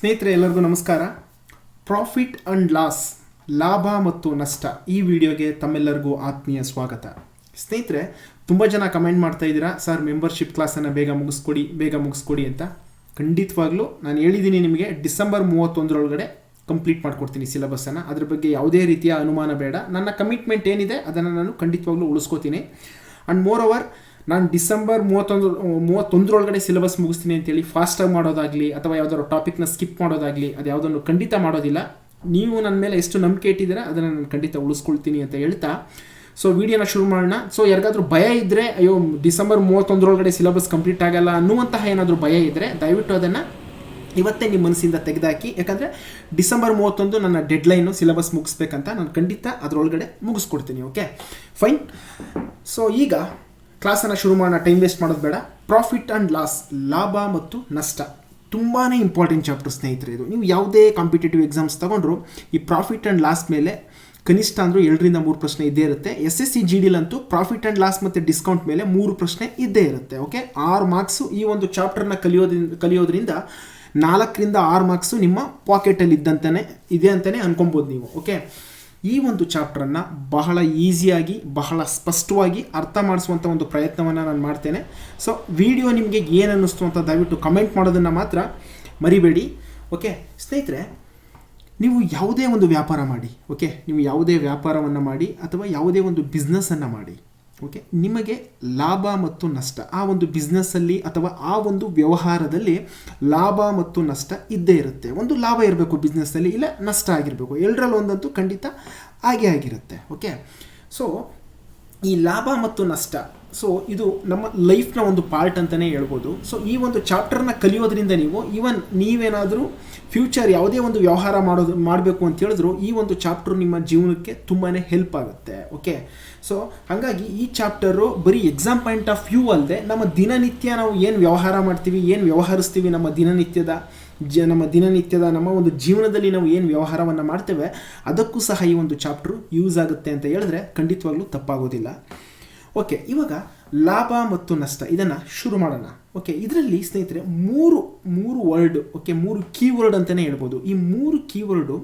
ಸ್ನೇಹಿತರೆ ಎಲ್ಲರಿಗೂ ನಮಸ್ಕಾರ. ಪ್ರಾಫಿಟ್ ಆ್ಯಂಡ್ ಲಾಸ್, ಲಾಭ ಮತ್ತು ನಷ್ಟ, ಈ ವಿಡಿಯೋಗೆ ತಮ್ಮೆಲ್ಲರಿಗೂ ಆತ್ಮೀಯ ಸ್ವಾಗತ. ಸ್ನೇಹಿತರೆ, ತುಂಬ ಜನ ಕಮೆಂಟ್ ಮಾಡ್ತಾ ಇದ್ದೀರಾ, ಸರ್ ಮೆಂಬರ್ಶಿಪ್ ಕ್ಲಾಸನ್ನು ಬೇಗ ಮುಗಿಸ್ಕೊಡಿ ಅಂತ. ಖಂಡಿತವಾಗ್ಲೂ ನಾನು ಹೇಳಿದ್ದೀನಿ ನಿಮಗೆ, ಡಿಸೆಂಬರ್ 31 ಕಂಪ್ಲೀಟ್ ಮಾಡ್ಕೊಡ್ತೀನಿ ಸಿಲೆಬಸ್ಸನ್ನು. ಅದ್ರ ಬಗ್ಗೆ ಯಾವುದೇ ರೀತಿಯ ಅನುಮಾನ ಬೇಡ. ನನ್ನ ಕಮಿಟ್ಮೆಂಟ್ ಏನಿದೆ ಅದನ್ನು ನಾನು ಖಂಡಿತವಾಗ್ಲೂ ಉಳಿಸ್ಕೋತೀನಿ. ಆ್ಯಂಡ್ ಮೋರ್ ಓವರ್, ನಾನು ಡಿಸೆಂಬರ್ 31 ಸಿಲೆಬಸ್ ಮುಗಿಸ್ತೀನಿ ಅಂತೇಳಿ ಫಾಸ್ಟಾಗಿ ಮಾಡೋದಾಗಲಿ ಅಥವಾ ಯಾವುದಾದ್ರು ಟಾಪಿಕ್ನ ಸ್ಕಿಪ್ ಮಾಡೋದಾಗಲಿ ಅದು ಯಾವುದನ್ನು ಖಂಡಿತ ಮಾಡೋದಿಲ್ಲ. ನೀವು ನನ್ನ ಮೇಲೆ ಎಷ್ಟು ನಂಬಿಕೆ ಇಟ್ಟಿದ್ದೀರಾ ಅದನ್ನು ನಾನು ಖಂಡಿತ ಉಳಿಸ್ಕೊಳ್ತೀನಿ ಅಂತ ಹೇಳ್ತಾ ವಿಡಿಯೋನ ಶುರು ಮಾಡೋಣ. ಯಾರಿಗಾದ್ರೂ ಭಯ ಇದ್ದರೆ, ಅಯ್ಯೋ ಡಿಸೆಂಬರ್ 31 ಸಿಲೆಬಸ್ ಕಂಪ್ಲೀಟ್ ಆಗಲ್ಲ ಅನ್ನುವಂತಹ ಏನಾದರೂ ಭಯ ಇದ್ದರೆ ದಯವಿಟ್ಟು ಅದನ್ನು ಇವತ್ತೇ ನಿಮ್ಮ ಮನಸ್ಸಿಂದ ತೆಗೆದಾಕಿ. ಯಾಕಂದರೆ ಡಿಸೆಂಬರ್ 31 ನನ್ನ ಡೆಡ್ಲೈನು ಸಿಲೆಬಸ್ ಮುಗಿಸ್ಬೇಕಂತ. ನಾನು ಖಂಡಿತ ಅದರೊಳಗಡೆ ಮುಗಿಸ್ಕೊಡ್ತೀನಿ. Okay, fine. ಈಗ ಕ್ಲಾಸನ್ನು ಶುರು ಮಾಡೋಣ, ಟೈಮ್ ವೇಸ್ಟ್ ಮಾಡೋದು ಬೇಡ. ಪ್ರಾಫಿಟ್ ಆ್ಯಂಡ್ ಲಾಸ್, ಲಾಭ ಮತ್ತು ನಷ್ಟ, ತುಂಬಾ ಇಂಪಾರ್ಟೆಂಟ್ ಚಾಪ್ಟರ್ ಸ್ನೇಹಿತರೆ. ಇದು ನೀವು ಯಾವುದೇ ಕಾಂಪಿಟೇಟಿವ್ ಎಕ್ಸಾಮ್ಸ್ ತೊಗೊಂಡ್ರು ಈ ಪ್ರಾಫಿಟ್ ಆ್ಯಂಡ್ ಲಾಸ್ ಮೇಲೆ ಕನಿಷ್ಠ ಅಂದರೂ 2-3 ಪ್ರಶ್ನೆ ಇದ್ದೇ ಇರುತ್ತೆ. SSC GD ಲಂತೂ ಪ್ರಾಫಿಟ್ ಆ್ಯಂಡ್ ಲಾಸ್ ಮತ್ತು ಡಿಸ್ಕೌಂಟ್ ಮೇಲೆ 3 ಪ್ರಶ್ನೆ ಇದ್ದೇ ಇರುತ್ತೆ. ಓಕೆ, 6 ಮಾರ್ಕ್ಸು ಈ ಒಂದು ಚಾಪ್ಟರ್ನ ಕಲಿಯೋದ್ರಿಂದ 4-6 ಮಾರ್ಕ್ಸು ನಿಮ್ಮ ಪಾಕೆಟಲ್ಲಿ ಇದೆ ಅಂತಲೇ ಅನ್ಕೊಬೋದು ನೀವು. ಓಕೆ, ಈ ಒಂದು ಚಾಪ್ಟರನ್ನು ಬಹಳ ಈಸಿಯಾಗಿ, ಬಹಳ ಸ್ಪಷ್ಟವಾಗಿ ಅರ್ಥ ಮಾಡಿಸುವಂಥ ಒಂದು ಪ್ರಯತ್ನವನ್ನು ನಾನು ಮಾಡ್ತೇನೆ. ವಿಡಿಯೋ ನಿಮಗೆ ಏನು ಅನ್ನಿಸ್ತು ಅಂತ ದಯವಿಟ್ಟು ಕಮೆಂಟ್ ಮಾಡೋದನ್ನು ಮಾತ್ರ ಮರಿಬೇಡಿ. ಓಕೆ ಸ್ನೇಹಿತರೆ, ನೀವು ಯಾವುದೇ ಒಂದು ವ್ಯಾಪಾರ ಮಾಡಿ, ಓಕೆ, ನೀವು ಯಾವುದೇ ವ್ಯಾಪಾರವನ್ನು ಮಾಡಿ ಅಥವಾ ಯಾವುದೇ ಒಂದು ಬಿಸ್ನೆಸ್ಸನ್ನು ಮಾಡಿ, ಓಕೆ, ನಿಮಗೆ ಲಾಭ ಮತ್ತು ನಷ್ಟ, ಆ ಒಂದು ಬಿಸ್ನೆಸ್ಸಲ್ಲಿ ಅಥವಾ ಆ ಒಂದು ವ್ಯವಹಾರದಲ್ಲಿ ಲಾಭ ಮತ್ತು ನಷ್ಟ ಇದ್ದೇ ಇರುತ್ತೆ. ಒಂದು ಲಾಭ ಇರಬೇಕು ಬಿಸ್ನೆಸ್ಸಲ್ಲಿ, ಇಲ್ಲ ನಷ್ಟ ಆಗಿರಬೇಕು, ಎರಡರಲ್ಲಿ ಒಂದಂತೂ ಖಂಡಿತ ಆಗೇ ಆಗಿರುತ್ತೆ. ಓಕೆ, ಈ ಲಾಭ ಮತ್ತು ನಷ್ಟ, ಇದು ನಮ್ಮ ಲೈಫ್ನ ಒಂದು ಪಾರ್ಟ್ ಅಂತಲೇ ಹೇಳ್ಬೋದು. ಈ ಒಂದು ಚಾಪ್ಟರ್ನ ಕಲಿಯೋದ್ರಿಂದ ನೀವೇನಾದರೂ ಫ್ಯೂಚರ್ ಯಾವುದೇ ಒಂದು ವ್ಯವಹಾರ ಮಾಡಬೇಕು ಅಂತ ಹೇಳಿದ್ರು ಈ ಒಂದು ಚಾಪ್ಟರ್ ನಿಮ್ಮ ಜೀವನಕ್ಕೆ ತುಂಬಾ ಹೆಲ್ಪ್ ಆಗುತ್ತೆ. ಓಕೆ, ಹಾಗಾಗಿ ಈ ಚಾಪ್ಟರು ಬರೀ ಎಕ್ಸಾಮ್ ಪಾಯಿಂಟ್ ಆಫ್ ವ್ಯೂ ಅಲ್ಲದೆ ನಮ್ಮ ದಿನನಿತ್ಯ ನಾವು ಏನು ವ್ಯವಹಾರ ಮಾಡ್ತೀವಿ, ಏನು ವ್ಯವಹರಿಸ್ತೀವಿ, ನಮ್ಮ ದಿನನಿತ್ಯದ ನಮ್ಮ ಒಂದು ಜೀವನದಲ್ಲಿ ನಾವು ಏನು ವ್ಯವಹಾರವನ್ನು ಮಾಡ್ತೇವೆ ಅದಕ್ಕೂ ಸಹ ಈ ಒಂದು ಚಾಪ್ಟರು ಯೂಸ್ ಆಗುತ್ತೆ ಅಂತ ಹೇಳಿದ್ರೆ ಖಂಡಿತವಾಗ್ಲೂ ತಪ್ಪಾಗೋದಿಲ್ಲ. ಓಕೆ, ಇವಾಗ ಲಾಭ ಮತ್ತು ನಷ್ಟ ಇದನ್ನು ಶುರು ಮಾಡೋಣ. ಓಕೆ, ಇದರಲ್ಲಿ ಸ್ನೇಹಿತರೆ ಮೂರು ವರ್ಡ್, ಓಕೆ, 3 ಕೀವರ್ಡ್ ಅಂತಲೇ ಹೇಳ್ಬೋದು. ಈ 3 ಕೀವರ್ಡು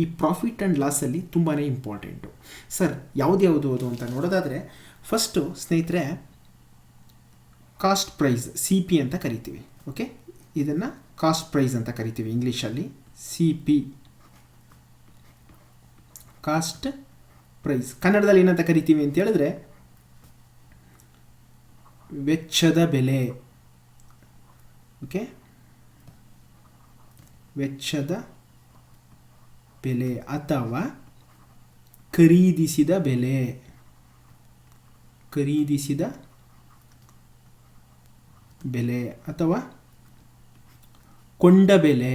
ಈ ಪ್ರಾಫಿಟ್ ಆ್ಯಂಡ್ ಲಾಸಲ್ಲಿ ತುಂಬಾ ಇಂಪಾರ್ಟೆಂಟು. ಸರ್ ಯಾವುದು ಅದು ಅಂತ ನೋಡೋದಾದರೆ, ಫಸ್ಟು ಸ್ನೇಹಿತರೆ ಕಾಸ್ಟ್ ಪ್ರೈಸ್, CP ಅಂತ ಕರಿತೀವಿ. ಓಕೆ, ಇದನ್ನು ಕಾಸ್ಟ್ ಪ್ರೈಸ್ ಅಂತ ಕರಿತೀವಿ ಇಂಗ್ಲೀಷಲ್ಲಿ. CP, cost price. ಕನ್ನಡದಲ್ಲಿ ಏನಂತ ಕರಿತೀವಿ ಅಂತ ಹೇಳಿದ್ರೆ ವೆಚ್ಚದ ಬೆಲೆ. ಓಕೆ, ವೆಚ್ಚದ ಬೆಲೆ ಅಥವಾ ಖರೀದಿಸಿದ ಬೆಲೆ ಅಥವಾ ಕೊಂಡ ಬೆಲೆ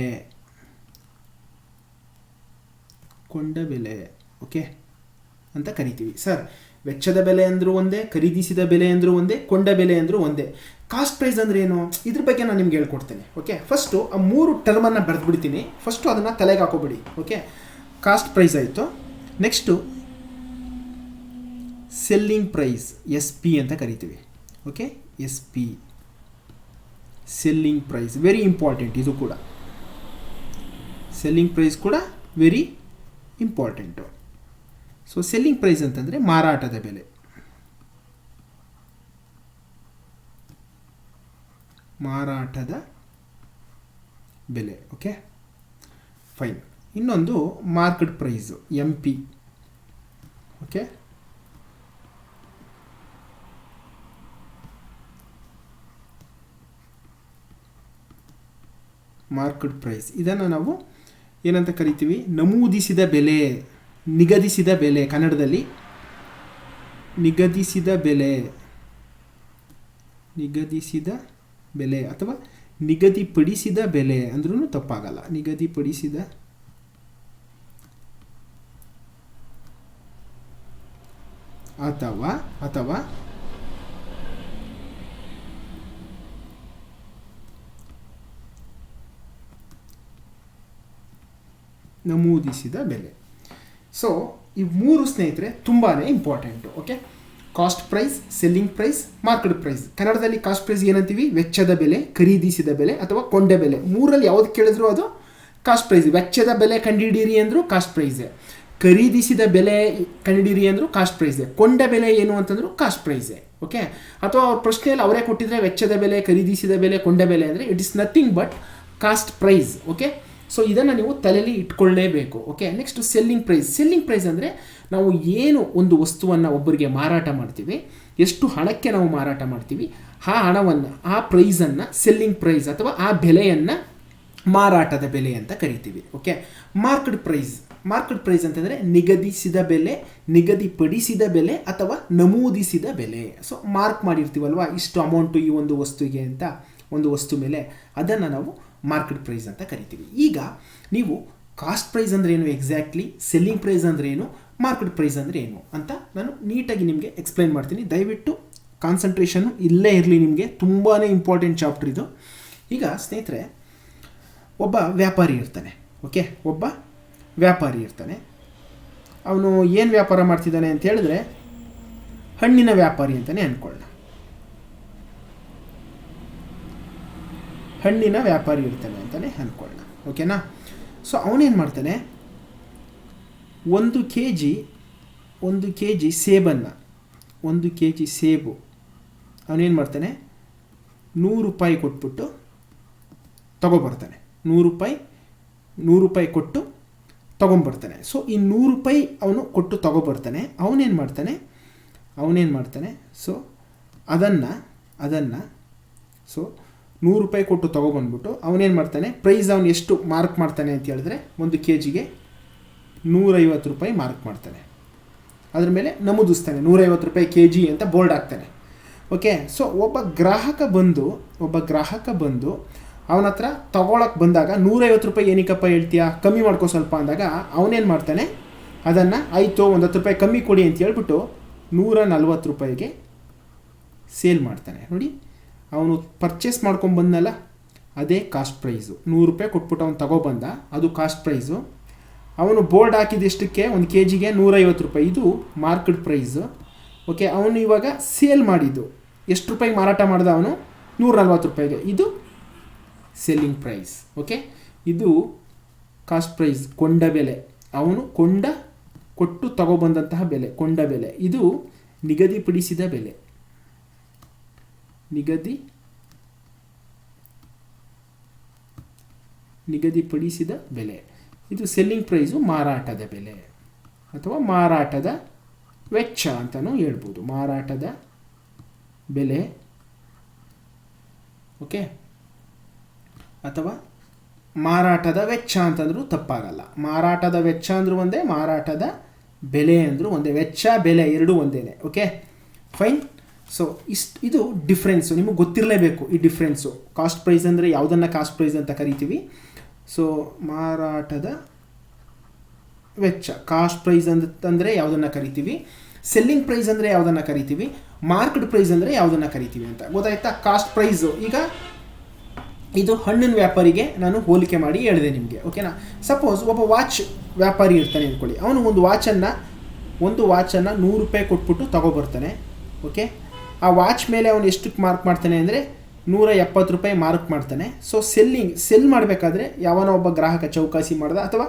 ಓಕೆ ಅಂತ ಕರಿತೀವಿ. ಸರ್ ವೆಚ್ಚದ ಬೆಲೆ ಅಂದರೂ ಒಂದೇ, ಖರೀದಿಸಿದ ಬೆಲೆ ಅಂದರೂ ಒಂದೇ, ಕೊಂಡ ಬೆಲೆ ಅಂದರೂ ಒಂದೇ. ಕಾಸ್ಟ್ ಪ್ರೈಸ್ ಅಂದರೆ ಏನು, ಇದ್ರ ಬಗ್ಗೆ ನಾನು ನಿಮ್ಗೆ ಹೇಳ್ಕೊಡ್ತೇನೆ. ಓಕೆ, ಫಸ್ಟು ಆ 3 ಟರ್ಮನ್ನು ಬರೆದ್ಬಿಡ್ತೀನಿ. ಫಸ್ಟು ಅದನ್ನು ತಲೆಗೆ ಹಾಕೋಬಿಡಿ. ಓಕೆ, ಕಾಸ್ಟ್ ಪ್ರೈಸ್ ಆಯಿತು. ನೆಕ್ಸ್ಟು ಸೆಲ್ಲಿಂಗ್ ಪ್ರೈಸ್, SP ಅಂತ ಕರಿತೀವಿ. Okay, SP, selling price, very important. ಇದು ಕೂಡ ಸೆಲ್ಲಿಂಗ್ ಪ್ರೈಸ್ ಕೂಡ ವೆರಿ ಇಂಪಾರ್ಟೆಂಟು. ಸೆಲ್ಲಿಂಗ್ ಪ್ರೈಸ್ ಅಂತಂದರೆ ಮಾರಾಟದ ಬೆಲೆ. Okay, fine. ಇನ್ನೊಂದು market price, MP. Okay, market price ಇದನ್ನು ನಾವು ಏನಂತ ಕರಿತೀವಿ, ನಮೂದಿಸಿದ ಬೆಲೆ, ನಿಗದಿಸಿದ ಬೆಲೆ. ಕನ್ನಡದಲ್ಲಿ ನಿಗದಿಸಿದ ಬೆಲೆ ಅಥವಾ ನಿಗದಿಪಡಿಸಿದ ಬೆಲೆ ಅಂದ್ರೂ ತಪ್ಪಾಗಲ್ಲ. ನಿಗದಿಪಡಿಸಿದ ಅಥವಾ ನಮೂದಿಸಿದ ಬೆಲೆ. ಈ 3 ಸ್ನೇಹಿತರೆ ತುಂಬಾ important. Okay, cost price, selling price, market price. ಕನ್ನಡದಲ್ಲಿ ಕಾಸ್ಟ್ ಪ್ರೈಸ್ ಏನಂತೀವಿ, ವೆಚ್ಚದ ಬೆಲೆ, ಖರೀದಿಸಿದ ಬೆಲೆ ಅಥವಾ ಕೊಂಡ ಬೆಲೆ. 3ರಲ್ಲಿ ಯಾವ್ದು ಕೇಳಿದ್ರು ಅದು ಕಾಸ್ಟ್ ಪ್ರೈಸ್. ವೆಚ್ಚದ ಬೆಲೆ ಕಂಡುಹಿಡಿಯಿರಿ ಅಂದರೂ ಕಾಸ್ಟ್ ಪ್ರೈಸೇ, ಖರೀದಿಸಿದ ಬೆಲೆ ಕಂಡುಹಿಡಿಯಿರಿ ಅಂದರೂ ಕಾಸ್ಟ್ ಪ್ರೈಸೇ, ಕೊಂಡ ಬೆಲೆ ಏನು ಅಂತಂದರೂ ಕಾಸ್ಟ್ ಪ್ರೈಸೇ. ಓಕೆ, ಅಥವಾ ಅವ್ರ ಪ್ರಶ್ನೆಯಲ್ಲಿ ಅವರೇ ಕೊಟ್ಟಿದ್ರೆ ವೆಚ್ಚದ ಬೆಲೆ, ಖರೀದಿಸಿದ ಬೆಲೆ, ಕೊಂಡ ಬೆಲೆ ಅಂದರೆ it is nothing but cost price. Okay, so ಇದನ್ನು ನೀವು ತಲೆಯಲ್ಲಿ ಇಟ್ಕೊಳ್ಳೇಬೇಕು. Okay, next selling price. Selling price ಅಂದರೆ ನಾವು ಏನು ಒಂದು ವಸ್ತುವನ್ನು ಒಬ್ಬರಿಗೆ ಮಾರಾಟ ಮಾಡ್ತೀವಿ, ಎಷ್ಟು ಹಣಕ್ಕೆ ನಾವು ಮಾರಾಟ ಮಾಡ್ತೀವಿ, ಆ ಹಣವನ್ನು, ಆ ಪ್ರೈಸನ್ನು ಸೆಲ್ಲಿಂಗ್ ಪ್ರೈಸ್ ಅಥವಾ ಆ ಬೆಲೆಯನ್ನು ಮಾರಾಟದ ಬೆಲೆ ಅಂತ ಕರಿತೀವಿ. Okay, market price. Market price ಅಂತಂದರೆ ನಿಗದಿಸಿದ ಬೆಲೆ, ನಿಗದಿಪಡಿಸಿದ ಬೆಲೆ ಅಥವಾ ನಮೂದಿಸಿದ ಬೆಲೆ. ಸೊ ಮಾರ್ಕ್ ಮಾಡಿರ್ತೀವಲ್ವ, ಇಷ್ಟು ಅಮೌಂಟು ಈ ಒಂದು ವಸ್ತುವಿಗೆ ಅಂತ, ಒಂದು ವಸ್ತು ಮೇಲೆ, ಅದನ್ನು ನಾವು ಮಾರ್ಕೆಟ್ ಪ್ರೈಸ್ ಅಂತ ಕರಿತೀವಿ. ಈಗ ನೀವು ಕಾಸ್ಟ್ ಪ್ರೈಸ್ ಅಂದರೆ ಏನು ಎಕ್ಸಾಕ್ಟ್ಲಿ, ಸೆಲ್ಲಿಂಗ್ ಪ್ರೈಸ್ ಅಂದರೆ ಏನು, ಮಾರ್ಕೆಟ್ ಪ್ರೈಸ್ ಅಂದರೆ ಏನು ಅಂತ ನಾನು ನೀಟಾಗಿ ನಿಮಗೆ ಎಕ್ಸ್ಪ್ಲೈನ್ ಮಾಡ್ತೀನಿ. ದಯವಿಟ್ಟು ಕಾನ್ಸಂಟ್ರೇಷನ್ನು ಇಲ್ಲೇ ಇರಲಿ, ನಿಮಗೆ ತುಂಬಾ ಇಂಪಾರ್ಟೆಂಟ್ ಚಾಪ್ಟರ್ ಇದು. ಈಗ ಸ್ನೇಹಿತರೆ, ಒಬ್ಬ ವ್ಯಾಪಾರಿ ಇರ್ತಾನೆ. ಓಕೆ, ಒಬ್ಬ ವ್ಯಾಪಾರಿ ಇರ್ತಾನೆ. ಅವನು ಏನು ವ್ಯಾಪಾರ ಮಾಡ್ತಿದ್ದಾನೆ ಅಂತ ಹೇಳಿದ್ರೆ ಹಣ್ಣಿನ ವ್ಯಾಪಾರಿ ಅಂತಲೇ ಅಂದ್ಕೊಳ್ಳೋಣ. ಹಣ್ಣಿನ ವ್ಯಾಪಾರಿ ಇರ್ತಾನೆ ಅಂತಲೇ ಅಂದ್ಕೊಳ್ಳೋಣ. ಓಕೆನಾ? ಸೊ ಅವನೇನು ಮಾಡ್ತಾನೆ, ಒಂದು ಕೆ ಜಿ ಸೇಬನ್ನು, 1 kg ಸೇಬು ಅವನೇನು ಮಾಡ್ತಾನೆ, 100 ರೂಪಾಯಿ ಕೊಟ್ಬಿಟ್ಟು ತೊಗೊಬರ್ತಾನೆ. 100 ರೂಪಾಯಿ ಕೊಟ್ಟು ತೊಗೊಂಬರ್ತಾನೆ. ಸೊ ಈ 100 ರೂಪಾಯಿ ಅವನು ಕೊಟ್ಟು ತೊಗೊಬರ್ತಾನೆ. ಅವನೇನು ಮಾಡ್ತಾನೆ, ಸೊ ಅದನ್ನು ಸೊ 100 ರೂಪಾಯಿ ಕೊಟ್ಟು ತೊಗೊಬಂದ್ಬಿಟ್ಟು ಅವನೇನು ಮಾಡ್ತಾನೆ, ಪ್ರೈಸ್ ಅವನು ಎಷ್ಟು ಮಾರ್ಕ್ ಮಾಡ್ತಾನೆ ಅಂತ ಹೇಳಿದ್ರೆ 1 kg 150 ರೂಪಾಯಿ ಮಾರ್ಕ್ ಮಾಡ್ತಾನೆ. ಅದ್ರ ಮೇಲೆ ನಮೂದಿಸ್ತಾನೆ 150 ರೂಪಾಯಿ kg ಅಂತ ಬೋರ್ಡ್ ಹಾಕ್ತಾನೆ. ಓಕೆ, ಸೊ ಒಬ್ಬ ಗ್ರಾಹಕ ಬಂದು ಅವನ ಹತ್ರ ತೊಗೊಳಕ್ಕೆ ಬಂದಾಗ 150 ರೂಪಾಯಿ ಏನಕ್ಕಪ್ಪ ಹೇಳ್ತೀಯಾ, ಕಮ್ಮಿ ಮಾಡ್ಕೋ ಸ್ವಲ್ಪ ಅಂದಾಗ ಅವನೇನು ಮಾಡ್ತಾನೆ, ಅದನ್ನು ಆಯಿತು 10 ರೂಪಾಯಿ ಕಮ್ಮಿ ಕೊಡಿ ಅಂತ ಹೇಳ್ಬಿಟ್ಟು 140 ರೂಪಾಯಿಗೆ ಸೇಲ್ ಮಾಡ್ತಾನೆ. ನೋಡಿ, ಅವನು ಪರ್ಚೇಸ್ ಮಾಡ್ಕೊಂಬಂದಲ್ಲ, ಅದೇ ಕಾಸ್ಟ್ ಪ್ರೈಸು. 100 ರೂಪಾಯಿ ಕೊಟ್ಬಿಟ್ಟು ಅವನು ತೊಗೊಬಂದ, ಅದು ಕಾಸ್ಟ್ ಪ್ರೈಸು. ಅವನು ಬೋರ್ಡ್ ಹಾಕಿದಷ್ಟಕ್ಕೆ 1 kg 150 ರೂಪಾಯಿ, ಇದು ಮಾರ್ಕೆಟ್ ಪ್ರೈಸು. ಓಕೆ, ಅವನು ಇವಾಗ ಸೇಲ್ ಮಾಡಿದ್ದು ಎಷ್ಟು ರೂಪಾಯಿಗೆ ಮಾರಾಟ ಮಾಡ್ದ, ಅವನು 140 ರೂಪಾಯಿಗೆ, ಇದು ಸೆಲ್ಲಿಂಗ್ ಪ್ರೈಸ್. ಓಕೆ, ಇದು ಕಾಸ್ಟ್ ಪ್ರೈಸ್, ಕೊಂಡ ಬೆಲೆ, ಅವನು ಕೊಟ್ಟು ತಗೊಬಂದಂತಹ ಬೆಲೆ, ಕೊಂಡ ಬೆಲೆ. ಇದು ನಿಗದಿಪಡಿಸಿದ ಬೆಲೆ, ನಿಗದಿಪಡಿಸಿದ ಬೆಲೆ. ಇದು ಸೆಲ್ಲಿಂಗ್ ಪ್ರೈಸು, ಮಾರಾಟದ ಬೆಲೆ ಅಥವಾ ಮಾರಾಟದ ವೆಚ್ಚ ಅಂತಲೂ ಹೇಳ್ಬೋದು, ಮಾರಾಟದ ಬೆಲೆ. ಓಕೆ, ಅಥವಾ ಮಾರಾಟದ ವೆಚ್ಚ ಅಂತಂದ್ರೂ ತಪ್ಪಾಗಲ್ಲ. ಮಾರಾಟದ ವೆಚ್ಚ ಅಂದರೂ ಒಂದೇ, ಮಾರಾಟದ ಬೆಲೆ ಅಂದರೂ ಒಂದೇ. ವೆಚ್ಚ ಬೆಲೆ ಎರಡೂ ಒಂದೇ. Okay, fine. ಸೊ ಇದು ಡಿಫ್ರೆನ್ಸು, ನಿಮಗೆ ಗೊತ್ತಿರಲೇಬೇಕು ಈ ಡಿಫ್ರೆನ್ಸು. ಕಾಸ್ಟ್ ಪ್ರೈಸ್ ಅಂದರೆ ಯಾವುದನ್ನು ಕಾಸ್ಟ್ ಪ್ರೈಸ್ ಅಂತ ಕರಿತೀವಿ. ಸೊ ಮಾರಾಟದ ವೆಚ್ಚ, ಕಾಸ್ಟ್ ಪ್ರೈಸ್ ಅಂತಂದರೆ ಯಾವುದನ್ನು ಕರಿತೀವಿ, ಸೆಲ್ಲಿಂಗ್ ಪ್ರೈಸ್ ಅಂದರೆ ಯಾವುದನ್ನು ಕರಿತೀವಿ, ಮಾರ್ಕೆಟ್ ಪ್ರೈಸ್ ಅಂದರೆ ಯಾವುದನ್ನು ಕರಿತೀವಿ ಅಂತ ಗೊತ್ತಾಯ್ತಾ. ಕಾಸ್ಟ್ ಪ್ರೈಸು, ಈಗ ಇದು ಹಣ್ಣಿನ ವ್ಯಾಪಾರಿಗೆ ನಾನು ಹೋಲಿಕೆ ಮಾಡಿ ಹೇಳಿದೆ ನಿಮಗೆ. ಓಕೆನಾ? ಸಪೋಸ್ ಒಬ್ಬ ವಾಚ್ ವ್ಯಾಪಾರಿ ಇರ್ತಾನೆ ಅಂದ್ಕೊಳ್ಳಿ. ಅವನು ಒಂದು ವಾಚನ್ನು 100 ರೂಪಾಯಿ ಕೊಟ್ಬಿಟ್ಟು ತೊಗೊಬರ್ತಾನೆ. ಓಕೆ, ಆ ವಾಚ್ ಮೇಲೆ ಅವನು ಎಷ್ಟಕ್ಕೆ ಮಾರ್ಕ್ ಮಾಡ್ತಾನೆ ಅಂದರೆ 170 ರೂಪಾಯಿ ಮಾರ್ಕ್ ಮಾಡ್ತಾನೆ. ಸೊ ಸೆಲ್ ಮಾಡಬೇಕಾದ್ರೆ ಯಾವನೋ ಒಬ್ಬ ಗ್ರಾಹಕ ಚೌಕಾಸಿ ಮಾಡ್ದ, ಅಥವಾ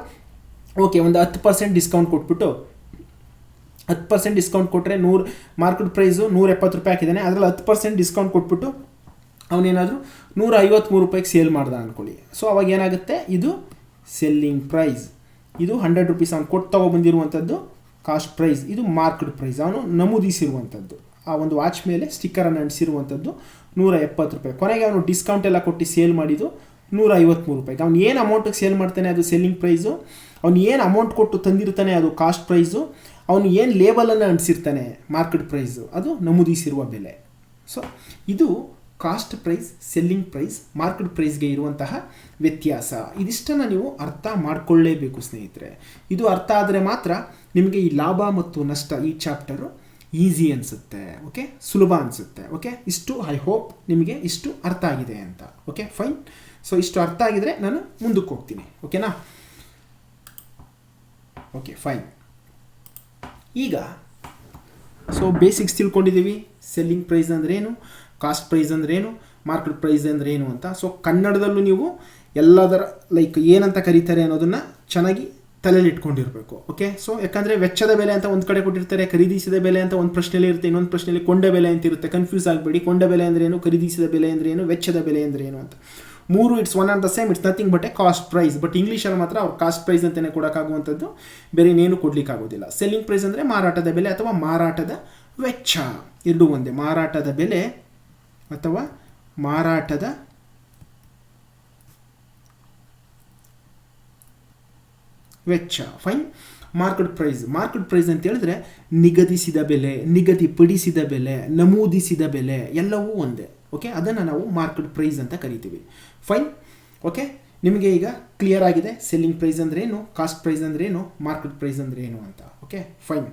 ಓಕೆ ಒಂದು 10% ಡಿಸ್ಕೌಂಟ್ ಕೊಟ್ಬಿಟ್ಟು, 10% ಡಿಸ್ಕೌಂಟ್ ಕೊಟ್ಟರೆ ಮಾರ್ಕೆಟ್ ಪ್ರೈಸು 170 ರೂಪಾಯಿ ಹಾಕಿದ್ದಾನೆ, ಅದರಲ್ಲಿ 10% ಡಿಸ್ಕೌಂಟ್ ಕೊಟ್ಬಿಟ್ಟು ಅವನೇನಾದರೂ 153 ರೂಪಾಯಿಗೆ ಸೇಲ್ ಮಾಡ್ದ ಅಂದ್ಕೊಳ್ಳಿ. ಸೊ ಅವಾಗ ಏನಾಗುತ್ತೆ, ಇದು ಸೆಲ್ಲಿಂಗ್ ಪ್ರೈಸ್. ಇದು 100 ರೂಪೀಸ್ ಅವನು ಕೊಟ್ಟು ತೊಗೊಬಂದಿರುವಂಥದ್ದು ಕಾಸ್ಟ್ ಪ್ರೈಸ್. ಇದು ಮಾರ್ಕೆಟ್ ಪ್ರೈಸ್, ಅವನು ನಮೂದಿಸಿರುವಂಥದ್ದು, ಆ ಒಂದು ವಾಚ್ ಮೇಲೆ ಸ್ಟಿಕ್ಕರನ್ನು ಅಂಟಿಸಿರುವಂಥದ್ದು 170 ರೂಪಾಯಿ. ಕೊನೆಗೆ ಅವನು ಡಿಸ್ಕೌಂಟ್ ಎಲ್ಲ ಕೊಟ್ಟು ಸೇಲ್ ಮಾಡಿದ್ದು 153 ರೂಪಾಯಿಗೆ. ಅವ್ನು ಏನು ಅಮೌಂಟಿಗೆ ಸೇಲ್ ಮಾಡ್ತಾನೆ ಅದು ಸೆಲ್ಲಿಂಗ್ ಪ್ರೈಸು, ಅವ್ನು ಏನು ಅಮೌಂಟ್ ಕೊಟ್ಟು ತಂದಿರ್ತಾನೆ ಅದು ಕಾಸ್ಟ್ ಪ್ರೈಸು, ಅವನು ಏನು ಲೇಬಲನ್ನು ಅಂಟಿಸಿರ್ತಾನೆ ಮಾರ್ಕೆಟ್ ಪ್ರೈಸು, ಅದು ನಮೂದಿಸಿರುವ ಬೆಲೆ. ಸೊ ಇದು cost price, selling price, market ಪ್ರೈಸ್ಗೆ ಇರುವಂತಹ ವ್ಯತ್ಯಾಸ. ಇದಿಷ್ಟನ್ನು ನೀವು ಅರ್ಥ ಮಾಡಿಕೊಳ್ಳೇಬೇಕು ಸ್ನೇಹಿತರೆ. ಇದು ಅರ್ಥ ಆದರೆ ಮಾತ್ರ ನಿಮಗೆ ಈ ಲಾಭ ಮತ್ತು ನಷ್ಟ ಈ ಚಾಪ್ಟರು ಈಸಿ ಅನಿಸುತ್ತೆ. ಓಕೆ, ಸುಲಭ ಅನಿಸುತ್ತೆ. ಓಕೆ, ಇಷ್ಟು ಐ ಹೋಪ್ ನಿಮಗೆ ಇಷ್ಟು ಅರ್ಥ ಆಗಿದೆ ಅಂತ. Okay, fine. ಸೊ ಇಷ್ಟು ಅರ್ಥ ಆಗಿದರೆ ನಾನು ಮುಂದಕ್ಕೆ ಹೋಗ್ತೀನಿ. ಓಕೆನಾ? Okay, fine. ಈಗ ಸೊ ಬೇಸಿಕ್ಸ್ ತಿಳ್ಕೊಂಡಿದ್ದೀವಿ. ಸೆಲ್ಲಿಂಗ್ ಪ್ರೈಸ್ ಅಂದರೆ ಏನು, ಕಾಸ್ಟ್ ಪ್ರೈಸ್ ಅಂದರೆ ಏನು, ಮಾರ್ಕೆಟ್ ಪ್ರೈಸ್ ಅಂದರೆ ಏನು ಅಂತ. ಸೊ ಕನ್ನಡದಲ್ಲೂ ನೀವು ಎಲ್ಲದರ ಲೈಕ್ ಏನಂತ ಕರೀತಾರೆ ಅನ್ನೋದನ್ನು ಚೆನ್ನಾಗಿ ತಲೆಯಲ್ಲಿ ಇಟ್ಕೊಂಡಿರಬೇಕು. ಓಕೆ, ಸೊ ಯಾಕಂದರೆ ವೆಚ್ಚದ ಬೆಲೆ ಅಂತ ಒಂದು ಕಡೆ ಕೊಟ್ಟಿರ್ತಾರೆ, ಖರೀದಿಸಿದ ಬೆಲೆ ಅಂತ ಒಂದು ಪ್ರಶ್ನೆಯಲ್ಲಿ ಇರುತ್ತೆ, ಇನ್ನೊಂದು ಪ್ರಶ್ನೆಯಲ್ಲಿ ಕೊಂಡ ಬೆಲೆ ಅಂತ ಇರುತ್ತೆ. ಕನ್ಫ್ಯೂಸ್ ಆಗಬೇಡಿ. ಕೊಂಡ ಬೆಲೆ ಅಂದರೆ ಏನು, ಖರೀದಿಸಿದ ಬೆಲೆ ಅಂದರೆ ಏನು, ವೆಚ್ಚದ ಬೆಲೆ ಅಂದರೆ ಏನು ಅಂತ. ಮೂರು it's one and the same, it's nothing but a cost price. But ಇಂಗ್ಲೀಷಲ್ಲಿ ಮಾತ್ರ ಅವ್ರು ಕಾಸ್ಟ್ ಪ್ರೈಸ್ ಅಂತಲೇ ಕೊಡೋಕ್ಕಾಗುವಂಥದ್ದು, ಬೇರೆ ಇನ್ನೇನು ಕೊಡಲಿಕ್ಕಾಗೋದಿಲ್ಲ. ಸೆಲ್ಲಿಂಗ್ ಪ್ರೈಸ್ ಅಂದರೆ ಮಾರಾಟದ ಬೆಲೆ ಅಥವಾ ಮಾರಾಟದ ವೆಚ್ಚ, ಎರಡೂ ಒಂದೇ. ಮಾರಾಟದ ಬೆಲೆ ಅಥವಾ ಮಾರಾಟದ ವೆಚ್ಚ. ಫೈನ್. ಮಾರ್ಕೆಟ್ ಪ್ರೈಸ್ ಅಂತ ಹೇಳಿದ್ರೆ ನಿಗದಿಸಿದ ಬೆಲೆ, ನಿಗದಿಪಡಿಸಿದ ಬೆಲೆ, ನಮೂದಿಸಿದ ಬೆಲೆ ಎಲ್ಲವೂ ಒಂದೇ. ಓಕೆ, ಅದನ್ನು ನಾವು ಮಾರ್ಕೆಟ್ ಪ್ರೈಸ್ ಅಂತ ಕರಿತೀವಿ. ಫೈನ್. ಓಕೆ, ನಿಮಗೆ ಈಗ ಕ್ಲಿಯರ್ ಆಗಿದೆ ಸೆಲ್ಲಿಂಗ್ ಪ್ರೈಸ್ ಅಂದರೆ ಏನು, ಕಾಸ್ಟ್ ಪ್ರೈಸ್ ಅಂದರೆ ಏನು, ಮಾರ್ಕೆಟ್ ಪ್ರೈಸ್ ಅಂದರೆ ಏನು ಅಂತ. Okay, fine.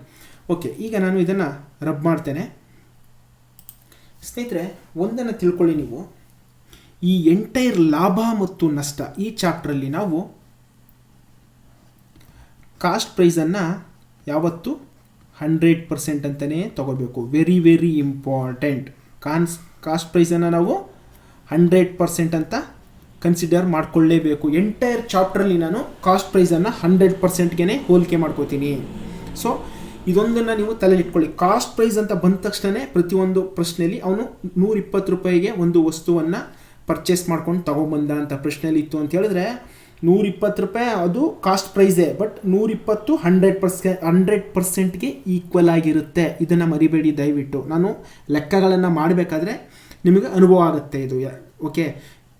ಓಕೆ, ಈಗ ನಾನು ಇದನ್ನು ರಬ್ ಮಾಡ್ತೇನೆ. ಸ್ನೇಹಿತರೆ, ಒಂದನ್ನು ತಿಳ್ಕೊಳ್ಳಿ ನೀವು, ಈ ಎಂಟೈರ್ ಲಾಭ ಮತ್ತು ನಷ್ಟ ಈ ಚಾಪ್ಟ್ರಲ್ಲಿ ನಾವು ಕಾಸ್ಟ್ ಪ್ರೈಸನ್ನು ಯಾವತ್ತು 100% ಅಂತಲೇ ತಗೋಬೇಕು. Very very important. ಕಾಸ್ಟ್ ಪ್ರೈಸನ್ನು ನಾವು 100% ಅಂತ ಕನ್ಸಿಡರ್ ಮಾಡಿಕೊಳ್ಳೇಬೇಕು. ಎಂಟೈರ್ ಚಾಪ್ಟ್ರಲ್ಲಿ ನಾನು ಕಾಸ್ಟ್ ಪ್ರೈಸನ್ನು 100%ಗೆ ಹೋಲಿಕೆ ಮಾಡ್ಕೋತೀನಿ. ಸೊ ಇದೊಂದನ್ನು ನೀವು ತಲೆಯಲ್ಲಿ ಇಟ್ಕೊಳ್ಳಿ. ಕಾಸ್ಟ್ ಪ್ರೈಸ್ ಅಂತ ಬಂದ ತಕ್ಷಣ ಪ್ರತಿಯೊಂದು ಪ್ರಶ್ನೆಯಲ್ಲಿ ಅವನು 120 ರೂಪಾಯಿಗೆ ಒಂದು ವಸ್ತುವನ್ನು ಪರ್ಚೇಸ್ ಮಾಡ್ಕೊಂಡು ತೊಗೊಬಂದ ಅಂತ ಪ್ರಶ್ನೆಯಲ್ಲಿ ಇತ್ತು ಅಂತ ಹೇಳಿದ್ರೆ 120 ರೂಪಾಯಿ ಅದು ಕಾಸ್ಟ್ ಪ್ರೈಸೇ. ಬಟ್ 120 100%ಗೆ ಈಕ್ವಲ್ ಆಗಿರುತ್ತೆ. ಇದನ್ನು ಮರಿಬೇಡಿ ದಯವಿಟ್ಟು. ನಾನು ಲೆಕ್ಕಗಳನ್ನು ಮಾಡಬೇಕಾದ್ರೆ ನಿಮಗೆ ಅನುಭವ ಆಗುತ್ತೆ ಇದು. Okay,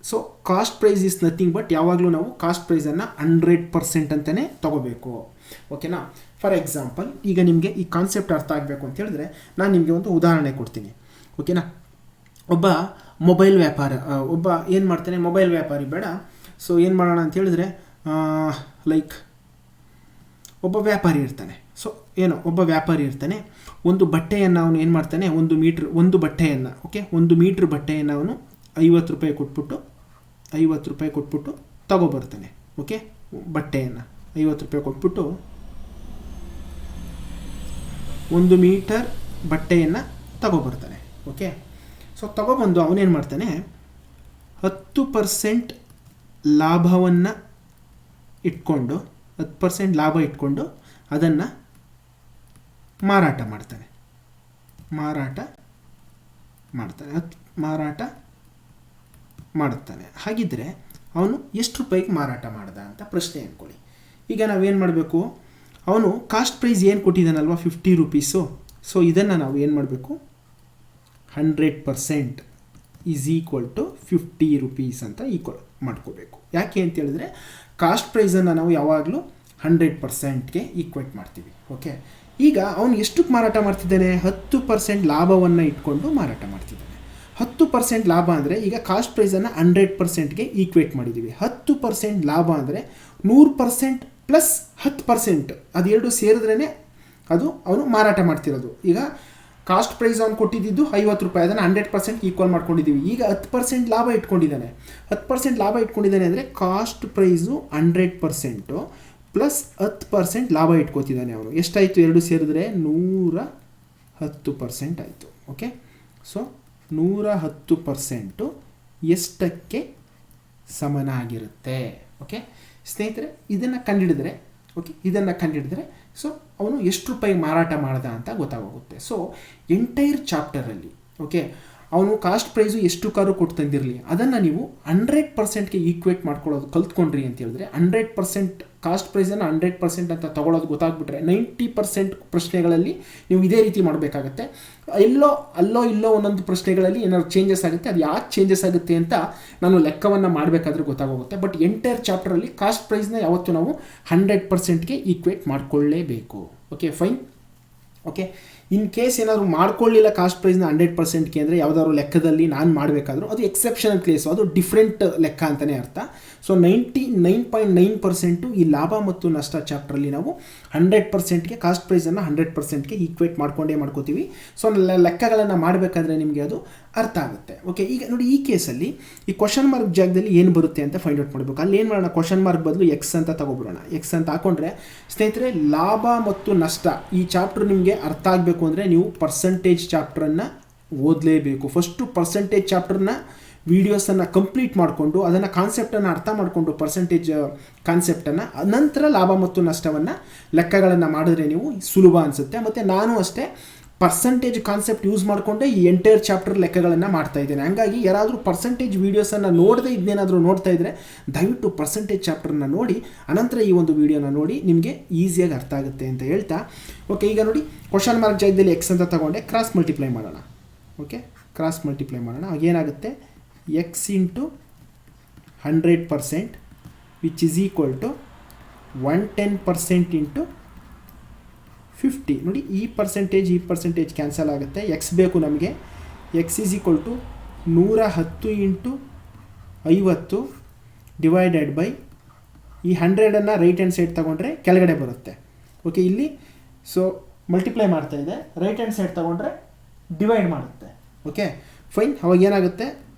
so cost price is nothing but ಯಾವಾಗಲೂ ನಾವು ಕಾಸ್ಟ್ ಪ್ರೈಸನ್ನು 100% ಅಂತಲೇ ತಗೋಬೇಕು. ಓಕೆನಾ. ಫಾರ್ ಎಕ್ಸಾಂಪಲ್, ಈಗ ನಿಮಗೆ ಈ ಕಾನ್ಸೆಪ್ಟ್ ಅರ್ಥ ಆಗಬೇಕು ಅಂತ ಹೇಳಿದ್ರೆ ನಾನು ನಿಮಗೆ ಒಂದು ಉದಾಹರಣೆ ಕೊಡ್ತೀನಿ. ಓಕೆನಾ. ಒಬ್ಬ ಏನು ಮಾಡ್ತಾನೆ, ಮೊಬೈಲ್ ವ್ಯಾಪಾರಿ ಬೇಡ. ಸೊ ಏನು ಮಾಡೋಣ ಅಂತ ಹೇಳಿದ್ರೆ, ಲೈಕ್ ಒಬ್ಬ ವ್ಯಾಪಾರಿ ಇರ್ತಾನೆ. ಸೊ ಒಬ್ಬ ವ್ಯಾಪಾರಿ ಇರ್ತಾನೆ. ಒಂದು ಬಟ್ಟೆಯನ್ನು ಅವನು ಏನು ಮಾಡ್ತಾನೆ, ಒಂದು ಬಟ್ಟೆಯನ್ನು ಓಕೆ 1 ಮೀಟ್ರ್ ಬಟ್ಟೆಯನ್ನು ಅವನು 50 ರೂಪಾಯಿ ಕೊಟ್ಬಿಟ್ಟು ತಗೊಬರ್ತಾನೆ. ಓಕೆ, ಬಟ್ಟೆಯನ್ನು 50 ರೂಪಾಯಿ ಕೊಟ್ಬಿಟ್ಟು 1 ಮೀಟರ್ ಬಟ್ಟೆಯನ್ನು ತಗೊಬರ್ತಾನೆ. ಓಕೆ, ಸೊ ತಗೊಬಂದು ಅವನೇನು ಮಾಡ್ತಾನೆ, 10% ಲಾಭವನ್ನು ಇಟ್ಕೊಂಡು 10% ಲಾಭ ಇಟ್ಕೊಂಡು ಅದನ್ನು ಮಾರಾಟ ಮಾಡ್ತಾನೆ. ಹಾಗಿದ್ದರೆ ಅವನು ಎಷ್ಟು ರೂಪಾಯಿಗೆ ಮಾರಾಟ ಮಾಡ್ದ ಅಂತ ಪ್ರಶ್ನೆ ಅಂದ್ಕೊಳ್ಳಿ. ಈಗ ನಾವೇನು ಮಾಡಬೇಕು, ಅವನು ಕಾಸ್ಟ್ ಪ್ರೈಸ್ ಏನು ಕೊಟ್ಟಿದ್ದಾನಲ್ವ 50 ರೂಪೀಸು. ಸೊ ಇದನ್ನು ನಾವು ಏನು ಮಾಡಬೇಕು, 100% ಈಸ್ ಈಕ್ವಲ್ ಟು 50 ರೂಪೀಸ್ ಅಂತ ಈಕ್ವಲ್ ಮಾಡ್ಕೋಬೇಕು. ಯಾಕೆ ಅಂತ ಹೇಳಿದ್ರೆ ಕಾಸ್ಟ್ ಪ್ರೈಸನ್ನು ನಾವು ಯಾವಾಗಲೂ 100%ಗೆ ಈಕ್ವೇಟ್ ಮಾಡ್ತೀವಿ. ಓಕೆ, ಈಗ ಅವನು ಎಷ್ಟಕ್ಕೆ ಮಾರಾಟ ಮಾಡ್ತಿದ್ದಾನೆ, 10% ಲಾಭವನ್ನು ಇಟ್ಕೊಂಡು ಮಾರಾಟ ಮಾಡ್ತಿದ್ದಾನೆ. 10% ಲಾಭ ಅಂದರೆ ಈಗ ಕಾಸ್ಟ್ ಪ್ರೈಸನ್ನು 100%ಗೆ ಈಕ್ವೇಟ್ ಮಾಡಿದ್ದೀವಿ. 10% ಲಾಭ ಅಂದರೆ 100% ಪ್ಲಸ್ 10%, ಅದೆರಡು ಸೇರಿದ್ರೇ ಅದು ಅವನು ಮಾರಾಟ ಮಾಡ್ತಿರೋದು. ಈಗ ಕಾಸ್ಟ್ ಪ್ರೈಸ್ ಅವ್ನು ಕೊಟ್ಟಿದ್ದು 50 ರೂಪಾಯಿ, ಅದನ್ನು 100% ಈಕ್ವಲ್ ಮಾಡ್ಕೊಂಡಿದ್ದೀವಿ. ಈಗ 10% ಲಾಭ ಇಟ್ಕೊಂಡಿದ್ದಾನೆ. 10% ಲಾಭ ಇಟ್ಕೊಂಡಿದ್ದಾನೆ ಅಂದರೆ ಕಾಸ್ಟ್ ಪ್ರೈಸು 100% ಪ್ಲಸ್ 10% ಲಾಭ ಇಟ್ಕೋತಿದ್ದಾನೆ ಅವನು. ಎಷ್ಟಾಯಿತು ಎರಡು ಸೇರಿದ್ರೆ 110% ಆಯಿತು. ಓಕೆ, ಸೊ 110% ಎಷ್ಟಕ್ಕೆ ಸಮನಾಗಿರುತ್ತೆ. ಓಕೆ ಸ್ನೇಹಿತರೆ, ಇದನ್ನು ಕಂಡುಹಿಡಿದ್ರೆ ಸೊ ಅವನು ಎಷ್ಟು ರೂಪಾಯಿ ಮಾರಾಟ ಮಾಡ್ದ ಅಂತ ಗೊತ್ತಾಗೋಗುತ್ತೆ. ಸೊ ಎಂಟೈರ್ ಚಾಪ್ಟರಲ್ಲಿ ಓಕೆ ಅವನು ಕಾಸ್ಟ್ ಪ್ರೈಸು ಎಷ್ಟು ಕಾರು ಕೊಟ್ಟು ತಂದಿರಲಿ ಅದನ್ನು ನೀವು 100%ಗೆ ಈಕ್ವೇಟ್ ಮಾಡ್ಕೊಳ್ಳೋದು ಕಲ್ತ್ಕೊಂಡ್ರಿ ಅಂತ ಹೇಳಿದ್ರೆ 100% ಕಾಸ್ಟ್ ಪ್ರೈಸನ್ನು 100% ಅಂತ ತೊಗೊಳೋದು ಗೊತ್ತಾಗ್ಬಿಟ್ರೆ 90% ಪ್ರಶ್ನೆಗಳಲ್ಲಿ ನೀವು ಇದೇ ರೀತಿ ಮಾಡಬೇಕಾಗತ್ತೆ. ಅಲ್ಲೋ ಇಲ್ಲೋ ಒಂದೊಂದು ಪ್ರಶ್ನೆಗಳಲ್ಲಿ ಏನಾದ್ರು ಚೇಂಜಸ್ ಆಗುತ್ತೆ. ಅದು ಯಾಕೆ ಚೇಂಜಸ್ ಆಗುತ್ತೆ ಅಂತ ನಾನು ಲೆಕ್ಕವನ್ನು ಮಾಡಬೇಕಾದ್ರೆ ಗೊತ್ತಾಗೋಗುತ್ತೆ. ಬಟ್ ಎಂಟೈರ್ ಚಾಪ್ಟರಲ್ಲಿ ಕಾಸ್ಟ್ ಪ್ರೈಸ್ನ ಯಾವತ್ತೂ ನಾವು 100%ಗೆ ಈಕ್ವೇಟ್ ಮಾಡಿಕೊಳ್ಳೇಬೇಕು. Okay fine. Okay, in case ಏನಾದರೂ ಮಾಡ್ಕೊಳ್ಳಿಲ್ಲ ಕಾಸ್ಟ್ ಪ್ರೈಸ್ನ 100%ಗೆ ಅಂದರೆ ಯಾವುದಾದ್ರು ಲೆಕ್ಕದಲ್ಲಿ ನಾನು ಮಾಡಬೇಕಾದ್ರೂ ಅದು ಎಕ್ಸೆಪ್ಷನಲ್ ಕೇಸು, ಅದು ಡಿಫ್ರೆಂಟ್ ಲೆಕ್ಕ ಅಂತಲೇ ಅರ್ಥ. ಸೊ 99.9% ಈ ಲಾಭ ಮತ್ತು ನಷ್ಟ ಚಾಪ್ಟ್ರಲ್ಲಿ ನಾವು 100%ಗೆ ಕಾಸ್ಟ್ ಪ್ರೈಸನ್ನು 100%ಗೆ ಈಕ್ವೇಟ್ ಮಾಡ್ಕೋತೀವಿ. ಸೊ ಲೆಕ್ಕಗಳನ್ನು ಮಾಡಬೇಕಾದ್ರೆ ನಿಮಗೆ ಅದು ಅರ್ಥ ಆಗುತ್ತೆ. ಓಕೆ, ಈಗ ನೋಡಿ ಈ ಕೇಸಲ್ಲಿ ಈ ಕ್ವಶನ್ ಮಾರ್ಕ್ ಜಾಗದಲ್ಲಿ ಏನು ಬರುತ್ತೆ ಅಂತ ಫೈಂಡ್ ಔಟ್ ಮಾಡಬೇಕು. ಅಲ್ಲಿ ಏನು ಮಾಡೋಣ, ಕ್ವಶನ್ ಮಾರ್ಕ್ ಬದಲು ಎಕ್ಸ್ ಅಂತ ತಗೊಬಿಡೋಣ. ಎಕ್ಸ್ ಅಂತ ಹಾಕೊಂಡ್ರೆ ಸ್ನೇಹಿತರೆ ಲಾಭ ಮತ್ತು ನಷ್ಟ ಈ ಚಾಪ್ಟರ್ ನಿಮಗೆ ಅರ್ಥ ಆಗಬೇಕು ಅಂದರೆ ನೀವು ಪರ್ಸೆಂಟೇಜ್ ಚಾಪ್ಟ್ರನ್ನು ಓದಲೇಬೇಕು. ಫಸ್ಟು ಪರ್ಸೆಂಟೇಜ್ ಚಾಪ್ಟರ್ನ ವೀಡಿಯೋಸನ್ನು ಕಂಪ್ಲೀಟ್ ಮಾಡಿಕೊಂಡು ಅದನ್ನು ಕಾನ್ಸೆಪ್ಟನ್ನು ಅರ್ಥ ಮಾಡಿಕೊಂಡು ಪರ್ಸೆಂಟೇಜ್ ಕಾನ್ಸೆಪ್ಟನ್ನು ನಂತರ ಲಾಭ ಮತ್ತು ನಷ್ಟವನ್ನು ಲೆಕ್ಕಗಳನ್ನು ಮಾಡಿದ್ರೆ ನೀವು ಸುಲಭ ಅನಿಸುತ್ತೆ. ಮತ್ತು ನಾನು ಅಷ್ಟೇ ಪರ್ಸೆಂಟೇಜ್ ಕಾನ್ಸೆಪ್ಟ್ ಯೂಸ್ ಮಾಡಿಕೊಂಡೆ ಈ ಎಂಟೈರ್ ಚಾಪ್ಟರ್ ಲೆಕ್ಕಗಳನ್ನು ಮಾಡ್ತಾ ಇದ್ದೇನೆ. ಹಂಗಾಗಿ ಯಾರಾದರೂ ಪರ್ಸೆಂಟೇಜ್ ವೀಡಿಯೋಸನ್ನು ನೋಡದೆ ಇದನ್ನೇನಾದರೂ ನೋಡ್ತಾ ಇದ್ದರೆ ದಯವಿಟ್ಟು ಪರ್ಸೆಂಟೇಜ್ ಚಾಪ್ಟರ್ನ ನೋಡಿ ಅನಂತರ ಈ ಒಂದು ವೀಡಿಯೋನ ನೋಡಿ, ನಿಮಗೆ ಈಸಿಯಾಗಿ ಅರ್ಥ ಆಗುತ್ತೆ ಅಂತ ಹೇಳ್ತಾ, ಓಕೆ ಈಗ ನೋಡಿ ಕ್ವಶನ್ ಮಾರ್ಕ್ ಜಾಗದಲ್ಲಿ ಎಕ್ಸ್ ಅಂತ ತಗೊಂಡೆ, ಕ್ರಾಸ್ ಮಲ್ಟಿಪ್ಲೈ ಮಾಡೋಣ. ಓಕೆ ಕ್ರಾಸ್ ಮಲ್ಟಿಪ್ಲೈ ಮಾಡೋಣ. ಆಗೇನಾಗುತ್ತೆ, x into 100% which is equal to 110% into 50. ನೋಡಿ ಈ ಪರ್ಸೆಂಟೇಜ್ ಕ್ಯಾನ್ಸಲ್ ಆಗುತ್ತೆ. ಎಕ್ಸ್ ಬೇಕು ನಮಗೆ. X is equal to 110 into 50 divided by ಈ 100ಅನ್ನು ರೈಟ್ ಹ್ಯಾಂಡ್ ಸೈಡ್ ತೊಗೊಂಡ್ರೆ ಕೆಳಗಡೆ ಬರುತ್ತೆ. ಓಕೆ ಇಲ್ಲಿ ಸೊ ಮಲ್ಟಿಪ್ಲೈ ಮಾಡ್ತಾ ಇದೆ, ರೈಟ್ ಹ್ಯಾಂಡ್ ಸೈಡ್ ತೊಗೊಂಡ್ರೆ ಡಿವೈಡ್ ಮಾಡುತ್ತೆ. Okay fine. ಅವಾಗ ಏನಾಗುತ್ತೆ,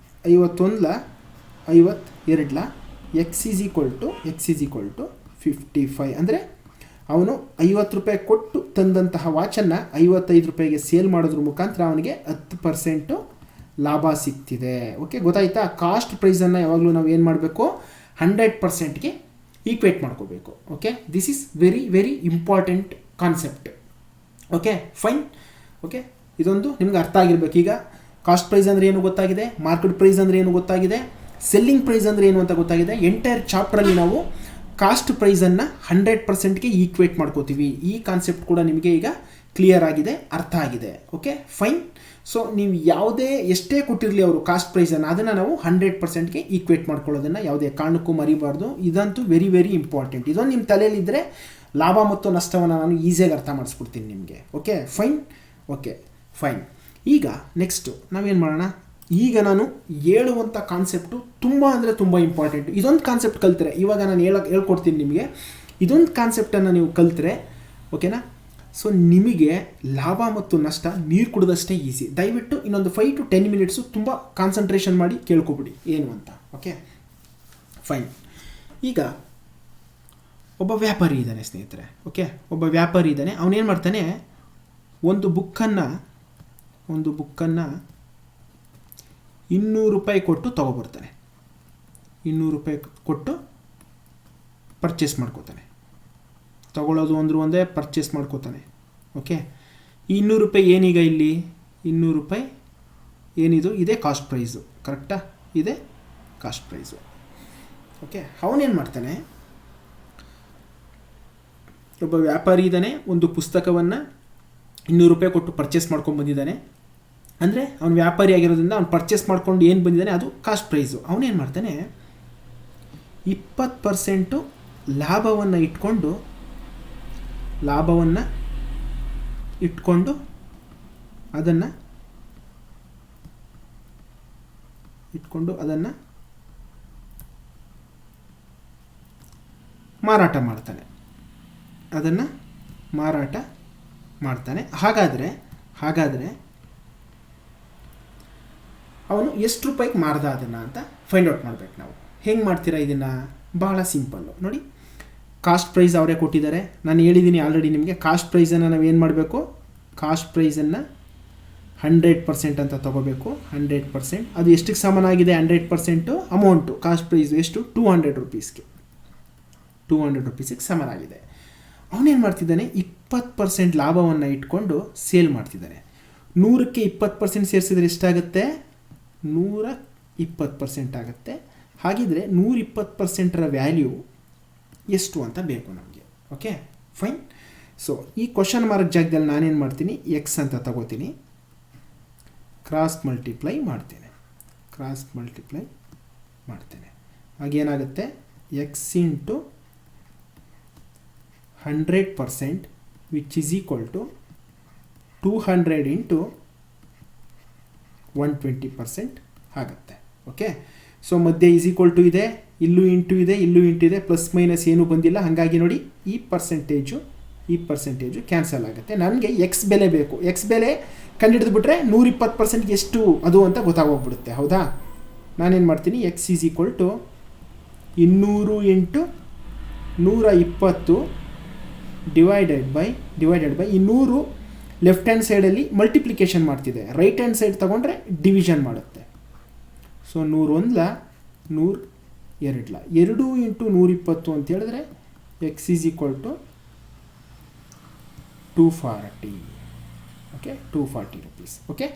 51 52 ಎಕ್ಸ್ ಈಸ್ ಈಕ್ವಲ್ ಟು 55. ಅಂದರೆ ಅವನು 50 ರೂಪಾಯಿ ಕೊಟ್ಟು ತಂದಂತಹ ವಾಚನ್ನು 55 ರೂಪಾಯಿಗೆ ಸೇಲ್ ಮಾಡೋದ್ರ ಮುಖಾಂತರ ಅವನಿಗೆ 10% ಲಾಭ ಸಿಗ್ತಿದೆ. ಓಕೆ ಗೊತ್ತಾಯ್ತಾ. ಕಾಸ್ಟ್ ಪ್ರೈಸನ್ನು ಯಾವಾಗಲೂ ನಾವು ಏನು ಮಾಡಬೇಕು, 100%ಗೆ ಈಕ್ವೇಟ್ ಮಾಡ್ಕೋಬೇಕು. Okay this is very very important concept. Okay fine. Okay ಇದೊಂದು ನಿಮ್ಗೆ ಅರ್ಥ ಆಗಿರಬೇಕು. ಈಗ ಕಾಸ್ಟ್ ಪ್ರೈಸ್ ಅಂದರೆ ಏನು ಗೊತ್ತಾಗಿದೆ, ಮಾರ್ಕೆಟ್ ಪ್ರೈಸ್ ಅಂದರೆ ಏನು ಗೊತ್ತಾಗಿದೆ, ಸೆಲ್ಲಿಂಗ್ ಪ್ರೈಸ್ ಅಂದರೆ ಏನು ಅಂತ ಗೊತ್ತಾಗಿದೆ. ಎಂಟೈರ್ ಚಾಪ್ಟ್ರಲ್ಲಿ ನಾವು ಕಾಸ್ಟ್ ಪ್ರೈಸನ್ನು 100%ಗೆ ಈಕ್ವೇಟ್ ಮಾಡ್ಕೋತೀವಿ. ಈ ಕಾನ್ಸೆಪ್ಟ್ ಕೂಡ ನಿಮಗೆ ಈಗ ಕ್ಲಿಯರ್ ಆಗಿದೆ, ಅರ್ಥ ಆಗಿದೆ. Okay fine. ಸೊ ನೀವು ಎಷ್ಟೇ ಕೊಟ್ಟಿರಲಿ ಅವರು ಕಾಸ್ಟ್ ಪ್ರೈಸನ್ನು, ಅದನ್ನು ನಾವು 100%ಗೆ ಈಕ್ವೇಟ್ ಮಾಡ್ಕೊಳ್ಳೋದನ್ನು ಯಾವುದೇ ಕಾರಣಕ್ಕೂ ಮರಿಬಾರ್ದು. ಇದಂತೂ ವೆರಿ ವೆರಿ ಇಂಪಾರ್ಟೆಂಟ್. ಇದೊಂದು ನಿಮ್ಮ ತಲೆಯಲ್ಲಿದ್ದರೆ ಲಾಭ ಮತ್ತು ನಷ್ಟವನ್ನು ನಾನು ಈಸಿಯಾಗಿ ಅರ್ಥ ಮಾಡಿಸ್ಕೊಡ್ತೀನಿ ನಿಮಗೆ. Okay fine. Okay fine. ಈಗ ನೆಕ್ಸ್ಟು ನಾವೇನು ಮಾಡೋಣ, ಈಗ ನಾನು ಹೇಳುವಂಥ ಕಾನ್ಸೆಪ್ಟು ತುಂಬ ಅಂದರೆ ತುಂಬ ಇಂಪಾರ್ಟೆಂಟು. ಇದೊಂದು ಕಾನ್ಸೆಪ್ಟ್ ಕಲ್ತ್ರೆ, ಇವಾಗ ನಾನು ಹೇಳ್ಕೊಡ್ತೀನಿ ನಿಮಗೆ, ಇದೊಂದು ಕಾನ್ಸೆಪ್ಟನ್ನು ನೀವು ಕಲ್ತ್ರೆ ಓಕೆನಾ, ಸೊ ನಿಮಗೆ ಲಾಭ ಮತ್ತು ನಷ್ಟ ನೀರು ಕುಡಿದಷ್ಟೇ ಈಸಿ. ದಯವಿಟ್ಟು ಇನ್ನೊಂದು 5 to 10 ಮಿನಿಟ್ಸು ತುಂಬ ಕಾನ್ಸಂಟ್ರೇಷನ್ ಮಾಡಿ ಕೇಳ್ಕೊಬಿಡಿ ಏನು ಅಂತ. Okay fine. ಈಗ ಒಬ್ಬ ವ್ಯಾಪಾರಿ ಇದ್ದಾನೆ ಸ್ನೇಹಿತರೆ. ಓಕೆ ಒಬ್ಬ ವ್ಯಾಪಾರಿ ಇದ್ದಾನೆ. ಅವನೇನು ಮಾಡ್ತಾನೆ, ಒಂದು ಬುಕ್ಕನ್ನು 200 ರೂಪಾಯಿ ಕೊಟ್ಟು ತೊಗೊಬರ್ತಾನೆ. 200 ರೂಪಾಯಿ ಕೊಟ್ಟು ಪರ್ಚೇಸ್ ಮಾಡ್ಕೋತಾನೆ. ತೊಗೊಳ್ಳೋದು ಅಂದರೂ ಒಂದೇ, ಪರ್ಚೇಸ್ ಮಾಡ್ಕೋತಾನೆ. ಓಕೆ ಈ 200 ರೂಪಾಯಿ ಏನೀಗ ಇಲ್ಲಿ 200 ರೂಪಾಯಿ ಏನಿದು, ಇದೇ ಕಾಸ್ಟ್ ಪ್ರೈಸು. ಕರೆಕ್ಟಾ, ಇದೇ ಕಾಸ್ಟ್ ಪ್ರೈಸು. ಓಕೆ ಅವನೇನು ಮಾಡ್ತಾನೆ, ಒಬ್ಬ ವ್ಯಾಪಾರಿ ಇದ್ದಾನೆ, ಒಂದು ಪುಸ್ತಕವನ್ನು 200 ರೂಪಾಯಿ ಕೊಟ್ಟು ಪರ್ಚೇಸ್ ಮಾಡ್ಕೊಂಡು ಬಂದಿದ್ದಾನೆ. ಅಂದರೆ ಅವನು ವ್ಯಾಪಾರಿ ಆಗಿರೋದ್ರಿಂದ ಅವ್ನು ಪರ್ಚೇಸ್ ಮಾಡ್ಕೊಂಡು ಏನು ಬಂದಿದ್ದಾನೆ ಅದು ಕಾಸ್ಟ್ ಪ್ರೈಸು. ಅವನೇನು ಮಾಡ್ತಾನೆ, 20% ಲಾಭವನ್ನು ಇಟ್ಕೊಂಡು ಅದನ್ನು ಮಾರಾಟ ಮಾಡ್ತಾನೆ. ಹಾಗಾದರೆ ಅವನು ಎಷ್ಟು ರೂಪಾಯಿಗೆ ಮಾರ್ದ ಅದನ್ನು ಅಂತ ಫೈಂಡ್ ಔಟ್ ಮಾಡಬೇಕು ನಾವು. ಹೆಂಗೆ ಮಾಡ್ತೀರಾ ಇದನ್ನು, ಬಹಳ ಸಿಂಪಲ್ಲು ನೋಡಿ. ಕಾಸ್ಟ್ ಪ್ರೈಸ್ ಅವರೇ ಕೊಟ್ಟಿದ್ದಾರೆ, ನಾನು ಹೇಳಿದ್ದೀನಿ ಆಲ್ರೆಡಿ ನಿಮಗೆ. ಕಾಸ್ಟ್ ಪ್ರೈಸನ್ನು ನಾವು ಏನು ಮಾಡಬೇಕು, ಕಾಸ್ಟ್ ಪ್ರೈಸನ್ನು 100% ಅಂತ ತೊಗೋಬೇಕು. 100% ಅದು ಎಷ್ಟಕ್ಕೆ ಸಮನಾಗಿದೆ, 100% ಅಮೌಂಟು ಕಾಸ್ಟ್ ಪ್ರೈಸು ಎಷ್ಟು, 200 ರೂಪೀಸ್ಗೆ 200 ರೂಪೀಸಿಗೆ ಸಮನಾಗಿದೆ. ಅವನೇನು ಮಾಡ್ತಿದ್ದಾನೆ, 20% ಲಾಭವನ್ನು ಇಟ್ಕೊಂಡು ಸೇಲ್ ಮಾಡ್ತಿದ್ದಾನೆ. 100ಕ್ಕೆ 20% ಸೇರಿಸಿದ್ರೆ ಎಷ್ಟಾಗುತ್ತೆ, 120% ಆಗುತ್ತೆ. ಹಾಗಿದ್ರೆ 120%ರ ವ್ಯಾಲ್ಯೂ ಎಷ್ಟು ಅಂತ ಬೇಕು ನಮಗೆ. Okay fine. ಸೊ ಈ ಕ್ವಶನ್ ಮಾರ್ಕ್ ಜಾಗದಲ್ಲಿ ನಾನೇನು ಮಾಡ್ತೀನಿ, ಎಕ್ಸ್ ಅಂತ ತಗೋತೀನಿ, ಕ್ರಾಸ್ ಮಲ್ಟಿಪ್ಲೈ ಮಾಡ್ತೇನೆ. ಹಾಗೇನಾಗುತ್ತೆ, x into 100% which is equal to 200 into 120% ಆಗುತ್ತೆ. ಓಕೆ ಸೊ ಮಧ್ಯೆ ಈಸ್ ಈಕ್ವಲ್ ಟು ಇದೆ, ಇಲ್ಲೂ ಇಂಟು ಇದೆ, ಪ್ಲಸ್ ಮೈನಸ್ ಏನೂ ಬಂದಿಲ್ಲ. ಹಾಗಾಗಿ ನೋಡಿ ಈ ಪರ್ಸೆಂಟೇಜು ಕ್ಯಾನ್ಸಲ್ ಆಗುತ್ತೆ. ನನಗೆ ಎಕ್ಸ್ ಬೆಲೆ ಬೇಕು. ಎಕ್ಸ್ ಬೆಲೆ ಕಂಡುಹಿಡಿದ್ಬಿಟ್ರೆ 120% ಎಷ್ಟು ಅದು ಅಂತ ಗೊತ್ತಾಗೋಗ್ಬಿಡುತ್ತೆ. ಹೌದಾ, ನಾನೇನು ಮಾಡ್ತೀನಿ, x is equal to 200 into 120 divided by ಈ 100 ಲೆಫ್ಟ್ ಹ್ಯಾಂಡ್ ಸೈಡಲ್ಲಿ ಮಲ್ಟಿಪ್ಲಿಕೇಶನ್ ಮಾಡ್ತಿದೆ, ರೈಟ್ ಹ್ಯಾಂಡ್ ಸೈಡ್ ತೊಗೊಂಡ್ರೆ ಡಿವಿಷನ್ ಮಾಡುತ್ತೆ. ಸೊ 101 102 2 ಇಂಟು 120 ಅಂತ ಹೇಳಿದ್ರೆ x is equal to 240. Okay, 240 rupees. Okay,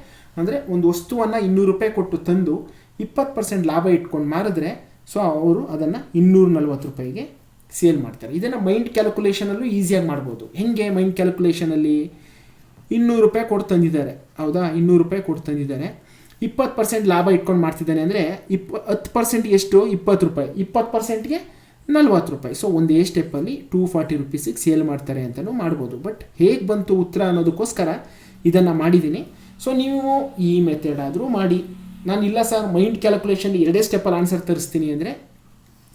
ಅಂದರೆ ಒಂದು ವಸ್ತುವನ್ನು 200 ರೂಪಾಯಿ ಕೊಟ್ಟು ತಂದು 20% ಲಾಭ ಇಟ್ಕೊಂಡು ಮಾರಿದ್ರೆ ಸೊ ಅವರು ಅದನ್ನು 240 ರೂಪಾಯಿಗೆ ಸೇಲ್ ಮಾಡ್ತಾರೆ. ಇದನ್ನು ಮೈಂಡ್ ಕ್ಯಾಲ್ಕುಲೇಷನಲ್ಲೂ ಈಸಿಯಾಗಿ ಮಾಡ್ಬೋದು. ಹೇಗೆ ಮೈಂಡ್ ಕ್ಯಾಲ್ಕುಲೇಷನಲ್ಲಿ 200 ರೂಪಾಯಿ ಕೊಟ್ಟು ತಂದಿದ್ದಾರೆ, ಹೌದಾ, 200 ರೂಪಾಯಿ ಕೊಟ್ಟು ತಂದಿದ್ದಾರೆ, 20% ಲಾಭ ಇಟ್ಕೊಂಡು ಮಾಡ್ತಿದ್ದಾನೆ ಅಂದರೆ 10% ಎಷ್ಟು, 20 ರೂಪಾಯಿ, 20%ಗೆ 40 ರೂಪಾಯಿ. ಸೊ ಒಂದೇ ಸ್ಟೆಪ್ಪಲ್ಲಿ 240 ರುಪೀಸಿಗೆ ಸೇಲ್ ಮಾಡ್ತಾರೆ ಅಂತಲೂ ಮಾಡ್ಬೋದು. ಬಟ್ ಹೇಗೆ ಬಂತು ಉತ್ತರ ಅನ್ನೋದಕ್ಕೋಸ್ಕರ ಇದನ್ನು ಮಾಡಿದ್ದೀನಿ. ಸೊ ನೀವು ಈ ಮೆಥಡ್ ಆದರೂ ಮಾಡಿ. ನಾನು ಇಲ್ಲ ಸರ್ ಮೈಂಡ್ ಕ್ಯಾಲ್ಕುಲೇಷನ್ 2 ಸ್ಟೆಪ್ಪಲ್ಲಿ ಆನ್ಸರ್ ತರಿಸ್ತೀನಿ ಅಂದರೆ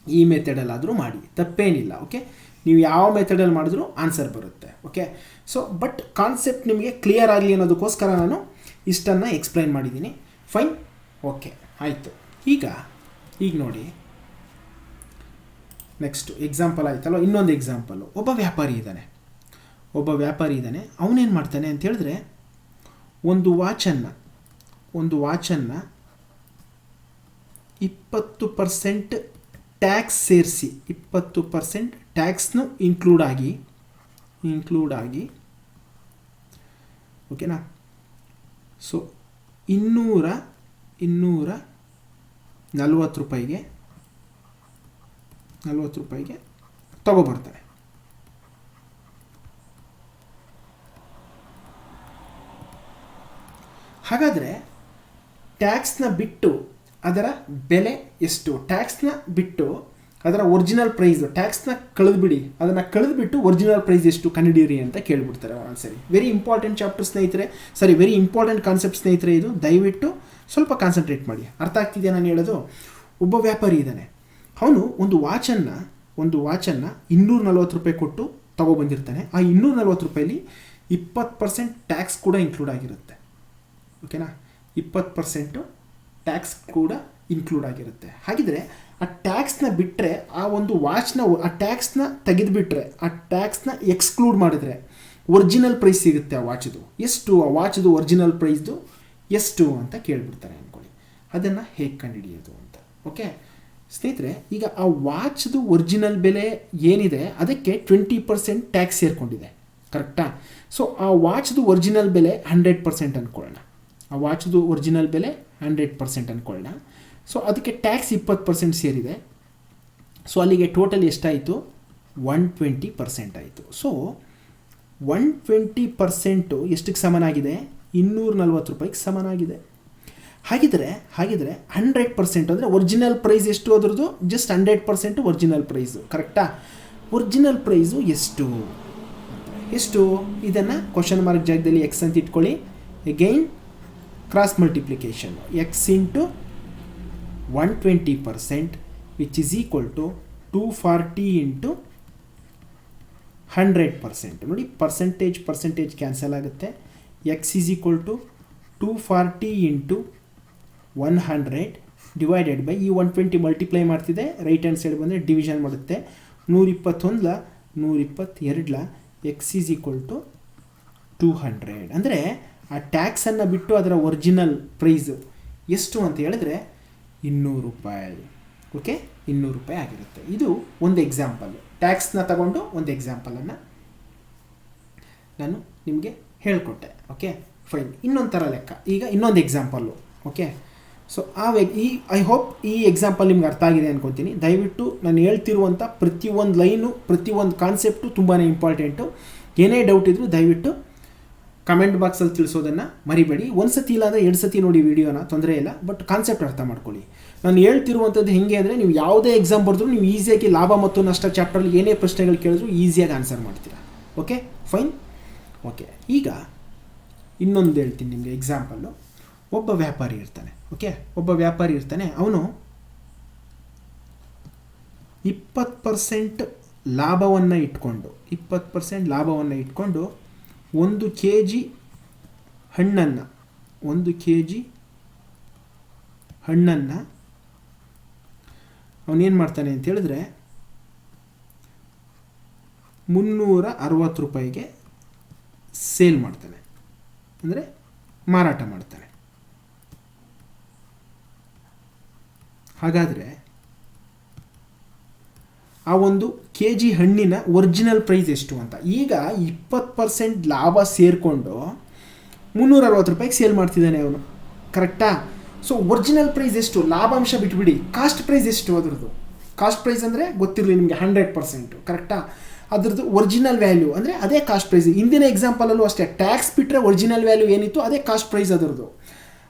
ಈ ಮೆಥಡಲ್ಲಾದರೂ ಮಾಡಿ, ತಪ್ಪೇನಿಲ್ಲ. ಓಕೆ, ನೀವು ಯಾವ ಮೆಥಡಲ್ಲಿ ಮಾಡಿದ್ರೂ ಆನ್ಸರ್ ಬರುತ್ತೆ. ಓಕೆ, ಸೊ ಬಟ್ ಕಾನ್ಸೆಪ್ಟ್ ನಿಮಗೆ ಕ್ಲಿಯರ್ ಆಗಲಿ ಅನ್ನೋದಕ್ಕೋಸ್ಕರ ನಾನು ಇಷ್ಟನ್ನು ಎಕ್ಸ್ಪ್ಲೈನ್ ಮಾಡಿದ್ದೀನಿ. ಫೈನ್, ಓಕೆ, ಆಯಿತು. ಈಗ ನೋಡಿ, ನೆಕ್ಸ್ಟು ಎಕ್ಸಾಂಪಲ್ ಆಯ್ತಲ್ಲ, ಇನ್ನೊಂದು ಎಕ್ಸಾಂಪಲ್ಲು. ಒಬ್ಬ ವ್ಯಾಪಾರಿ ಇದ್ದಾನೆ, ಅವನೇನು ಮಾಡ್ತಾನೆ ಅಂತ ಹೇಳಿದ್ರೆ ಒಂದು ವಾಚನ್ನು 20% ಟ್ಯಾಕ್ಸ್ ಸೇರಿಸಿ, 20% ಟ್ಯಾಕ್ಸ್ನು ಇನ್ಕ್ಲೂಡ್ ಆಗಿ ಓಕೆನಾ. ಸೊ 240 ರೂಪಾಯಿಗೆ ತಗೊಬರ್ತಾನೆ. ಹಾಗಾದರೆ ಟ್ಯಾಕ್ಸ್ನ ಬಿಟ್ಟು ಅದರ ಬೆಲೆ ಎಷ್ಟು, ಟ್ಯಾಕ್ಸ್ನ ಬಿಟ್ಟು ಅದರ ಒರಿಜಿನಲ್ ಪ್ರೈಸು, ಟ್ಯಾಕ್ಸ್ನ ಕಳೆದುಬಿಟ್ಟು ಒರಿಜಿನಲ್ ಪ್ರೈಸ್ ಎಷ್ಟು ಕಂಡುಹಿಡಿಯಿರಿ ಅಂತ ಕೇಳಿಬಿಡ್ತಾರೆ ಒಂದ್ಸರಿ. ವೆರಿ ಇಂಪಾರ್ಟೆಂಟ್ ಚಾಪ್ಟರ್ ಸ್ನೇಹಿತರೆ, ವೆರಿ ಇಂಪಾರ್ಟೆಂಟ್ ಕಾನ್ಸೆಪ್ಟ್ ಸ್ನೇಹಿತರೆ ಇದು. ದಯವಿಟ್ಟು ಸ್ವಲ್ಪ ಕಾನ್ಸಂಟ್ರೇಟ್ ಮಾಡಿ. ಅರ್ಥ ಆಗ್ತಿದೆಯಾ ನಾನು ಹೇಳೋದು? ಒಬ್ಬ ವ್ಯಾಪಾರಿ ಇದ್ದಾನೆ, ಅವನು ಒಂದು ವಾಚನ್ನು 240 ರೂಪಾಯಿ ಕೊಟ್ಟು ತಗೊಬಂದಿರ್ತಾನೆ. ಆ 240 ರೂಪಾಯಲ್ಲಿ 20% ಟ್ಯಾಕ್ಸ್ ಕೂಡ ಇನ್ಕ್ಲೂಡ್ ಆಗಿರುತ್ತೆ. ಓಕೆನಾ, 20% ಟ್ಯಾಕ್ಸ್ ಕೂಡ ಇನ್ಕ್ಲೂಡ್ ಆಗಿರುತ್ತೆ. ಹಾಗಿದ್ರೆ ಆ ಟ್ಯಾಕ್ಸ್ನ ಬಿಟ್ಟರೆ, ಆ ಒಂದು ವಾಚ್ನ ಆ ಟ್ಯಾಕ್ಸ್ನ ತೆಗೆದುಬಿಟ್ರೆ, ಆ ಟ್ಯಾಕ್ಸ್ನ ಎಕ್ಸ್ಕ್ಲೂಡ್ ಮಾಡಿದ್ರೆ ಒರಿಜಿನಲ್ ಪ್ರೈಸ್ ಸಿಗುತ್ತೆ ಆ ವಾಚ್ದು. ಎಷ್ಟು ಆ ವಾಚ್ದು ಒರಿಜಿನಲ್ ಪ್ರೈಸ್ದು ಎಷ್ಟು ಅಂತ ಕೇಳಿಬಿಡ್ತಾರೆ ಅಂದ್ಕೊಳ್ಳಿ. ಅದನ್ನು ಹೇಗೆ ಕಂಡುಹಿಡಿಯೋದು ಅಂತ. ಓಕೆ ಸ್ನೇಹಿತರೆ, ಈಗ ಆ ವಾಚ್ದು ಒರಿಜಿನಲ್ ಬೆಲೆ ಏನಿದೆ ಅದಕ್ಕೆ 20% ಟ್ಯಾಕ್ಸ್ ಸೇರಿಕೊಂಡಿದೆ, ಕರೆಕ್ಟಾ? ಸೊ ಆ ವಾಚ್ದು ಒರಿಜಿನಲ್ ಬೆಲೆ 100% ಅಂದ್ಕೊಳ್ಳೋಣ. ಆ ವಾಚ್ದು ಒರಿಜಿನಲ್ ಬೆಲೆ 100% ಅಂದ್ಕೊಳ್ಳೋಣ. ಸೊ ಅದಕ್ಕೆ ಟ್ಯಾಕ್ಸ್ 20% ಸೇರಿದೆ. ಸೊ ಅಲ್ಲಿಗೆ ಟೋಟಲ್ ಎಷ್ಟಾಯಿತು? 120% ಆಯಿತು. ಸೊ 120% ಎಷ್ಟಕ್ಕೆ ಸಮನಾಗಿದೆ? 240 ರೂಪಾಯಿಗೆ ಸಮನಾಗಿದೆ. ಹಾಗಿದ್ರೆ 100% ಅಂದರೆ ಒರಿಜಿನಲ್ ಪ್ರೈಸ್ ಎಷ್ಟು ಅದರದ್ದು? ಜಸ್ಟ್ 100% ಒರಿಜಿನಲ್ ಪ್ರೈಸು, ಕರೆಕ್ಟಾ? ಒರಿಜಿನಲ್ ಪ್ರೈಸು ಎಷ್ಟು ಇದನ್ನು ಕ್ವಶನ್ ಮಾರ್ಕ್ ಜಾಗದಲ್ಲಿ ಎಕ್ಸ್ ಅಂತ ಇಟ್ಕೊಳ್ಳಿ. Again cross multiplication, x into 120% which is equal to 240 into 100%. ನೋಡಿ, ಪರ್ಸೆಂಟೇಜ್ ಕ್ಯಾನ್ಸಲ್ ಆಗುತ್ತೆ. X is equal to 240 into 100 divided by ಈ 120 ಮಲ್ಟಿಪ್ಲೈ ಮಾಡ್ತಿದೆ, ರೈಟ್ ಹ್ಯಾಂಡ್ ಸೈಡ್ ಬಂದರೆ ಡಿವಿಷನ್ ಮಾಡುತ್ತೆ. 121 122 ಎಕ್ಸ್ ಈಸ್ ಈಕ್ವಲ್ ಟು 200. ಅಂದರೆ ಆ ಟ್ಯಾಕ್ಸನ್ನು ಬಿಟ್ಟು ಅದರ ಒರಿಜಿನಲ್ ಪ್ರೈಸು ಎಷ್ಟು ಅಂತ ಹೇಳಿದ್ರೆ 200 ರೂಪಾಯಿ. ಓಕೆ, 200 ರೂಪಾಯಿ ಆಗಿರುತ್ತೆ. ಇದು ಒಂದು ಎಕ್ಸಾಂಪಲ್, ಟ್ಯಾಕ್ಸ್ನ ತಗೊಂಡು ಒಂದು ಎಕ್ಸಾಂಪಲನ್ನು ನಾನು ನಿಮಗೆ ಹೇಳಿಕೊಟ್ಟೆ. Okay fine. ಇನ್ನೊಂದು ಥರ ಲೆಕ್ಕ, ಈಗ ಇನ್ನೊಂದು example. Okay, so I hope ಈ ಎಕ್ಸಾಂಪಲ್ ನಿಮ್ಗೆ ಅರ್ಥ ಆಗಿದೆ ಅಂದ್ಕೊತೀನಿ. ದಯವಿಟ್ಟು ನಾನು ಹೇಳ್ತಿರುವಂಥ ಪ್ರತಿಯೊಂದು ಲೈನು, ಪ್ರತಿಯೊಂದು ಕಾನ್ಸೆಪ್ಟು ತುಂಬಾ ಇಂಪಾರ್ಟೆಂಟು. ಏನೇ ಡೌಟ್ ಇದ್ದರೂ ದಯವಿಟ್ಟು ಕಮೆಂಟ್ ಬಾಕ್ಸಲ್ಲಿ ತಿಳಿಸೋದನ್ನು ಮರಿಬೇಡಿ. ಒಂದು ಸತಿ ಇಲ್ಲಾಂದರೆ 2 ಸತಿ ನೋಡಿ ವಿಡಿಯೋನ, ತೊಂದರೆ ಇಲ್ಲ. ಬಟ್ ಕಾನ್ಸೆಪ್ಟ್ ಅರ್ಥ ಮಾಡ್ಕೊಳ್ಳಿ. ನಾನು ಹೇಳ್ತಿರುವಂಥದ್ದು ಹೆಂಗೆ ಅಂದರೆ, ನೀವು ಯಾವುದೇ ಎಕ್ಸಾಮ್ ಬರೆದ್ರೂ ನೀವು ಈಸಿಯಾಗಿ ಲಾಭ ಮತ್ತು ನಷ್ಟ ಚಾಪ್ಟರ್ಲಿ ಏನೇ ಪ್ರಶ್ನೆಗಳು ಕೇಳಿದ್ರು ಈಸಿಯಾಗಿ ಆನ್ಸರ್ ಮಾಡ್ತೀರಾ. Okay fine. ಓಕೆ, ಈಗ ಇನ್ನೊಂದು ಹೇಳ್ತೀನಿ ನಿಮಗೆ ಎಕ್ಸಾಂಪಲ್ಲು. ಒಬ್ಬ ವ್ಯಾಪಾರಿ ಇರ್ತಾನೆ. ಓಕೆ, ಒಬ್ಬ ವ್ಯಾಪಾರಿ ಇರ್ತಾನೆ, ಅವನು 20% ಲಾಭವನ್ನು ಇಟ್ಕೊಂಡು 1 kg ಹಣ್ಣನ್ನು ಅವನೇನು ಮಾಡ್ತಾನೆ ಅಂತ ಹೇಳಿದ್ರೆ 360 ರೂಪಾಯಿಗೆ ಸೇಲ್ ಮಾಡ್ತಾನೆ, ಅಂದರೆ ಮಾರಾಟ ಮಾಡ್ತಾನೆ. ಹಾಗಾದರೆ ಆ ಒಂದು ಕೆ ಜಿ ಹಣ್ಣಿನ ಒರಿಜಿನಲ್ ಪ್ರೈಸ್ ಎಷ್ಟು ಅಂತ. ಈಗ 20% ಲಾಭ ಸೇರಿಕೊಂಡು 360 ರೂಪಾಯಿಗೆ ಸೇಲ್ ಮಾಡ್ತಿದ್ದಾನೆ ಅವನು, ಕರೆಕ್ಟಾ? ಸೊ ಒರಿಜಿನಲ್ ಪ್ರೈಸ್ ಎಷ್ಟು, ಲಾಭಾಂಶ ಬಿಟ್ಬಿಡಿ, ಕಾಸ್ಟ್ ಪ್ರೈಸ್ ಎಷ್ಟು ಅದರದ್ದು. ಕಾಸ್ಟ್ ಪ್ರೈಸ್ ಅಂದರೆ ಗೊತ್ತಿರಲಿ ನಿಮಗೆ 100%, ಕರೆಕ್ಟಾ? ಅದ್ರದ್ದು ಒರಿಜಿನಲ್ ವ್ಯಾಲ್ಯೂ ಅಂದರೆ ಅದೇ ಕಾಸ್ಟ್ ಪ್ರೈಸ್. ಇಂದಿನ ಎಕ್ಸಾಂಪಲಲ್ಲೂ ಅಷ್ಟೇ, ಟ್ಯಾಕ್ಸ್ ಬಿಟ್ಟರೆ ಒರಿಜಿನಲ್ ವ್ಯಾಲ್ಯೂ ಏನಿತ್ತು ಅದೇ ಕಾಸ್ಟ್ ಪ್ರೈಸ್ ಅದರದ್ದು.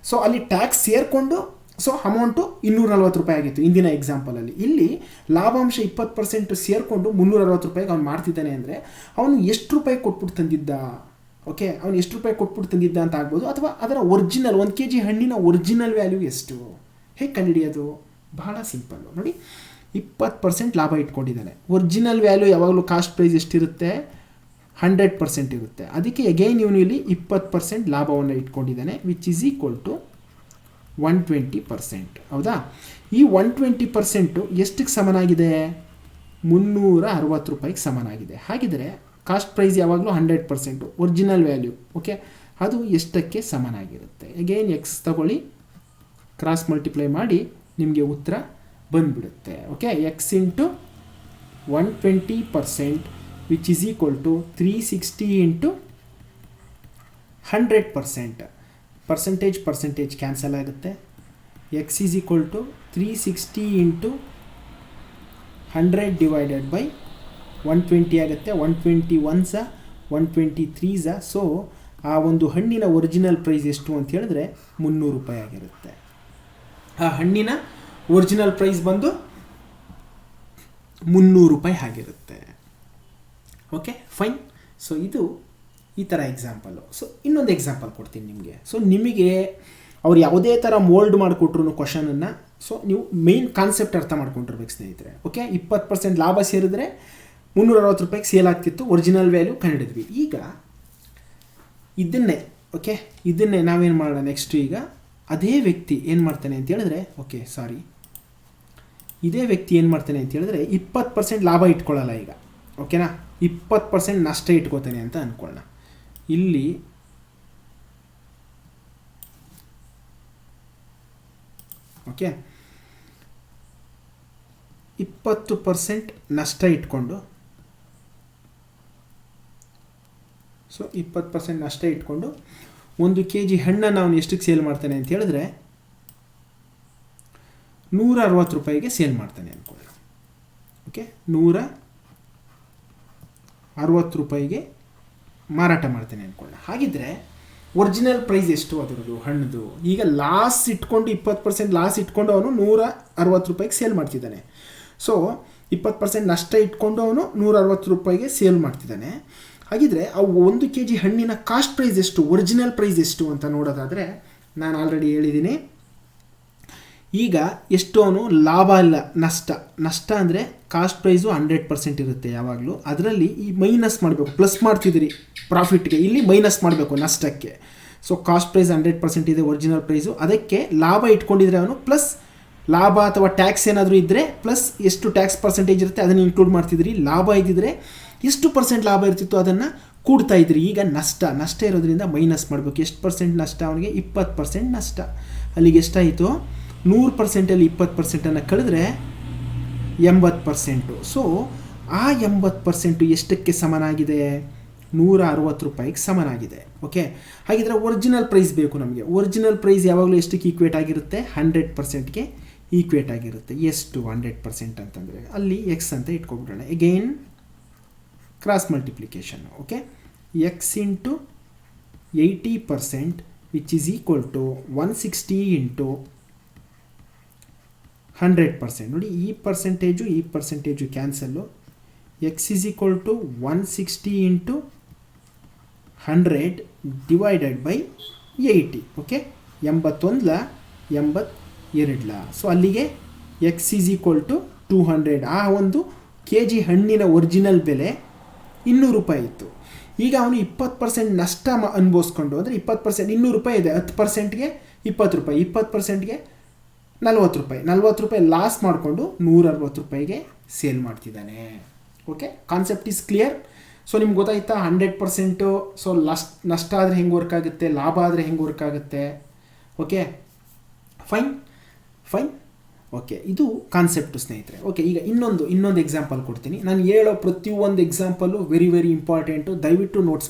ಸೊ ಅಲ್ಲಿ ಟ್ಯಾಕ್ಸ್ ಸೇರಿಕೊಂಡು ಸೊ ಅಮೌಂಟು 240 ರೂಪಾಯಿ ಆಗಿತ್ತು ಇಂದಿನ ಎಕ್ಸಾಂಪಲಲ್ಲಿ. ಇಲ್ಲಿ ಲಾಭಾಂಶ 20% ಸೇರಿಕೊಂಡು 360 ರೂಪಾಯಿಗೆ ಅವ್ನು ಮಾಡ್ತಿದ್ದಾನೆ ಅಂದರೆ ಅವನು ಎಷ್ಟು ರೂಪಾಯಿ ಕೊಟ್ಬಿಟ್ಟು ತಂದಿದ್ದ, ಓಕೆ, ಅವನು ಎಷ್ಟು ರೂಪಾಯಿ ಕೊಟ್ಬಿಟ್ಟು ತಂದಿದ್ದ ಅಂತ ಆಗ್ಬೋದು. ಅಥವಾ ಅದರ ಒರಿಜಿನಲ್ 1 kg ಹಣ್ಣಿನ ಒರಿಜಿನಲ್ ವ್ಯಾಲ್ಯೂ ಎಷ್ಟು, ಹೇಗೆ ಕಂಡುಹಿಡಿಯೋದು? ಬಹಳ ಸಿಂಪಲ್ಲು ನೋಡಿ. 20% ಲಾಭ ಇಟ್ಕೊಂಡಿದ್ದಾನೆ. ಒರಿಜಿನಲ್ ವ್ಯಾಲ್ಯೂ ಯಾವಾಗಲೂ ಕಾಸ್ಟ್ ಪ್ರೈಸ್ ಎಷ್ಟಿರುತ್ತೆ, 100% ಇರುತ್ತೆ. ಅದಕ್ಕೆ ಅಗೈನ್ ಇವನು ಇಲ್ಲಿ 20% ಲಾಭವನ್ನು ಇಟ್ಕೊಂಡಿದ್ದಾನೆ, ವಿಚ್ ಈಸ್ ಈಕ್ವಲ್ ಟು 120%. ಹೌದಾ? ಈ 120% ಎಷ್ಟಕ್ಕೆ ಸಮನಾಗಿದೆ? 360 ರೂಪಾಯಿಗೆ ಸಮನಾಗಿದೆ. ಹಾಗಿದ್ರೆ ಕಾಸ್ಟ್ ಪ್ರೈಸ್ ಯಾವಾಗಲೂ 100%, ಒರಿಜಿನಲ್ ವ್ಯಾಲ್ಯೂ, ಓಕೆ, ಅದು ಎಷ್ಟಕ್ಕೆ ಸಮನಾಗಿರುತ್ತೆ? ಅಗೈನ್ ಎಕ್ಸ್ ತಗೊಳ್ಳಿ, ಕ್ರಾಸ್ ಮಲ್ಟಿಪ್ಲೈ ಮಾಡಿ ನಿಮಗೆ ಉತ್ತರ ಬಂದುಬಿಡುತ್ತೆ. Okay, x into 120% which is equal to 360 into 100%. Percentage cancel ಆಗುತ್ತೆ. X is equal to 360 into 100 divided by 120 ಆಗುತ್ತೆ. 121 123 ಸೊ ಆ ಒಂದು ಹಣ್ಣಿನ ಒರಿಜಿನಲ್ ಪ್ರೈಸ್ ಎಷ್ಟು ಅಂತ ಹೇಳಿದ್ರೆ 300 ರೂಪಾಯಿ ಆಗಿರುತ್ತೆ. ಆ ಹಣ್ಣಿನ ಒರಿಜಿನಲ್ ಪ್ರೈಸ್ ಬಂದು 300 ರೂಪಾಯಿ ಆಗಿರುತ್ತೆ. Okay, fine. ಸೊ ಇದು ಈ ಥರ ಎಕ್ಸಾಂಪಲು. ಸೊ ಇನ್ನೊಂದು ಎಕ್ಸಾಂಪಲ್ ಕೊಡ್ತೀನಿ ನಿಮಗೆ. ಸೊ ನಿಮಗೆ ಅವ್ರು ಯಾವುದೇ ಥರ ಮೋಲ್ಡ್ ಮಾಡಿಕೊಟ್ರು ಕ್ವಶನನ್ನು, ಸೊ ನೀವು ಮೇನ್ ಕಾನ್ಸೆಪ್ಟ್ ಅರ್ಥ ಮಾಡ್ಕೊಂಡಿರ್ಬೇಕು ಸ್ನೇಹಿತರೆ. ಓಕೆ, 20% ಲಾಭ ಸೇರಿದ್ರೆ 360 ರೂಪಾಯಿಗೆ ಸೇಲ್ ಆಗ್ತಿತ್ತು, ಒರಿಜಿನಲ್ ವ್ಯಾಲ್ಯೂ ಕಂಡಿಡಿದ್ವಿ. ಈಗ ಇದನ್ನೇ ನಾವೇನು ಮಾಡೋಣ ನೆಕ್ಸ್ಟ್. ಈಗ ಅದೇ ವ್ಯಕ್ತಿ ಏನು ಮಾಡ್ತಾನೆ ಅಂತ ಹೇಳಿದ್ರೆ, ಇದೇ ವ್ಯಕ್ತಿ ಏನು ಮಾಡ್ತಾನೆ ಅಂತ ಹೇಳಿದ್ರೆ 20% ಲಾಭ ಇಟ್ಕೊಳ್ಳಲ್ಲ ಈಗ, ಓಕೆನಾ, 20% ನಷ್ಟ ಇಟ್ಕೋತಾನೆ ಅಂತ ಅಂದ್ಕೊಳ್ಳೋಣ. ಇಲ್ಲಿ ಓಕೆ 20% ನಷ್ಟ ಇಟ್ಕೊಂಡು, ಸೊ 20% ನಷ್ಟ ಇಟ್ಕೊಂಡು 1 kg ಹಣ್ಣನ್ನು ಅವನು ಎಷ್ಟಕ್ಕೆ ಸೇಲ್ ಮಾಡ್ತಾನೆ ಅಂತ ಹೇಳಿದ್ರೆ 160 ರೂಪಾಯಿಗೆ ಸೇಲ್ ಮಾಡ್ತಾನೆ ಅಂದ್ಕೊಳ್ಳೋಣ. ಓಕೆ, 160 ರೂಪಾಯಿಗೆ ಮಾರಾಟ ಮಾಡ್ತಾನೆ ಅಂದ್ಕೊಳ್ಳೋಣ. ಹಾಗಿದ್ರೆ ಒರಿಜಿನಲ್ ಪ್ರೈಸ್ ಎಷ್ಟು ಅದರದ್ದು ಹಣ್ಣದು? ಈಗ ಲಾಸ್ ಇಟ್ಕೊಂಡು 20% ಲಾಸ್ ಇಟ್ಕೊಂಡು ಅವನು 160 ರೂಪಾಯಿಗೆ ಸೇಲ್ ಮಾಡ್ತಿದ್ದಾನೆ. ಸೊ 20% ನಷ್ಟ ಇಟ್ಕೊಂಡು ಅವನು 160 ರೂಪಾಯಿಗೆ ಸೇಲ್ ಮಾಡ್ತಿದ್ದಾನೆ. ಹಾಗಿದ್ರೆ ಆ 1 kg ಹಣ್ಣಿನ ಕಾಸ್ಟ್ ಪ್ರೈಸ್ ಎಷ್ಟು, ಒರಿಜಿನಲ್ ಪ್ರೈಸ್ ಎಷ್ಟು ಅಂತ ನೋಡೋದಾದರೆ ನಾನು ಆಲ್ರೆಡಿ ಹೇಳಿದ್ದೀನಿ. ಈಗ ಎಷ್ಟು ಅವನು ಲಾಭ ಇಲ್ಲ, ನಷ್ಟ ಅಂದರೆ ಕಾಸ್ಟ್ ಪ್ರೈಸು 100% ಇರುತ್ತೆ ಯಾವಾಗಲೂ. ಅದರಲ್ಲಿ ಈ ಮೈನಸ್ ಮಾಡಬೇಕು, ಪ್ಲಸ್ ಮಾಡ್ತಿದ್ದೀರಿ ಪ್ರಾಫಿಟ್ಗೆ, ಇಲ್ಲಿ ಮೈನಸ್ ಮಾಡಬೇಕು ನಷ್ಟಕ್ಕೆ. ಸೊ ಕಾಸ್ಟ್ ಪ್ರೈಸ್ 100% ಇದೆ ಒರಿಜಿನಲ್ ಪ್ರೈಸು, ಅದಕ್ಕೆ ಲಾಭ ಇಟ್ಕೊಂಡಿದ್ರೆ ಅವನು ಪ್ಲಸ್ ಲಾಭ ಅಥವಾ ಟ್ಯಾಕ್ಸ್ ಏನಾದರೂ ಇದ್ದರೆ ಪ್ಲಸ್ ಎಷ್ಟು ಟ್ಯಾಕ್ಸ್ ಪರ್ಸೆಂಟೇಜ್ ಇರುತ್ತೆ ಅದನ್ನು ಇನ್ಕ್ಲೂಡ್ ಮಾಡ್ತಿದ್ರಿ. ಲಾಭ ಇದ್ದಿದ್ರೆ ಎಷ್ಟು % ಲಾಭ ಇರ್ತಿತ್ತು ಅದನ್ನು ಕೂಡ್ತಾ ಇದ್ರಿ. ಈಗ ನಷ್ಟ ಇರೋದ್ರಿಂದ ಮೈನಸ್ ಮಾಡಬೇಕು. ಎಷ್ಟು % ನಷ್ಟ ಅವನಿಗೆ? 20% ನಷ್ಟ. ಅಲ್ಲಿಗೆ ಎಷ್ಟಾಯಿತು? 100%ಅಲ್ಲಿ 20%ಅನ್ನು ಕಳೆದ್ರೆ 80%. ಸೊ ಆ 80% ಎಷ್ಟಕ್ಕೆ ಸಮನಾಗಿದೆ? 160 ರೂಪಾಯಿಗೆ ಸಮನಾಗಿದೆ. ಓಕೆ, ಹಾಗಿದ್ರೆ ಒರಿಜಿನಲ್ ಪ್ರೈಸ್ ಬೇಕು ನಮಗೆ. ಒರಿಜಿನಲ್ ಪ್ರೈಸ್ ಯಾವಾಗಲೂ ಎಷ್ಟಕ್ಕೆ ಈಕ್ವೇಟ್ ಆಗಿರುತ್ತೆ? 100%ಗೆ ಈಕ್ವೇಟ್ ಆಗಿರುತ್ತೆ. ಎಷ್ಟು 100% ಅಂತಂದರೆ ಅಲ್ಲಿ ಎಕ್ಸ್ ಅಂತ ಇಟ್ಕೊಬಿಡೋಣ. Again cross multiplication. Okay, x into 80% which is equal to 160 into 100%. ನೋಡಿ, ಈ percentage cancel. X is equal to 160 into 100 divided by 80. Okay, 81 82. So ಅಲ್ಲಿಗೆ ಎಕ್ಸ್ ಈಸ್ ಈಕ್ವಲ್ ಟು 200. ಆ 1 kg ಹಣ್ಣಿನ ಒರಿಜಿನಲ್ ಬೆಲೆ 200 ರೂಪಾಯಿ ಇತ್ತು. ಈಗ ಅವನು 20% ನಷ್ಟ ಅನುಭವಿಸ್ಕೊಂಡು, ಅಂದರೆ 20% 200 ರೂಪಾಯಿ ಇದೆ, 10%ಗೆ 20 ರೂಪಾಯಿ, 20%ಗೆ 40 ರೂಪಾಯಿ, 40 ರೂಪಾಯಿ ಲಾಸ್ ಮಾಡಿಕೊಂಡು 160 ರೂಪಾಯಿಗೆ ಸೇಲ್ ಮಾಡ್ತಿದ್ದಾನೆ. Okay, concept is clear. So ನಿಮ್ಗೆ ಗೊತ್ತಾಯ್ತಾ 100%. ಸೊ ನಷ್ಟ ಆದರೆ ಹೆಂಗೆ ವರ್ಕ್ ಆಗುತ್ತೆ, ಲಾಭ ಆದರೆ ಹೆಂಗೆ ವರ್ಕ್ ಆಗುತ್ತೆ. Okay, fine. ಓಕೆ, ಇದು ಕಾನ್ಸೆಪ್ಟು ಸ್ನೇಹಿತರೆ. ಓಕೆ, ಈಗ ಇನ್ನೊಂದು ಎಕ್ಸಾಂಪಲ್ ಕೊಡ್ತೀನಿ. ನಾನು ಹೇಳೋ ಪ್ರತಿಯೊಂದು ಎಕ್ಸಾಂಪಲು ವೆರಿ ವೆರಿ ಇಂಪಾರ್ಟೆಂಟು. ದಯವಿಟ್ಟು ನೋಟ್ಸ್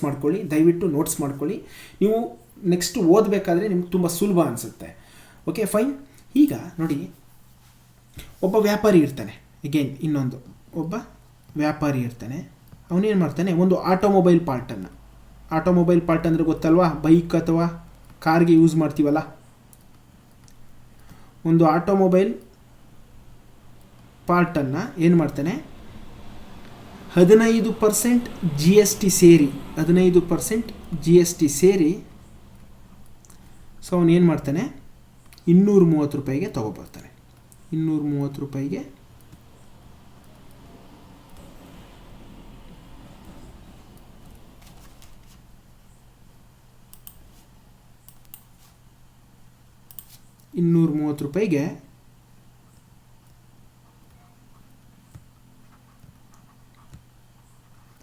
ಮಾಡ್ಕೊಳ್ಳಿ. ನೀವು ನೆಕ್ಸ್ಟ್ ಓದಬೇಕಾದ್ರೆ ನಿಮ್ಗೆ ತುಂಬ ಸುಲಭ ಅನಿಸುತ್ತೆ. Okay fine. ಈಗ ನೋಡಿ, ಒಬ್ಬ ವ್ಯಾಪಾರಿ ಇರ್ತಾನೆ. ಅಗೇನ್ ಒಬ್ಬ ವ್ಯಾಪಾರಿ ಇರ್ತಾನೆ. ಅವನೇನು ಮಾಡ್ತಾನೆ, ಒಂದು ಆಟೋಮೊಬೈಲ್ ಪಾರ್ಟ್ ಅಂದರೆ ಗೊತ್ತಲ್ವಾ, ಬೈಕ್ ಅಥವಾ ಕಾರ್ಗೆ ಯೂಸ್ ಮಾಡ್ತೀವಲ್ಲ, ಒಂದು ಆಟೋಮೊಬೈಲ್ ಪಾರ್ಟನ್ನು ಏನು ಮಾಡ್ತಾನೆ, 15% GST ಸೇರಿ ಸೊ ಅವನೇನು ಮಾಡ್ತಾನೆ, 230 ರೂಪಾಯಿಗೆ ತೊಗೊಬರ್ತಾನೆ. 230 ರೂಪಾಯಿಗೆ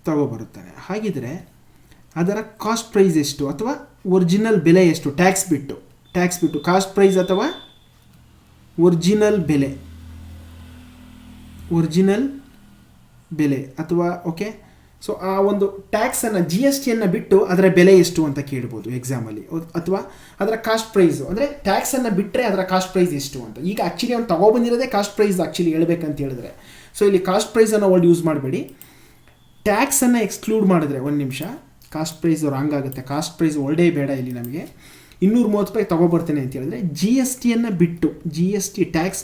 ತಗೊಬರುತ್ತಾನೆ. ಹಾಗಿದ್ರೆ ಅದರ ಕಾಸ್ಟ್ ಪ್ರೈಸ್ ಎಷ್ಟು ಅಥವಾ ಒರಿಜಿನಲ್ ಬೆಲೆ ಎಷ್ಟು, ಟ್ಯಾಕ್ಸ್ ಬಿಟ್ಟು ಕಾಸ್ಟ್ ಪ್ರೈಸ್ ಅಥವಾ ಒರಿಜಿನಲ್ ಬೆಲೆ ಅಥವಾ ಓಕೆ. ಸೊ ಆ ಒಂದು ಟ್ಯಾಕ್ಸನ್ನು GSTಯನ್ನು ಬಿಟ್ಟು ಅದರ ಬೆಲೆ ಎಷ್ಟು ಅಂತ ಕೇಳ್ಬೋದು ಎಕ್ಸಾಮಲ್ಲಿ. ಅಥವಾ ಅದರ ಕಾಸ್ಟ್ ಪ್ರೈಸು ಅಂದರೆ ಟ್ಯಾಕ್ಸನ್ನು ಬಿಟ್ಟರೆ ಅದರ ಕಾಸ್ಟ್ ಪ್ರೈಸ್ ಎಷ್ಟು ಅಂತ. ಈಗ ಆ್ಯಕ್ಚುಲಿ ಅವ್ನು ತೊಗೊಬಂದಿರೋದೇ ಕಾಸ್ಟ್ ಪ್ರೈಸ್ ಆ್ಯಕ್ಚುಲಿ ಹೇಳ್ಬೇಕಂತ ಹೇಳಿದ್ರೆ. ಸೊ ಇಲ್ಲಿ ಕಾಸ್ಟ್ ಪ್ರೈಸನ್ನು ವರ್ಡ್ ಯೂಸ್ ಮಾಡಬೇಡಿ, ಟ್ಯಾಕ್ಸನ್ನು ಎಕ್ಸ್ಕ್ಲೂಡ್ ಮಾಡಿದ್ರೆ. ಒಂದು ನಿಮಿಷ, ಕಾಸ್ಟ್ ಪ್ರೈಸ್ ರಾಂಗ್ ಆಗುತ್ತೆ. ಕಾಸ್ಟ್ ಪ್ರೈಸ್ ವರ್ಡೇ ಬೇಡ ಇಲ್ಲಿ ನಮಗೆ. 230 ರೂಪಾಯಿ ತೊಗೊಬರ್ತೇನೆ ಅಂತ ಹೇಳಿದ್ರೆ GSTಯನ್ನು GST ಟ್ಯಾಕ್ಸ್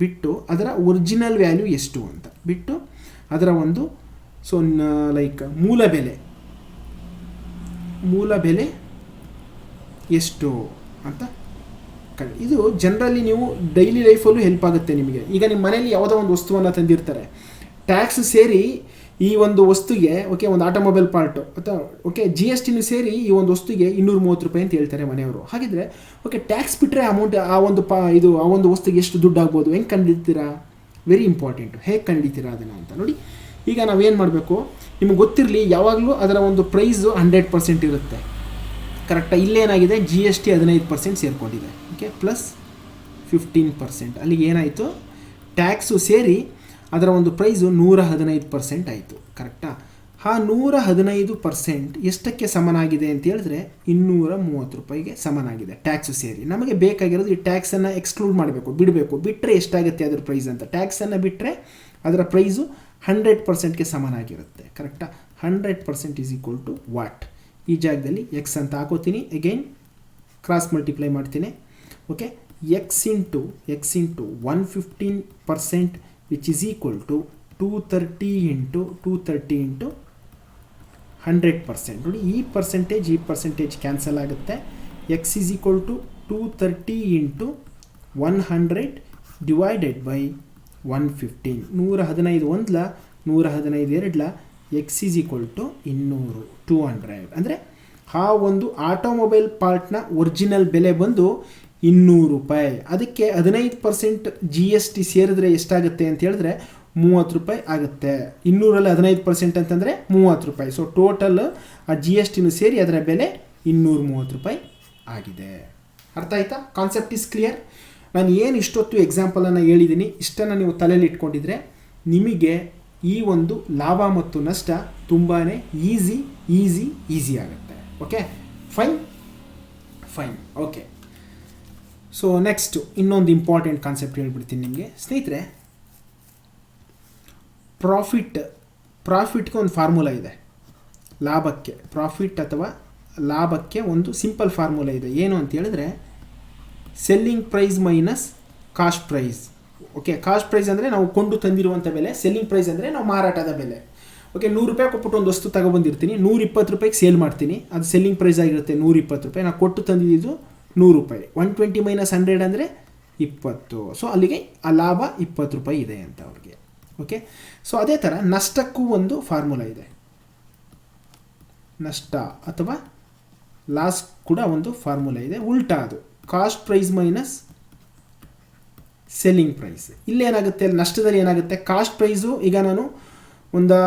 ಬಿಟ್ಟು ಅದರ ಒರಿಜಿನಲ್ ವ್ಯಾಲ್ಯೂ ಎಷ್ಟು ಅಂತ ಬಿಟ್ಟು ಅದರ ಒಂದು ಸೊ ಲೈಕ್ ಮೂಲ ಬೆಲೆ ಎಷ್ಟು ಅಂತ ಇದು ಜನರಲಿ ನೀವು ಡೈಲಿ ಲೈಫಲ್ಲೂ ಹೆಲ್ಪ್ ಆಗುತ್ತೆ ನಿಮಗೆ. ಈಗ ನಿಮ್ಮ ಮನೆಯಲ್ಲಿ ಯಾವುದೋ ಒಂದು ವಸ್ತುವನ್ನು ತಂದಿರ್ತಾರೆ, ಟ್ಯಾಕ್ಸ್ ಸೇರಿ ಈ ಒಂದು ವಸ್ತುಗೆ ಓಕೆ ಒಂದು ಆಟೋಮೊಬೈಲ್ ಪಾರ್ಟು ಅಥವಾ ಓಕೆ GSTನೂ ಸೇರಿ ಈ ಒಂದು ವಸ್ತುಗೆ 230 ರೂಪಾಯಿ ಅಂತ ಹೇಳ್ತಾರೆ ಮನೆಯವರು. ಹಾಗಿದ್ರೆ ಓಕೆ ಟ್ಯಾಕ್ಸ್ ಬಿಟ್ಟರೆ ಅಮೌಂಟ್ ಆ ಒಂದು ವಸ್ತುಗೆ ಎಷ್ಟು ದುಡ್ಡು ಆಗ್ಬೋದು, ಹೆಂಗೆ ಕಂಡುಹಿಡಿತೀರಾ? ವೆರಿ ಇಂಪಾರ್ಟೆಂಟು, ಹೇಗೆ ಕಂಡುಹಿಡಿತೀರಾ ಅದನ್ನು ಅಂತ ನೋಡಿ. ಈಗ ನಾವೇನು ಮಾಡಬೇಕು, ನಿಮಗೆ ಗೊತ್ತಿರಲಿ ಯಾವಾಗಲೂ ಅದರ ಒಂದು ಪ್ರೈಸು 100% ಇರುತ್ತೆ. ಕರೆಕ್ಟಾಗಿ ಇಲ್ಲೇನಾಗಿದೆ, GST 15% ಸೇರಿಕೊಂಡಿದೆ. ಓಕೆ ಪ್ಲಸ್ 15%, ಅಲ್ಲಿಗೆ ಏನಾಯಿತು, ಟ್ಯಾಕ್ಸು ಸೇರಿ ಅದರ ಒಂದು ಪ್ರೈಸು 115% ಆಯಿತು. ಕರೆಕ್ಟಾ? ಆ 115% ಎಷ್ಟಕ್ಕೆ ಸಮನಾಗಿದೆ ಅಂತ ಹೇಳಿದ್ರೆ 230 ರೂಪಾಯಿಗೆ ಸಮನಾಗಿದೆ ಟ್ಯಾಕ್ಸು ಸೇರಿ. ನಮಗೆ ಬೇಕಾಗಿರೋದು ಈ ಟ್ಯಾಕ್ಸನ್ನು ಎಕ್ಸ್ಕ್ಲೂಡ್ ಬಿಟ್ಟರೆ ಎಷ್ಟಾಗುತ್ತೆ ಅದರ ಪ್ರೈಸ್ ಅಂತ. ಟ್ಯಾಕ್ಸನ್ನು ಬಿಟ್ಟರೆ ಅದರ ಪ್ರೈಸು 100%ಗೆ ಸಮನಾಗಿರುತ್ತೆ. ಕರೆಕ್ಟಾ? 100% ಈಸ್ ಈಕ್ವಲ್ ಟು ವಾಟ್? ಈ ಜಾಗದಲ್ಲಿ ಎಕ್ಸ್ ಅಂತ ಹಾಕೋತೀನಿ. ಅಗೈನ್ ಕ್ರಾಸ್ ಮಲ್ಟಿಪ್ಲೈ ಮಾಡ್ತೀನಿ. Okay, x into 115% which is equal to 230 into 100%. ನೋಡಿ, ಈ ಪರ್ಸೆಂಟೇಜ್ ಕ್ಯಾನ್ಸಲ್ ಆಗುತ್ತೆ. X is equal to 230 into 100 divided by 115. 115 ಒಂದ್ಲ 115 ಎರಡ್ಲ, ಎಕ್ಸ್ ಈಸ್ ಈಕ್ವಲ್ ಟು 200 ಅಂದರೆ ಆ ಒಂದು ಆಟೋಮೊಬೈಲ್ ಪಾರ್ಟ್ನ ಒರಿಜಿನಲ್ ಬೆಲೆ ಬಂದು 200 ರೂಪಾಯಿ. ಅದಕ್ಕೆ 15% GST ಸೇರಿದ್ರೆ ಎಷ್ಟಾಗುತ್ತೆ ಅಂತ ಹೇಳಿದ್ರೆ 30 ರೂಪಾಯಿ ಆಗುತ್ತೆ. 200ರಲ್ಲಿ 15% ಅಂತಂದರೆ 30 ರೂಪಾಯಿ. ಸೊ ಟೋಟಲ್ ಆ GSTನೂ ಸೇರಿ ಅದರ ಬೆಲೆ 230 ರೂಪಾಯಿ ಆಗಿದೆ. ಅರ್ಥ ಆಯ್ತಾ? Concept is clear. ನಾನು ಏನು ಇಷ್ಟೊತ್ತು ಎಕ್ಸಾಂಪಲನ್ನು ಹೇಳಿದ್ದೀನಿ, ಇಷ್ಟನ್ನು ನೀವು ತಲೆಯಲ್ಲಿ ಇಟ್ಕೊಂಡಿದ್ರೆ ನಿಮಗೆ ಈ ಒಂದು ಲಾಭ ಮತ್ತು ನಷ್ಟ ತುಂಬಾ ಈಸಿ ಆಗುತ್ತೆ. Okay fine. Okay, so next ಇನ್ನೊಂದು ಇಂಪಾರ್ಟೆಂಟ್ ಕಾನ್ಸೆಪ್ಟ್ ಹೇಳ್ಬಿಡ್ತೀನಿ ನಿಮಗೆ ಸ್ನೇಹಿತರೆ. ಪ್ರಾಫಿಟ್ಗೆ ಒಂದು ಫಾರ್ಮುಲಾ ಇದೆ. ಲಾಭಕ್ಕೆ ಒಂದು ಸಿಂಪಲ್ ಫಾರ್ಮುಲಾ ಇದೆ. ಏನು ಅಂತ ಹೇಳಿದ್ರೆ selling price minus cost price. Okay, cost price ಅಂದರೆ ನಾವು ಕೊಂಡು ತಂದಿರುವಂಥ ಬೆಲೆ, ಸೆಲ್ಲಿಂಗ್ ಪ್ರೈಸ್ ಅಂದರೆ ನಾವು ಮಾರಾಟದ ಬೆಲೆ. ಓಕೆ, 100 ರೂಪಾಯಿ ಕೊಟ್ಬಿಟ್ಟು ಒಂದು ವಸ್ತು ತಗೊಬಂದಿರ್ತೀನಿ, 120 ರೂಪಾಯಿಗೆ ಸೇಲ್ ಮಾಡ್ತೀನಿ. ಅದು ಸೆಲ್ಲಿಂಗ್ ಪ್ರೈಸ್ ಆಗಿರುತ್ತೆ 120 ರೂಪಾಯಿ. ನಾವು ಕೊಟ್ಟು ತಂದಿದ್ದು 100 ರೂಪಾಯಿ. 120 ಮೈನಸ್ 100 ಅಂದರೆ 20. ಸೊ ಅಲ್ಲಿಗೆ ಆ ಲಾಭ 20 ರೂಪಾಯಿ ಇದೆ ಅಂತ ಅವ್ರಿಗೆ. ಓಕೆ, ಸೊ ಅದೇ ಥರ ನಷ್ಟಕ್ಕೂ ಒಂದು ಫಾರ್ಮುಲಾ ಇದೆ. ನಷ್ಟ ಅಥವಾ ಲಾಸ್ ಕೂಡ ಒಂದು ಫಾರ್ಮುಲಾ ಇದೆ. ಉಲ್ಟಾ ಅದು cost price minus selling price. ಇಲ್ಲೇನಾಗುತ್ತೆ, ನಷ್ಟದಲ್ಲಿ ಏನಾಗುತ್ತೆ, ಕಾಸ್ಟ್ ಪ್ರೈಸು ಈಗ ನಾನು ಒಂದು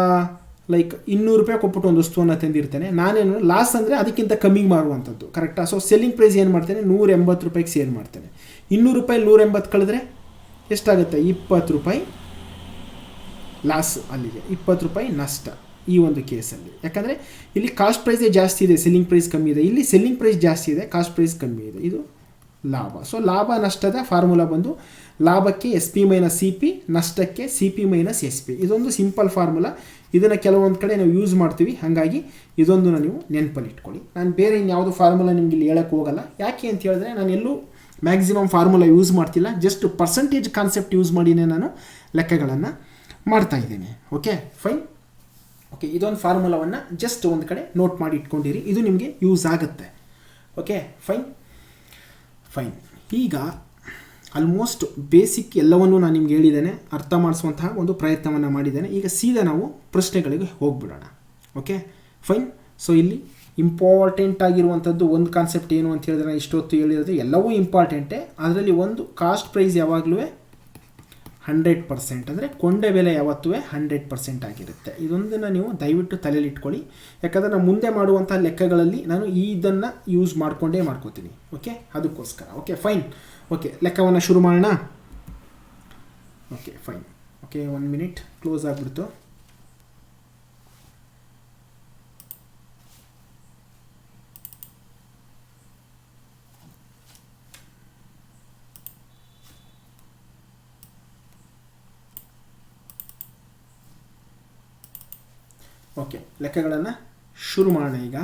ಲೈಕ್ 200 ರೂಪಾಯಿ ಕೊಟ್ಬಿಟ್ಟು ಒಂದು ವಸ್ತುವನ್ನು ತಂದಿರ್ತೇನೆ. ನಾನೇನು ಲಾಸ್ ಅಂದರೆ ಅದಕ್ಕಿಂತ ಕಮ್ಮಿಗೆ ಮಾರುವಂಥದ್ದು. ಕರೆಕ್ಟಾ? ಸೊ ಸೆಲ್ಲಿಂಗ್ ಪ್ರೈಸ್ ಏನು ಮಾಡ್ತೇನೆ, 180 ರೂಪಾಯಿಗೆ ಸೇಲ್ ಮಾಡ್ತೇನೆ. 200 ರೂಪಾಯಿ 180 ಕಳೆದ್ರೆ ಎಷ್ಟಾಗುತ್ತೆ 20 ರೂಪಾಯಿ ಲಾಸ್, ಅಲ್ಲಿಗೆ 20 ರೂಪಾಯಿ ನಷ್ಟ ಈ ಒಂದು ಕೇಸಲ್ಲಿ. ಯಾಕಂದರೆ ಇಲ್ಲಿ ಕಾಸ್ಟ್ ಪ್ರೈಸೇ ಜಾಸ್ತಿ ಇದೆ, ಸೆಲ್ಲಿಂಗ್ ಪ್ರೈಸ್ ಕಮ್ಮಿ ಇದೆ. ಇಲ್ಲಿ ಸೆಲ್ಲಿಂಗ್ ಪ್ರೈಸ್ ಜಾಸ್ತಿ ಇದೆ, ಕಾಸ್ಟ್ ಪ್ರೈಸ್ ಕಮ್ಮಿ ಇದೆ. ಇದು ಲಾಭ. ಸೊ ಲಾಭ ನಷ್ಟದ ಫಾರ್ಮುಲಾ ಬಂದು ಲಾಭಕ್ಕೆ SP - CP, ನಷ್ಟಕ್ಕೆ CP - SP. ಇದೊಂದು ಸಿಂಪಲ್ ಫಾರ್ಮುಲಾ. ಇದನ್ನು ಕೆಲವೊಂದು ಕಡೆ ನಾವು ಯೂಸ್ ಮಾಡ್ತೀವಿ, ಹಾಗಾಗಿ ಇದೊಂದನ್ನು ನೀವು ನೆನಪಲ್ಲಿ ಇಟ್ಕೊಳ್ಳಿ. ನಾನು ಬೇರೆ ಇನ್ಯಾವುದು ಫಾರ್ಮುಲಾ ನಿಮಗೆ ಇಲ್ಲಿ ಹೇಳೋಕ್ಕೆ ಹೋಗಲ್ಲ. ಯಾಕೆ ಅಂತ ಹೇಳಿದ್ರೆ ನಾನು ಎಲ್ಲೂ ಮ್ಯಾಕ್ಸಿಮಮ್ ಫಾರ್ಮುಲಾ ಯೂಸ್ ಮಾಡ್ತಿಲ್ಲ, ಜಸ್ಟ್ ಪರ್ಸೆಂಟೇಜ್ ಕಾನ್ಸೆಪ್ಟ್ ಯೂಸ್ ಮಾಡಿನೇ ನಾನು ಲೆಕ್ಕಗಳನ್ನು ಮಾಡ್ತಾಯಿದ್ದೇನೆ. Okay fine. ಓಕೆ, ಇದೊಂದು ಫಾರ್ಮುಲಾವನ್ನು ಜಸ್ಟ್ ಒಂದು ಕಡೆ ನೋಟ್ ಮಾಡಿ ಇಟ್ಕೊಂಡಿರಿ, ಇದು ನಿಮಗೆ ಯೂಸ್ ಆಗುತ್ತೆ. Okay fine. ಈಗ ಆಲ್ಮೋಸ್ಟ್ ಬೇಸಿಕ್ ಎಲ್ಲವನ್ನೂ ನಾನು ನಿಮ್ಗೆ ಹೇಳಿದ್ದೇನೆ, ಅರ್ಥ ಮಾಡಿಸುವಂತಹ ಒಂದು ಪ್ರಯತ್ನವನ್ನು ಮಾಡಿದ್ದೇನೆ. ಈಗ ಸೀದಾ ನಾವು ಪ್ರಶ್ನೆಗಳಿಗೆ ಹೋಗ್ಬಿಡೋಣ. Okay fine. ಸೊ ಇಲ್ಲಿ ಇಂಪಾರ್ಟೆಂಟ್ ಆಗಿರುವಂಥದ್ದು ಒಂದು ಕಾನ್ಸೆಪ್ಟ್ ಏನು ಅಂತ ಹೇಳಿದ್ರೆ, ಇಷ್ಟೊತ್ತು ಹೇಳಿರೋದು ಎಲ್ಲವೂ ಇಂಪಾರ್ಟೆಂಟೇ. ಅದರಲ್ಲಿ ಒಂದು ಕಾಸ್ಟ್ ಪ್ರೈಸ್ ಯಾವಾಗಲೂ 100%, ಅಂದರೆ ಕೊಂಡೆ ಬೆಲೆ ಯಾವತ್ತೂ 100% ಆಗಿರುತ್ತೆ. ಇದೊಂದನ್ನು ನೀವು ದಯವಿಟ್ಟು ತಲೆಯಲ್ಲಿ ಇಟ್ಕೊಳ್ಳಿ. ಯಾಕಂದರೆ ನಾನು ಮುಂದೆ ಮಾಡುವಂಥ ಲೆಕ್ಕಗಳಲ್ಲಿ ನಾನು ಇದನ್ನು ಯೂಸ್ ಮಾಡ್ಕೊಂಡೇ ಮಾಡ್ಕೋತೀನಿ. ಓಕೆ, ಅದಕ್ಕೋಸ್ಕರ. Okay fine. ಓಕೆ, ಲೆಕ್ಕವನ್ನು ಶುರು ಮಾಡೋಣ. Okay fine. Okay, 1 minute, close ಆಗಿಬಿಡ್ತು. ಓಕೆ, ಲೆಕ್ಕಗಳನ್ನು ಶುರು ಮಾಡೋಣ ಈಗ.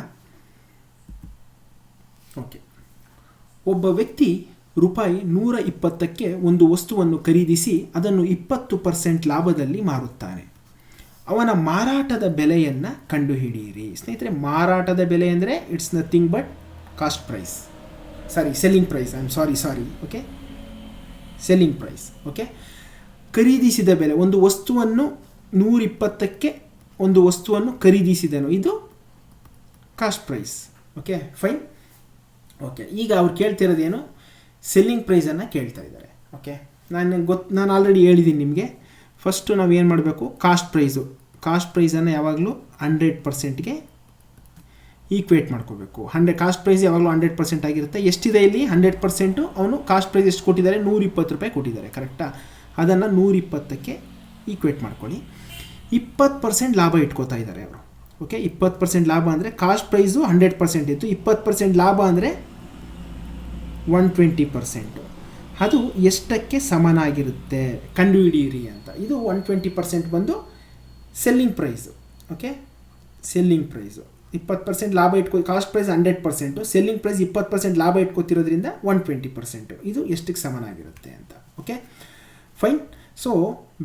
ಓಕೆ, ಒಬ್ಬ ವ್ಯಕ್ತಿ ರೂಪಾಯಿ 120ಕ್ಕೆ ಒಂದು ವಸ್ತುವನ್ನು ಖರೀದಿಸಿ ಅದನ್ನು 20% ಲಾಭದಲ್ಲಿ ಮಾರುತ್ತಾನೆ. ಅವನ ಮಾರಾಟದ ಬೆಲೆಯನ್ನು ಕಂಡುಹಿಡಿಯಿರಿ. ಸ್ನೇಹಿತರೆ, ಮಾರಾಟದ ಬೆಲೆ ಅಂದರೆ it's nothing but cost price, selling price. Okay, selling price. Okay, ಖರೀದಿಸಿದ ಬೆಲೆ, ಒಂದು ವಸ್ತುವನ್ನು 120ಕ್ಕೆ ಒಂದು ವಸ್ತುವನ್ನು ಖರೀದಿಸಿದನು, ಇದು cost price. Okay fine. Okay, ಈಗ ಅವ್ರು ಕೇಳ್ತಿರೋದೇನು, ಸೆಲ್ಲಿಂಗ್ ಪ್ರೈಸನ್ನು ಕೇಳ್ತಾ ಇದ್ದಾರೆ. ಓಕೆ, ನಾನು ಆಲ್ರೆಡಿ ಹೇಳಿದ್ದೀನಿ ನಿಮಗೆ. ಫಸ್ಟು ನಾವು ಏನು ಮಾಡಬೇಕು, ಕಾಸ್ಟ್ ಪ್ರೈಸನ್ನು ಯಾವಾಗಲೂ 100%ಗೆ ಈಕ್ವೇಟ್ ಮಾಡ್ಕೋಬೇಕು. ಕಾಸ್ಟ್ ಪ್ರೈಸ್ ಯಾವಾಗಲೂ 100% ಆಗಿರುತ್ತೆ. ಎಷ್ಟಿದೆ ಇಲ್ಲಿ 100%, ಅವನು ಕಾಸ್ಟ್ ಪ್ರೈಸ್ ಎಷ್ಟು ಕೊಟ್ಟಿದ್ದಾರೆ, 120 ರೂಪಾಯಿ ಕೊಟ್ಟಿದ್ದಾರೆ, ಕರೆಕ್ಟಾ? ಅದನ್ನು 120ಕ್ಕೆ ಈಕ್ವೇಟ್ ಮಾಡ್ಕೊಳ್ಳಿ. 20% ಲಾಭ ಇಟ್ಕೋತಾ ಇದ್ದಾರೆ ಅವರು. ಓಕೆ, 20% ಲಾಭ ಅಂದರೆ ಕಾಸ್ಟ್ ಪ್ರೈಸು 100% ಇತ್ತು, 20% ಲಾಭ ಅಂದರೆ 120%. ಅದು ಎಷ್ಟಕ್ಕೆ ಸಮನಾಗಿರುತ್ತೆ ಕಂಡುಹಿಡಿಯಿರಿ ಅಂತ. ಇದು 120% ಬಂದು selling price. Okay, selling price 20% ಲಾಭ ಕಾಸ್ಟ್ ಪ್ರೈಸ್ 100%, ಸೆಲ್ಲಿಂಗ್ ಪ್ರೈಸ್ 20% ಲಾಭ ಇಟ್ಕೋತಿರೋದ್ರಿಂದ 120%. ಇದು ಎಷ್ಟಕ್ಕೆ ಸಮನಾಗಿರುತ್ತೆ ಅಂತ. Okay fine. ಸೊ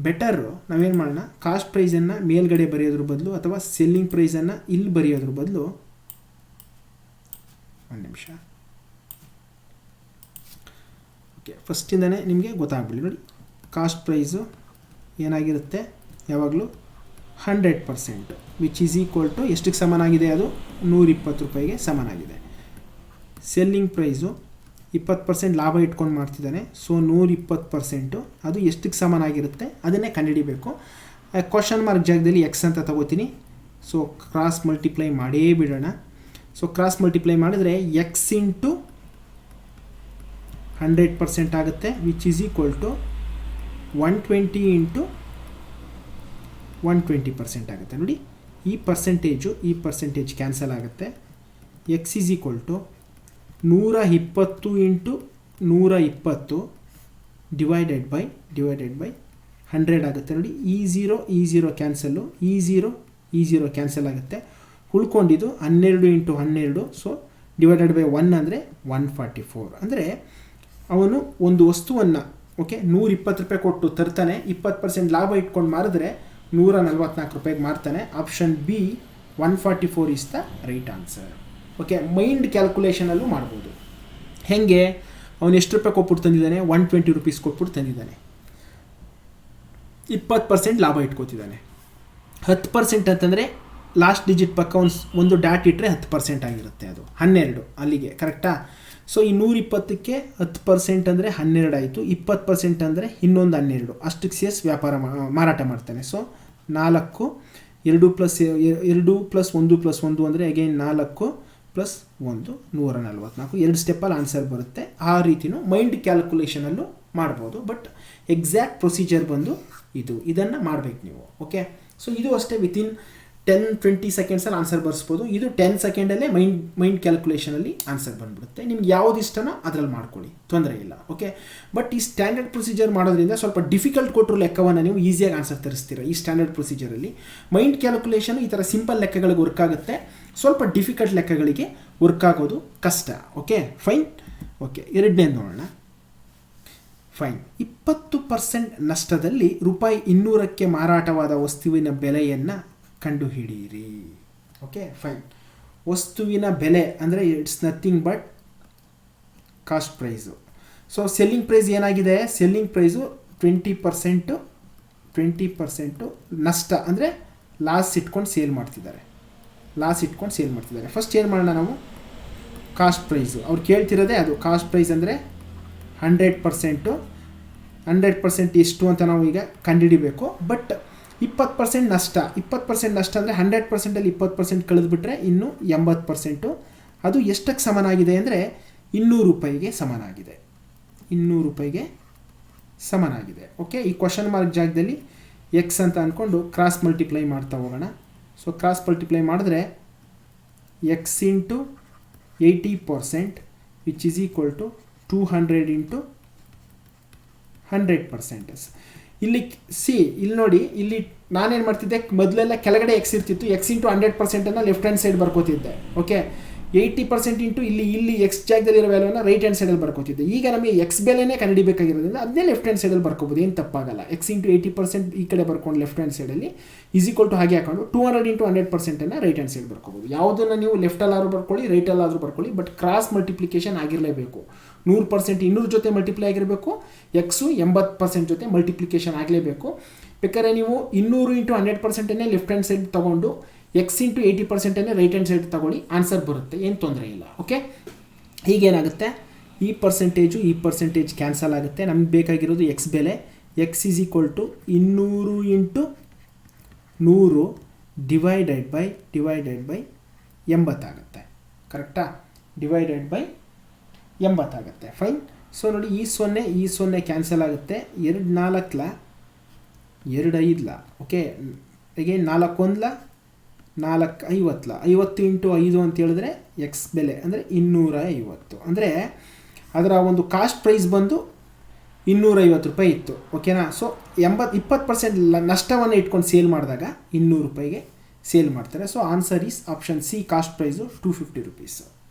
ಬೆಟರು ನಾವೇನು ಮಾಡೋಣ, ಕಾಸ್ಟ್ ಪ್ರೈಸನ್ನು ಮೇಲ್ಗಡೆ ಬರೆಯೋದ್ರ ಬದಲು ಅಥವಾ ಸೆಲ್ಲಿಂಗ್ ಪ್ರೈಸನ್ನು ಇಲ್ಲಿ ಬರೆಯೋದ್ರ ಬದಲು, ಒಂದು ನಿಮಿಷ. ಓಕೆ, ಫಸ್ಟಿಂದನೇ ನಿಮಗೆ ಗೊತ್ತಾಗ್ಬಿಡಿ. ನೋಡಿ, ಕಾಸ್ಟ್ ಪ್ರೈಸು ಏನಾಗಿರುತ್ತೆ ಯಾವಾಗಲೂ 100%, ವಿಚ್ ಈಸ್ ಈಕ್ವಲ್ ಟು ಎಷ್ಟಕ್ಕೆ ಸಮನಾಗಿದೆ, ಅದು 120 ರೂಪಾಯಿಗೆ ಸಮನಾಗಿದೆ. ಸೆಲ್ಲಿಂಗ್ ಪ್ರೈಸು 20% ಲಾಭ ಇಟ್ಕೊಂಡು ಮಾಡ್ತಿದ್ದಾನೆ, ಸೊ 120%, ಅದು ಎಷ್ಟಕ್ಕೆ ಸಮನಾಗಿರುತ್ತೆ ಅದನ್ನೇ ಕಂಡುಹಿಡಿಬೇಕು. ಕ್ವಶನ್ ಮಾರ್ಕ್ ಜಾಗದಲ್ಲಿ ಎಕ್ಸ್ ಅಂತ ತಗೋತೀನಿ. ಸೊ ಕ್ರಾಸ್ ಮಲ್ಟಿಪ್ಲೈ ಮಾಡೇ ಬಿಡೋಣ. ಸೊ ಕ್ರಾಸ್ ಮಲ್ಟಿಪ್ಲೈ ಮಾಡಿದ್ರೆ ಎಕ್ಸ್ ಇಂಟು 100% ಆಗುತ್ತೆ, which is equal to 120 into 120% ಆಗುತ್ತೆ. ನೋಡಿ, ಈ ಪರ್ಸೆಂಟೇಜ್ ಕ್ಯಾನ್ಸಲ್ ಆಗುತ್ತೆ. X is equal to 120 into 120 divided by 100 ಆಗುತ್ತೆ. ನೋಡಿ, ಈ ಝೀರೋ ಕ್ಯಾನ್ಸಲ್ಲು, ಈ ಝೀರೋ ಕ್ಯಾನ್ಸಲ್ ಆಗುತ್ತೆ. ಉಳ್ಕೊಂಡಿದ್ದು 12 ಇಂಟು 12, ಸೊ ಡಿವೈಡೆಡ್ ಬೈ 1 ಅಂದರೆ 144. ಅಂದರೆ ಅವನು ಒಂದು ವಸ್ತುವನ್ನು, ಓಕೆ, 120 ರೂಪಾಯಿ ಕೊಟ್ಟು ತರ್ತಾನೆ, 20% ಲಾಭ ಇಟ್ಕೊಂಡು ಮಾರಿದ್ರೆ 144 ರೂಪಾಯಿಗೆ ಮಾರ್ತಾನೆ. Option B 144 is the right answer. Okay, mind ಕ್ಯಾಲ್ಕುಲೇಷನಲ್ಲೂ ಮಾಡ್ಬೋದು. ಹೇಗೆ, ಅವನು ಎಷ್ಟು ರೂಪಾಯಿ ಕೊಟ್ಬಿಟ್ಟು ತಂದಿದ್ದಾನೆ, 120 ರೂಪೀಸ್ ಕೊಟ್ಬಿಟ್ಟು ತಂದಿದ್ದಾನೆ, 20% ಲಾಭ ಇಟ್ಕೋತಿದ್ದಾನೆ. 10% ಅಂತಂದರೆ ಲಾಸ್ಟ್ ಡಿಜಿಟ್ ಪಕ್ಕ ಒಂದು ಡಾಟ್ ಇಟ್ಟರೆ 10% ಆಗಿರುತ್ತೆ, ಅದು 12 ಅಲ್ಲಿಗೆ, ಕರೆಕ್ಟಾ? ಸೊ ಈ 120ಕ್ಕೆ 10% ಅಂದರೆ 12 ಆಯಿತು, 20% ಅಂದರೆ ಇನ್ನೊಂದು 12, ಅಷ್ಟಕ್ಕೆ ಸೇರಿಸಿ ಮಾರಾಟ ಮಾಡ್ತಾನೆ. ಸೊ 4, 2 + 1 + 1 ಅಂದರೆ ಅಗೈನ್ 4 + 1 144. 2 ಸ್ಟೆಪ್ಪಲ್ಲಿ ಆನ್ಸರ್ ಬರುತ್ತೆ. ಆ ರೀತಿಯೂ ಮೈಂಡ್ ಕ್ಯಾಲ್ಕುಲೇಷನಲ್ಲೂ ಮಾಡ್ಬೋದು. ಬಟ್ ಎಕ್ಸಾಕ್ಟ್ ಪ್ರೊಸೀಜರ್ ಬಂದು ಇದನ್ನು ಮಾಡಬೇಕು ನೀವು. ಓಕೆ, ಸೊ ಇದು ಅಷ್ಟೇ ವಿತಿನ್ 10-20 ಸೆಕೆಂಡ್ಸಲ್ಲಿ ಆನ್ಸರ್ ಬರ್ಸ್ಬೋದು. ಇದು 10 ಸೆಕೆಂಡಲ್ಲೇ ಮೈಂಡ್ ಕ್ಯಾಲ್ಕುಲೇಷನಲ್ಲಿ ಆನ್ಸರ್ ಬಂದ್ಬಿಡುತ್ತೆ. ನಿಮ್ಗೆ ಯಾವ್ದು ಇಷ್ಟನೋ ಅದರಲ್ಲಿ ಮಾಡ್ಕೊಳ್ಳಿ, ತೊಂದರೆ ಇಲ್ಲ. ಓಕೆ, ಬಟ್ ಈ ಸ್ಟ್ಯಾಂಡರ್ಡ್ ಪ್ರೊಸೀಜರ್ ಮಾಡೋದ್ರಿಂದ ಸ್ವಲ್ಪ ಡಿಫಿಕಲ್ಟ್ ಕೊಟ್ಟರು ಲೆಕ್ಕವನ್ನು ನೀವು ಈಸಿಯಾಗಿ ಆನ್ಸರ್ ತರಿಸ್ತೀರ. ಈ ಸ್ಟ್ಯಾಂಡರ್ಡ್ ಪ್ರೊಸೀಜರಲ್ಲಿ ಮೈಂಡ್ ಕ್ಯಾಲ್ಕುಲೇಷನ್ ಈ ಥರ ಸಿಂಪಲ್ ಲೆಕ್ಕಗಳಿಗೆ ವರ್ಕ್ ಆಗುತ್ತೆ, ಸ್ವಲ್ಪ ಡಿಫಿಕಲ್ಟ್ ಲೆಕ್ಕಗಳಿಗೆ ವರ್ಕ್ ಆಗೋದು ಕಷ್ಟ. Okay fine. ಓಕೆ, ಎರಡನೇದು ನೋಡೋಣ. ಫೈನ್. 20% ನಷ್ಟದಲ್ಲಿ ರೂಪಾಯಿ 200ಕ್ಕೆ ಮಾರಾಟವಾದ ವಸ್ತುವಿನ ಬೆಲೆಯನ್ನು ಕಂಡುಹಿಡಿಯಿರಿ. Okay fine. ವಸ್ತುವಿನ ಬೆಲೆ ಅಂದರೆ it's nothing but cost price. So selling price ಏನಾಗಿದೆ? ಸೆಲ್ಲಿಂಗ್ ಪ್ರೈಸು 20% ನಷ್ಟ ಅಂದರೆ ಲಾಸ್ ಇಟ್ಕೊಂಡು ಸೇಲ್ ಮಾಡ್ತಿದ್ದಾರೆ. ಫಸ್ಟ್ ಏನು ಮಾಡೋಣ ನಾವು? ಕಾಸ್ಟ್ ಪ್ರೈಸು ಅವ್ರು ಕೇಳ್ತಿರೋದೇ ಅದು. ಕಾಸ್ಟ್ ಪ್ರೈಸ್ ಅಂದರೆ 100% ಎಷ್ಟು ಅಂತ ನಾವು ಈಗ ಕಂಡುಹಿಡಿಬೇಕು. ಬಟ್ 20% ನಷ್ಟ. 20% ನಷ್ಟ ಅಂದರೆ 100%ಅಲ್ಲಿ 20% ಕಳೆದುಬಿಟ್ರೆ ಇನ್ನು 80%. ಅದು ಎಷ್ಟಕ್ಕೆ ಸಮನಾಗಿದೆ ಅಂದರೆ 200 ರೂಪಾಯಿಗೆ ಸಮನಾಗಿದೆ. 200 ರೂಪಾಯಿಗೆ ಸಮನಾಗಿದೆ. ಓಕೆ, ಈ ಕ್ವಶನ್ ಮಾರ್ಕ್ ಜಾಗದಲ್ಲಿ ಎಕ್ಸ್ ಅಂತ ಅಂದ್ಕೊಂಡು ಕ್ರಾಸ್ ಮಲ್ಟಿಪ್ಲೈ ಮಾಡ್ತಾ ಹೋಗೋಣ. ಸೊ ಕ್ರಾಸ್ ಮಲ್ಟಿಪ್ಲೈ ಮಾಡಿದ್ರೆ x into 80% which is equal to 200 into 100%. ಇಲ್ಲಿ ಇಲ್ಲಿ ನೋಡಿ, ಇಲ್ಲಿ ನಾನೇನು ಮಾಡ್ತಿದ್ದೆ, ಮೊದಲೆಲ್ಲ ಕೆಳಗಡೆ ಎಕ್ಸ್ ಇರ್ತಿತ್ತು. ಎಕ್ಸ್ ಇಂಟು 100%ಅನ್ನು ಲೆಫ್ಟ್ ಹ್ಯಾಂಡ್ ಸೈಡ್ ಬರ್ಕೋತಿದ್ದೆ. ಓಕೆ, 80% ಇಂಟು ಇಲ್ಲಿ ಎಕ್ಸ್ ಜಾಗದಲ್ಲಿರೋ ವ್ಯಾಲ್ಯೂನ ರೈಟ್ ಹ್ಯಾಂಡ್ ಸೈಡಲ್ಲಿ ಬರ್ಕೋತಿದ್ದೆ. ಈಗ ನಮಗೆ ಎಕ್ಸ್ ಬೆಲೆನೇ ಕಂಡುಹಿಡಿಬೇಕಾಗಿರೋದ್ರಿಂದ ಅದನ್ನೇ ಲೆಫ್ಟ್ ಹ್ಯಾಂಡ್ ಸೈಡಲ್ಲಿ ಬರ್ಕೋಬೋದು, ಏನು ತಪ್ಪಾಗಲ್ಲ. ಎಕ್ಸ್ ಇಂಟು 80% ಈ ಕಡೆ ಬರ್ಕೊಂಡು ಲೆಫ್ಟ್ ಹ್ಯಾಂಡ್ ಸೈಡಲ್ಲಿ ಈಸ್ ಈಕ್ವಲ್ ಟು ಹಾಗೆ ಹಾಕೊಂಡು 200 ಇಂಟು 100%ಅನ್ನು ರೈಟ್ ಹ್ಯಾಂಡ್ ಸೈಡ್ ಬರ್ಕೋಬೋದು. ಯಾವುದನ್ನು ನೀವು ಲೆಫ್ಟಲ್ಲಾದರೂ ಬರ್ಕೊಳ್ಳಿ, ರೈಟಲ್ಲಾದರೂ ಬರ್ಕೊಳ್ಳಿ, ಬಟ್ ಕ್ರಾಸ್ ಮಲ್ಟಿಪ್ಲಿಕೇಶನ್ ಆಗಿರಲೇಬೇಕು. 100% 200 ಜೊತೆ ಮಲ್ಟಿಪ್ಲೈ ಆಗಿರಬೇಕು, ಎಕ್ಸು 80% ಜೊತೆ ಮಲ್ಟಿಪ್ಲಿಕೇಶನ್ ಆಗಲೇಬೇಕು. ಬೇಕಾದ್ರೆ ನೀವು 200 ಇಂಟು 100%ಅನ್ನೇ ಲೆಫ್ಟ್ ಹ್ಯಾಂಡ್ ಸೈಡ್ ತೊಗೊಂಡು ಎಕ್ಸ್ ಇಂಟು 80%ಅನ್ನೇ ರೈಟ್ ಹ್ಯಾಂಡ್ ಸೈಡ್ ತೊಗೊಳ್ಳಿ, ಆನ್ಸರ್ ಬರುತ್ತೆ, ಏನು ತೊಂದರೆ ಇಲ್ಲ. ಓಕೆ, ಹೀಗೇನಾಗುತ್ತೆ, ಈ ಪರ್ಸೆಂಟೇಜ್ ಕ್ಯಾನ್ಸಲ್ ಆಗುತ್ತೆ. ನಮ್ಗೆ ಬೇಕಾಗಿರೋದು ಎಕ್ಸ್ ಬೆಲೆ. X is equal to 200 into 100 divided by 80 ಆಗುತ್ತೆ. ಕರೆಕ್ಟಾ? ಡಿವೈಡೆಡ್ ಬೈ 80 ಆಗುತ್ತೆ. ಫೈನ್. ಸೊ ನೋಡಿ, ಈ 0 ಕ್ಯಾನ್ಸಲ್ ಆಗುತ್ತೆ. 2 4 2 5. Okay, again 4 1 4 50. 50 ಇಂಟು 5 ಅಂತ ಹೇಳಿದ್ರೆ ಎಕ್ಸ್ ಬೆಲೆ ಅಂದರೆ 250. ಅಂದರೆ ಅದರ ಒಂದು ಕಾಸ್ಟ್ ಪ್ರೈಸ್ ಬಂದು 250 ರೂಪಾಯಿ ಇತ್ತು. ಓಕೆನಾ? ಸೊ 20% ನಷ್ಟವನ್ನು ಇಟ್ಕೊಂಡು ಸೇಲ್ ಮಾಡಿದಾಗ 200 ರೂಪಾಯಿಗೆ ಸೇಲ್ ಮಾಡ್ತಾರೆ. So answer is option C, cost price 250 rupees.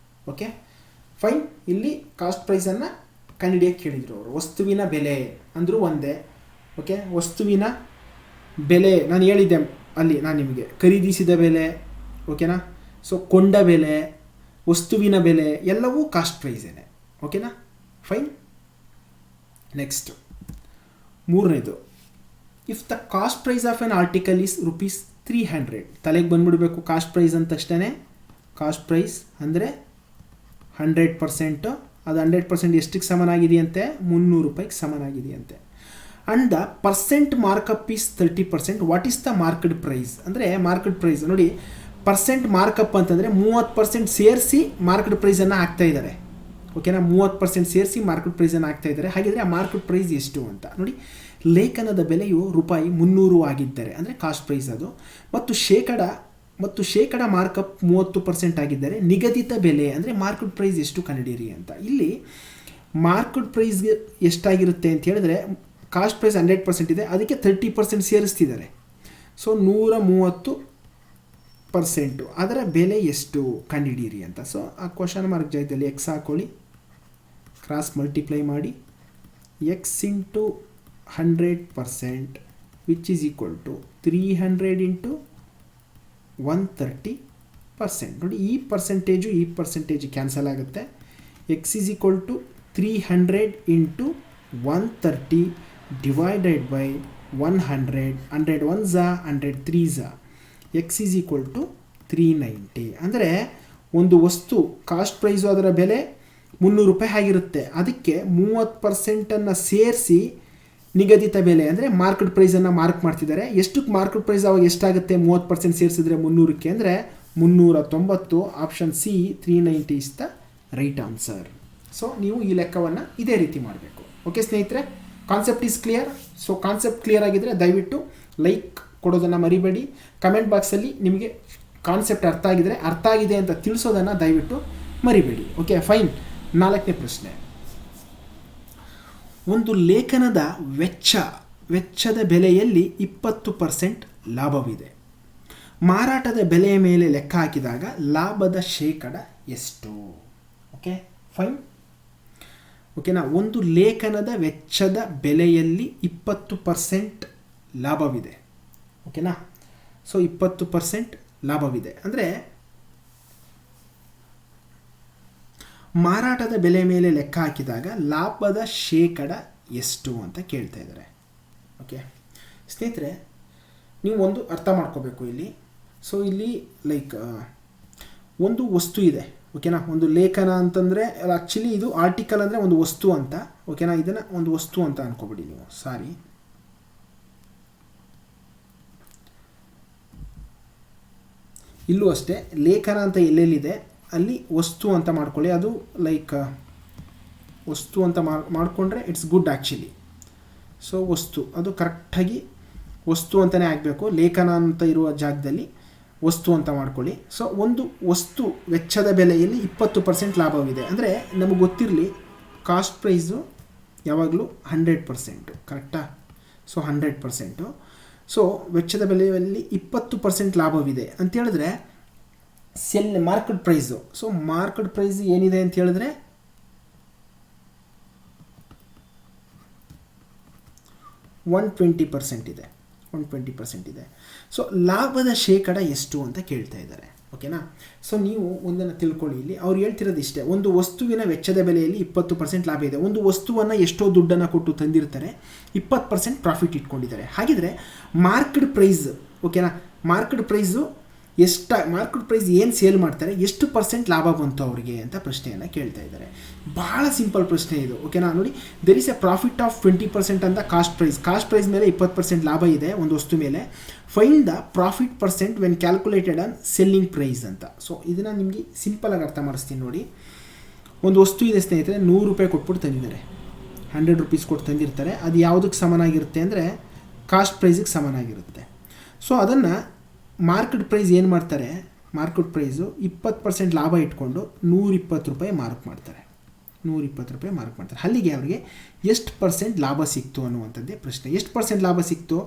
Okay fine. ಇಲ್ಲಿ ಕಾಸ್ಟ್ ಪ್ರೈಸನ್ನು ಕಂಡುಹಿಡಿಯೋಕ್ಕೆ ಕೇಳಿದರು ಅವರು. ವಸ್ತುವಿನ ಬೆಲೆ ಅಂದರೂ ಒಂದೇ. ಓಕೆ, ವಸ್ತುವಿನ ಬೆಲೆ ನಾನು ಹೇಳಿದ್ದೆ ಅಲ್ಲಿ, ನಾನು ನಿಮಗೆ ಖರೀದಿಸಿದ ಬೆಲೆ, ಓಕೆನಾ? ಸೊ ಕೊಂಡ ಬೆಲೆ, ವಸ್ತುವಿನ ಬೆಲೆ ಎಲ್ಲವೂ ಕಾಸ್ಟ್ ಪ್ರೈಸೇನೆ. ಓಕೆನಾ? ಫೈನ್. ನೆಕ್ಸ್ಟ್ ಮೂರನೇದು, if the cost price of an article is ₹300. ತಲೆಗೆ ಬಂದುಬಿಡಬೇಕು ಕಾಸ್ಟ್ ಪ್ರೈಸ್ ಅಂದ ತಕ್ಷಣ. ಕಾಸ್ಟ್ ಪ್ರೈಸ್ ಅಂದರೆ 100%. ಅದು 100% ಎಷ್ಟಕ್ಕೆ ಸಮನಾಗಿದೆಯಂತೆ? 300 ರೂಪಾಯಿಗೆ ಸಮನಾಗಿದೆಯಂತೆ. And the percent markup is 30%. What is the market price? ಅಂದರೆ ಮಾರ್ಕೆಟ್ ಪ್ರೈಸ್ ನೋಡಿ, ಪರ್ಸೆಂಟ್ ಮಾರ್ಕಪ್ ಅಂತಂದರೆ 30% ಸೇರಿಸಿ ಮಾರ್ಕೆಟ್ ಪ್ರೈಸನ್ನು ಹಾಕ್ತಾ ಇದ್ದಾರೆ. ಓಕೆನಾ? 30% ಸೇರಿಸಿ ಮಾರ್ಕೆಟ್ ಪ್ರೈಸನ್ನು ಹಾಕ್ತಾ ಇದ್ದಾರೆ. ಹಾಗಿದ್ರೆ ಆ ಮಾರ್ಕೆಟ್ ಪ್ರೈಸ್ ಎಷ್ಟು ಅಂತ ನೋಡಿ. ಲೇಖನದ ಬೆಲೆಯು ₹300 ಆಗಿದ್ದರೆ ಅಂದರೆ ಕಾಸ್ಟ್ ಪ್ರೈಸ್ ಅದು, ಮತ್ತು ಶೇಕಡ ಮಾರ್ಕಪ್ 30% ಆಗಿದ್ದರೆ ನಿಗದಿತ ಬೆಲೆ ಅಂದರೆ ಮಾರ್ಕೆಟ್ ಪ್ರೈಸ್ ಎಷ್ಟು ಕಂಡುಹಿಡಿಯಿರಿ ಅಂತ. ಇಲ್ಲಿ ಮಾರ್ಕೆಟ್ ಪ್ರೈಸ್ಗೆ ಎಷ್ಟಾಗಿರುತ್ತೆ ಅಂತ ಹೇಳಿದ್ರೆ, ಕಾಸ್ಟ್ ಪ್ರೈಸ್ 100% ಇದೆ, ಅದಕ್ಕೆ 30% ಸೇರಿಸ್ತಿದ್ದಾರೆ. ಸೊ 130%. ಅದರ ಬೆಲೆ ಎಷ್ಟು ಕಂಡುಹಿಡಿಯಿರಿ ಅಂತ. ಸೊ ಆ ಕ್ವಶನ್ ಮಾರ್ಕ್ ಜಾಗದಲ್ಲಿ ಎಕ್ಸ್ ಹಾಕೊಳ್ಳಿ, ಕ್ರಾಸ್ ಮಲ್ಟಿಪ್ಲೈ ಮಾಡಿ. X into 100% which is equal to 300 into 130%. ನೋಡಿ, ಈ ಪರ್ಸೆಂಟೇಜು ಕ್ಯಾನ್ಸಲ್ ಆಗುತ್ತೆ. X is equal to 300 into 130 divided by 100. 100 1s 100 3s. X is equal to 390. ಅಂದರೆ ಒಂದು ವಸ್ತು ಕಾಸ್ಟ್ ಪ್ರೈಸು ಅದರ ಬೆಲೆ 300 ರೂಪಾಯಿ ಆಗಿರುತ್ತೆ. ಅದಕ್ಕೆ 30%ಅನ್ನು ಸೇರಿಸಿ ನಿಗದಿತ ಬೆಲೆ ಅಂದರೆ ಮಾರ್ಕೆಟ್ ಪ್ರೈಸನ್ನು ಮಾರ್ಕ್ ಮಾಡ್ತಿದ್ದಾರೆ. ಎಷ್ಟಕ್ಕೆ ಮಾರ್ಕೆಟ್ ಪ್ರೈಸ್ ಅವಾಗ ಎಷ್ಟಾಗುತ್ತೆ? 30% ಸೇರಿಸಿದ್ರೆ 300ಕ್ಕೆ ಅಂದರೆ 390. Option C 390 is the right answer. So ನೀವು ಈ ಲೆಕ್ಕವನ್ನು ಇದೇ ರೀತಿ ಮಾಡಬೇಕು. ಓಕೆ ಸ್ನೇಹಿತರೆ, concept is clear. So concept clear ಆಗಿದ್ದರೆ ದಯವಿಟ್ಟು ಲೈಕ್ ಕೊಡೋದನ್ನು ಮರಿಬೇಡಿ. ಕಮೆಂಟ್ ಬಾಕ್ಸಲ್ಲಿ ನಿಮಗೆ ಕಾನ್ಸೆಪ್ಟ್ ಅರ್ಥ ಆಗಿದೆ ಅಂತ ತಿಳಿಸೋದನ್ನು ದಯವಿಟ್ಟು ಮರಿಬೇಡಿ. Okay fine. 4ನೇ ಪ್ರಶ್ನೆ. ಒಂದು ಲೇಖನದ ವೆಚ್ಚದ ಬೆಲೆಯಲ್ಲಿ 20% ಲಾಭವಿದೆ. ಮಾರಾಟದ ಬೆಲೆಯ ಮೇಲೆ ಲೆಕ್ಕ ಹಾಕಿದಾಗ ಲಾಭದ ಶೇಕಡ ಎಷ್ಟು? Okay fine. ಓಕೆನಾ, ಒಂದು ಲೇಖನದ ವೆಚ್ಚದ ಬೆಲೆಯಲ್ಲಿ 20% ಲಾಭವಿದೆ. ಓಕೆನಾ, ಸೊ 20% ಲಾಭವಿದೆ ಅಂದರೆ ಮಾರಾಟದ ಬೆಲೆ ಮೇಲೆ ಲೆಕ್ಕ ಹಾಕಿದಾಗ ಲಾಭದ ಶೇಕಡ ಎಷ್ಟು ಅಂತ ಕೇಳ್ತಾ ಇದ್ದಾರೆ. ಓಕೆ ಸ್ನೇಹಿತರೆ, ನೀವು ಒಂದು ಅರ್ಥ ಮಾಡ್ಕೋಬೇಕು ಇಲ್ಲಿ. ಸೊ ಇಲ್ಲಿ ಲೈಕ್ ಒಂದು ವಸ್ತು ಇದೆ. ಓಕೆನಾ, ಒಂದು ಲೇಖನ ಅಂತಂದರೆ ಆ್ಯಕ್ಚುಲಿ ಇದು ಆರ್ಟಿಕಲ್ ಅಂದರೆ ಒಂದು ವಸ್ತು ಅಂತ. ಓಕೆನಾ, ಇದನ್ನು ಒಂದು ವಸ್ತು ಅಂತ ಅನ್ಕೋಬಿಡಿ ನೀವು. ಸಾರಿ, ಇಲ್ಲೂ ಅಷ್ಟೇ ಲೇಖನ ಅಂತ ಎಲ್ಲೆಲ್ಲಿದೆ ಅಲ್ಲಿ ವಸ್ತು ಅಂತ ಮಾಡ್ಕೊಳ್ಳಿ. ಅದು ಲೈಕ್ ವಸ್ತು ಅಂತ ಮಾಡಿಕೊಂಡ್ರೆ ಇಟ್ಸ್ ಗುಡ್ ಆ್ಯಕ್ಚುಲಿ. ಸೊ ವಸ್ತು ಅದು ಕರೆಕ್ಟಾಗಿ ವಸ್ತು ಅಂತಲೇ ಆಗಬೇಕು. ಲೇಖನ ಅಂತ ಇರುವ ಜಾಗದಲ್ಲಿ ವಸ್ತು ಅಂತ ಮಾಡ್ಕೊಳ್ಳಿ. ಸೊ ಒಂದು ವಸ್ತು ವೆಚ್ಚದ ಬೆಲೆಯಲ್ಲಿ 20% ಲಾಭವಿದೆ ಅಂದರೆ ನಮಗೆ ಗೊತ್ತಿರಲಿ ಕಾಸ್ಟ್ ಪ್ರೈಸು ಯಾವಾಗಲೂ 100%. ಕರೆಕ್ಟಾ? ಸೊ 100%. ಸೊ ವೆಚ್ಚದ ಬೆಲೆಯಲ್ಲಿ 20% ಲಾಭವಿದೆ ಅಂತ ಹೇಳಿದ್ರೆ market price. So market price ಏನಿದೆ ಅಂತ ಹೇಳಿದ್ರೆ 120% ಇದೆ. 120% ಇದೆ. ಸೊ ಲಾಭದ ಶೇಕಡ ಎಷ್ಟು ಅಂತ ಕೇಳ್ತಾ ಇದ್ದಾರೆ. ಓಕೆನಾ, ಸೊ ನೀವು ಒಂದನ್ನು ತಿಳ್ಕೊಳ್ಳಿ. ಇಲ್ಲಿ ಅವ್ರು ಹೇಳ್ತಿರೋದು ಇಷ್ಟೇ, ಒಂದು ವಸ್ತುವಿನ ವೆಚ್ಚದ ಬೆಲೆಯಲ್ಲಿ 20% ಲಾಭ ಇದೆ. ಒಂದು ವಸ್ತುವನ್ನು ಎಷ್ಟೋ ದುಡ್ಡನ್ನು ಕೊಟ್ಟು ತಂದಿರ್ತಾರೆ, 20% ಪ್ರಾಫಿಟ್ ಇಟ್ಕೊಂಡಿದ್ದಾರೆ. ಹಾಗಿದ್ರೆ ಮಾರ್ಕೆಟ್ ಪ್ರೈಸ್, ಓಕೆನಾ, ಮಾರ್ಕೆಟ್ ಪ್ರೈಸು ಮಾರ್ಕೆಟ್ ಪ್ರೈಸ್ ಏನು ಸೇಲ್ ಮಾಡ್ತಾರೆ, ಎಷ್ಟು % ಲಾಭ ಬಂತು ಅವರಿಗೆ ಅಂತ ಪ್ರಶ್ನೆಯನ್ನು ಕೇಳ್ತಾ ಇದ್ದಾರೆ. ಭಾಳ ಸಿಂಪಲ್ ಪ್ರಶ್ನೆ ಇದು. ಓಕೆನಾ, ನೋಡಿ, there is A profit of 20% ಅಂತ ಕಾಸ್ಟ್ ಪ್ರೈಸ್ ಮೇಲೆ 20% ಲಾಭ ಇದೆ ಒಂದು ವಸ್ತು ಮೇಲೆ. Find the profit % when calculated on selling price ಅಂತ. ಸೊ ಇದನ್ನು ನಿಮಗೆ ಸಿಂಪಲಾಗಿ ಅರ್ಥ ಮಾಡಿಸ್ತೀನಿ ನೋಡಿ. ಒಂದು ವಸ್ತು ಇದೆ ಸ್ನೇಹಿತರೆ, 100 ರೂಪಾಯಿ ಕೊಟ್ಬಿಟ್ಟು ತಂದಿದ್ದಾರೆ, 100 ರೂಪೀಸ್ ಕೊಟ್ಟು ತಂದಿರ್ತಾರೆ. ಅದು ಯಾವುದಕ್ಕೆ ಸಮನಾಗಿರುತ್ತೆ ಅಂದರೆ ಕಾಸ್ಟ್ ಪ್ರೈಸಿಗೆ ಸಮನಾಗಿರುತ್ತೆ. ಸೊ ಅದನ್ನು ಮಾರ್ಕೆಟ್ ಪ್ರೈಸ್ ಏನು ಮಾಡ್ತಾರೆ, ಮಾರ್ಕೆಟ್ ಪ್ರೈಸು 20% ಲಾಭ ಇಟ್ಕೊಂಡು 120 ರೂಪಾಯಿ ಮಾರ್ಕ್ ಮಾಡ್ತಾರೆ. 120 ರೂಪಾಯಿ ಮಾರ್ಕ್ ಮಾಡ್ತಾರೆ. ಅಲ್ಲಿಗೆ ಅವರಿಗೆ ಎಷ್ಟು % ಲಾಭ ಸಿಕ್ತು ಅನ್ನುವಂಥದ್ದೇ ಪ್ರಶ್ನೆ. ಎಷ್ಟು % ಲಾಭ ಸಿಕ್ತು?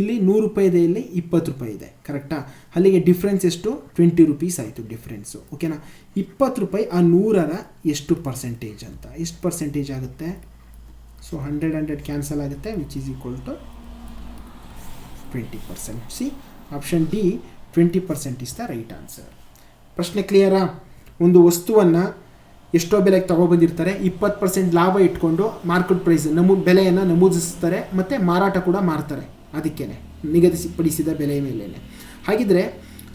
ಇಲ್ಲಿ 100 ರೂಪಾಯಿ ಇದೆ, ಇಲ್ಲಿ 20 ರೂಪಾಯಿ ಇದೆ. ಕರೆಕ್ಟಾ? ಅಲ್ಲಿಗೆ ಡಿಫ್ರೆನ್ಸ್ ಎಷ್ಟು? 20 ರೂಪೀಸ್ ಆಯಿತು ಡಿಫ್ರೆನ್ಸು. ಓಕೆನಾ, 20 ರೂಪಾಯಿ ಆ 100ರ ಎಷ್ಟು % ಅಂತ, ಎಷ್ಟು % ಆಗುತ್ತೆ? ಸೊ 100 ಕ್ಯಾನ್ಸಲ್ ಆಗುತ್ತೆ, which is equal to 20%. C option D 20% is the right answer. ಪ್ರಶ್ನೆ ಕ್ಲಿಯರಾ? ಒಂದು ವಸ್ತುವನ್ನು ಎಷ್ಟೋ ಬೆಲೆಗೆ ತೊಗೊಬಂದಿರ್ತಾರೆ, 20% ಲಾಭ ಇಟ್ಕೊಂಡು ಮಾರ್ಕೆಟ್ ಪ್ರೈಸ್ ಬೆಲೆಯನ್ನು ನಮೂದಿಸ್ತಾರೆ ಮತ್ತು ಮಾರಾಟ ಕೂಡ ಮಾಡ್ತಾರೆ ಅದಕ್ಕೇ ನಿಗದಿಪಡಿಸಿದ ಬೆಲೆಯ ಮೇಲೆ. ಹಾಗಿದ್ರೆ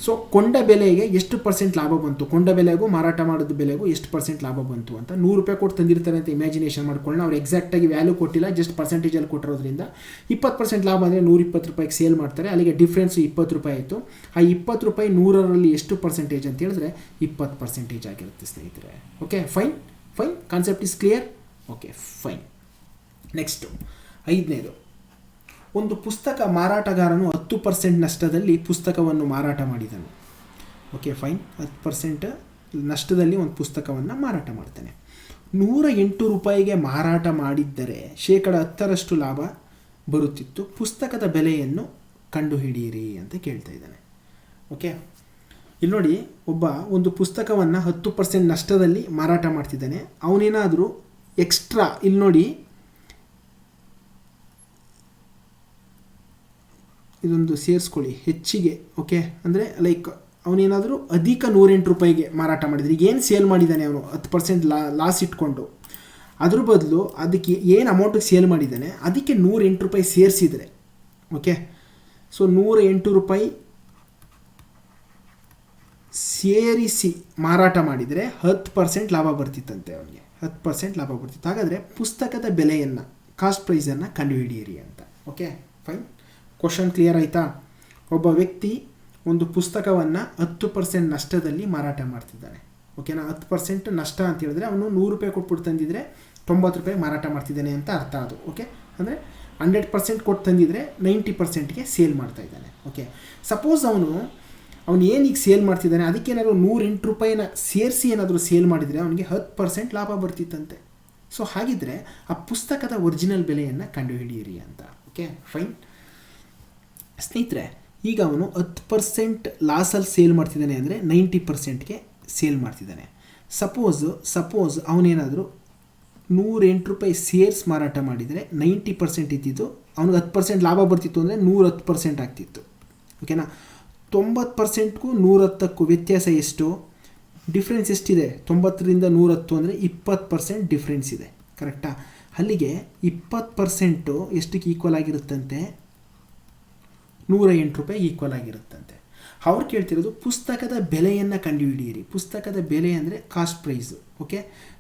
ಸೊ ಕೊಂಡ ಬೆಲೆಗೆ ಎಷ್ಟು % ಲಾಭ ಬಂತು, ಕೊಂಡ ಬೆಲೆಗೂ ಮಾರಾಟ ಮಾಡೋದು ಬೆಲೆಗೂ ಎಷ್ಟು % ಲಾಭ ಬಂತು ಅಂತ 100 ರೂಪಾಯಿ ಕೊಟ್ಟು ತಂದಿರ್ತಾರೆ ಅಂತ ಇಮ್ಯಾಜಿನೇಷನ್ ಮಾಡ್ಕೊಳ್ಳೋಣ. ಅವ್ರು ಎಕ್ಸಾಕ್ಟಾಗಿ ವ್ಯಾಲ್ಯೂ ಕೊಟ್ಟಿಲ್ಲ, ಜಸ್ಟ್ ಪರ್ಸೆಂಟೇಜಲ್ಲಿ ಕೊಟ್ಟಿರೋದ್ರಿಂದ 20% ಲಾಭ ಅಂದರೆ 120 ರೂಪಾಯಿಗೆ ಸೇಲ್ ಮಾಡ್ತಾರೆ. ಅಲ್ಲಿಗೆ ಡಿಫ್ರೆನ್ಸು 20 ರೂಪಾಯಿ ಆಯಿತು. ಆ 20 ರೂಪಾಯಿ 100ರಲ್ಲಿ ಎಷ್ಟು % ಅಂತ ಹೇಳಿದ್ರೆ 20% ಆಗಿರುತ್ತೆ ಸ್ನೇಹಿತರೆ. Okay fine. Concept is clear. Okay fine. Next 5ನೇದು. ಒಂದು ಪುಸ್ತಕ ಮಾರಾಟಗಾರನು 10% ನಷ್ಟದಲ್ಲಿ ಪುಸ್ತಕವನ್ನು ಮಾರಾಟ ಮಾಡಿದನು. Okay fine. 10% ನಷ್ಟದಲ್ಲಿ ಒಂದು ಪುಸ್ತಕವನ್ನು ಮಾರಾಟ ಮಾಡ್ತಾನೆ. 108 ರೂಪಾಯಿಗೆ ಮಾರಾಟ ಮಾಡಿದ್ದರೆ ಶೇಕಡ 10ರಷ್ಟು ಲಾಭ ಬರುತ್ತಿತ್ತು. ಪುಸ್ತಕದ ಬೆಲೆಯನ್ನು ಕಂಡುಹಿಡಿಯಿರಿ ಅಂತ ಕೇಳ್ತಾ ಇದ್ದಾನೆ. ಓಕೆ, ಇಲ್ಲಿ ನೋಡಿ, ಒಬ್ಬ ಒಂದು ಪುಸ್ತಕವನ್ನು 10% ನಷ್ಟದಲ್ಲಿ ಮಾರಾಟ ಮಾಡ್ತಿದ್ದಾನೆ. ಅವನೇನಾದರೂ ಎಕ್ಸ್ಟ್ರಾ, ಇಲ್ಲಿ ನೋಡಿ ಇದೊಂದು ಸೇರಿಸ್ಕೊಳ್ಳಿ, ಹೆಚ್ಚಿಗೆ. ಓಕೆ, ಅಂದರೆ ಲೈಕ್ ಅವನೇನಾದರೂ ಅಧಿಕ 108 ರೂಪಾಯಿಗೆ ಮಾರಾಟ ಮಾಡಿದರೆ, ಈಗ ಏನು ಸೇಲ್ ಮಾಡಿದ್ದಾನೆ ಅವನು 10% ಲಾಸ್ ಇಟ್ಕೊಂಡು, ಅದ್ರ ಬದಲು ಅದಕ್ಕೆ ಏನು ಅಮೌಂಟಿಗೆ ಸೇಲ್ ಮಾಡಿದ್ದಾನೆ ಅದಕ್ಕೆ 108 ರೂಪಾಯಿ ಸೇರಿಸಿದರೆ, ಓಕೆ, ಸೊ 108 ರೂಪಾಯಿ ಸೇರಿಸಿ ಮಾರಾಟ ಮಾಡಿದರೆ 10% ಲಾಭ ಬರ್ತಿತ್ತಂತೆ ಅವನಿಗೆ. 10% ಲಾಭ ಬರ್ತಿತ್ತು. ಹಾಗಾದರೆ ಪುಸ್ತಕದ ಬೆಲೆಯನ್ನು, ಕಾಸ್ಟ್ ಪ್ರೈಸನ್ನು ಕಂಡುಹಿಡಿಯಿರಿ ಅಂತ. Okay fine. ಕ್ವಶನ್ ಕ್ಲಿಯರ್ ಆಯಿತಾ? ಒಬ್ಬ ವ್ಯಕ್ತಿ ಒಂದು ಪುಸ್ತಕವನ್ನು 10% ನಷ್ಟದಲ್ಲಿ ಮಾರಾಟ ಮಾಡ್ತಿದ್ದಾನೆ. ಓಕೆನಾ. 10% ನಷ್ಟ ಅಂತ ಹೇಳಿದ್ರೆ ಅವನು 100 ರೂಪಾಯಿ ಕೊಟ್ಬಿಟ್ಟು ತಂದಿದ್ರೆ 90 ರೂಪಾಯಿ ಮಾರಾಟ ಮಾಡ್ತಿದ್ದಾನೆ ಅಂತ ಅರ್ಥ ಅದು. ಓಕೆ, ಅಂದರೆ 100% ಕೊಟ್ಟು ತಂದಿದ್ರೆ 90%ಗೆ ಸೇಲ್ ಮಾಡ್ತಾ ಇದ್ದಾನೆ. ಓಕೆ, ಸಪೋಸ್ ಅವನು ಏನೀಗ ಸೇಲ್ ಮಾಡ್ತಿದ್ದಾನೆ ಅದಕ್ಕೇನಾದರೂ 108 ರೂಪಾಯಿನ ಸೇರಿಸಿ ಏನಾದರೂ ಸೇಲ್ ಮಾಡಿದರೆ ಅವನಿಗೆ 10% ಲಾಭ ಬರ್ತಿತ್ತಂತೆ. ಸೊ ಹಾಗಿದ್ದರೆ ಆ ಪುಸ್ತಕದ ಒರಿಜಿನಲ್ ಬೆಲೆಯನ್ನು ಕಂಡುಹಿಡಿಯಿರಿ ಅಂತ. ಓಕೆ, ಫೈನ್ ಸ್ನೇಹಿತರೆ. ಈಗ ಅವನು 10% ಲಾಸಲ್ಲಿ ಸೇಲ್ ಮಾಡ್ತಿದ್ದಾನೆ ಅಂದರೆ 90%ಗೆ ಸೇಲ್ ಮಾಡ್ತಿದ್ದಾನೆ. ಸಪೋಸ್ ಅವನೇನಾದರೂ 108 ರೂಪಾಯಿ ಸೇರ್ಸ್ ಮಾರಾಟ ಮಾಡಿದರೆ 90% ಇದ್ದಿದ್ದು ಅವನಿಗೆ 10% ಲಾಭ ಬರ್ತಿತ್ತು ಅಂದರೆ 110% ಆಗ್ತಿತ್ತು. ಓಕೆನಾ. 90%ಗೂ 110ಕ್ಕೂ ವ್ಯತ್ಯಾಸ ಎಷ್ಟು, ಡಿಫ್ರೆನ್ಸ್ ಎಷ್ಟಿದೆ? 90ರಿಂದ 110 ಅಂದರೆ 20% ಡಿಫ್ರೆನ್ಸ್ ಇದೆ. ಕರೆಕ್ಟಾ? ಅಲ್ಲಿಗೆ 20% ಎಷ್ಟಕ್ಕೆ ಈಕ್ವಲ್ ಆಗಿರುತ್ತಂತೆ? 108 ರೂಪಾಯಿ ಈಕ್ವಲ್ ಆಗಿರುತ್ತಂತೆ. ಅವ್ರು ಕೇಳ್ತಿರೋದು ಪುಸ್ತಕದ ಬೆಲೆಯನ್ನು ಕಂಡುಹಿಡಿಯಿರಿ. ಪುಸ್ತಕದ ಬೆಲೆ ಅಂದರೆ cost price. Okay,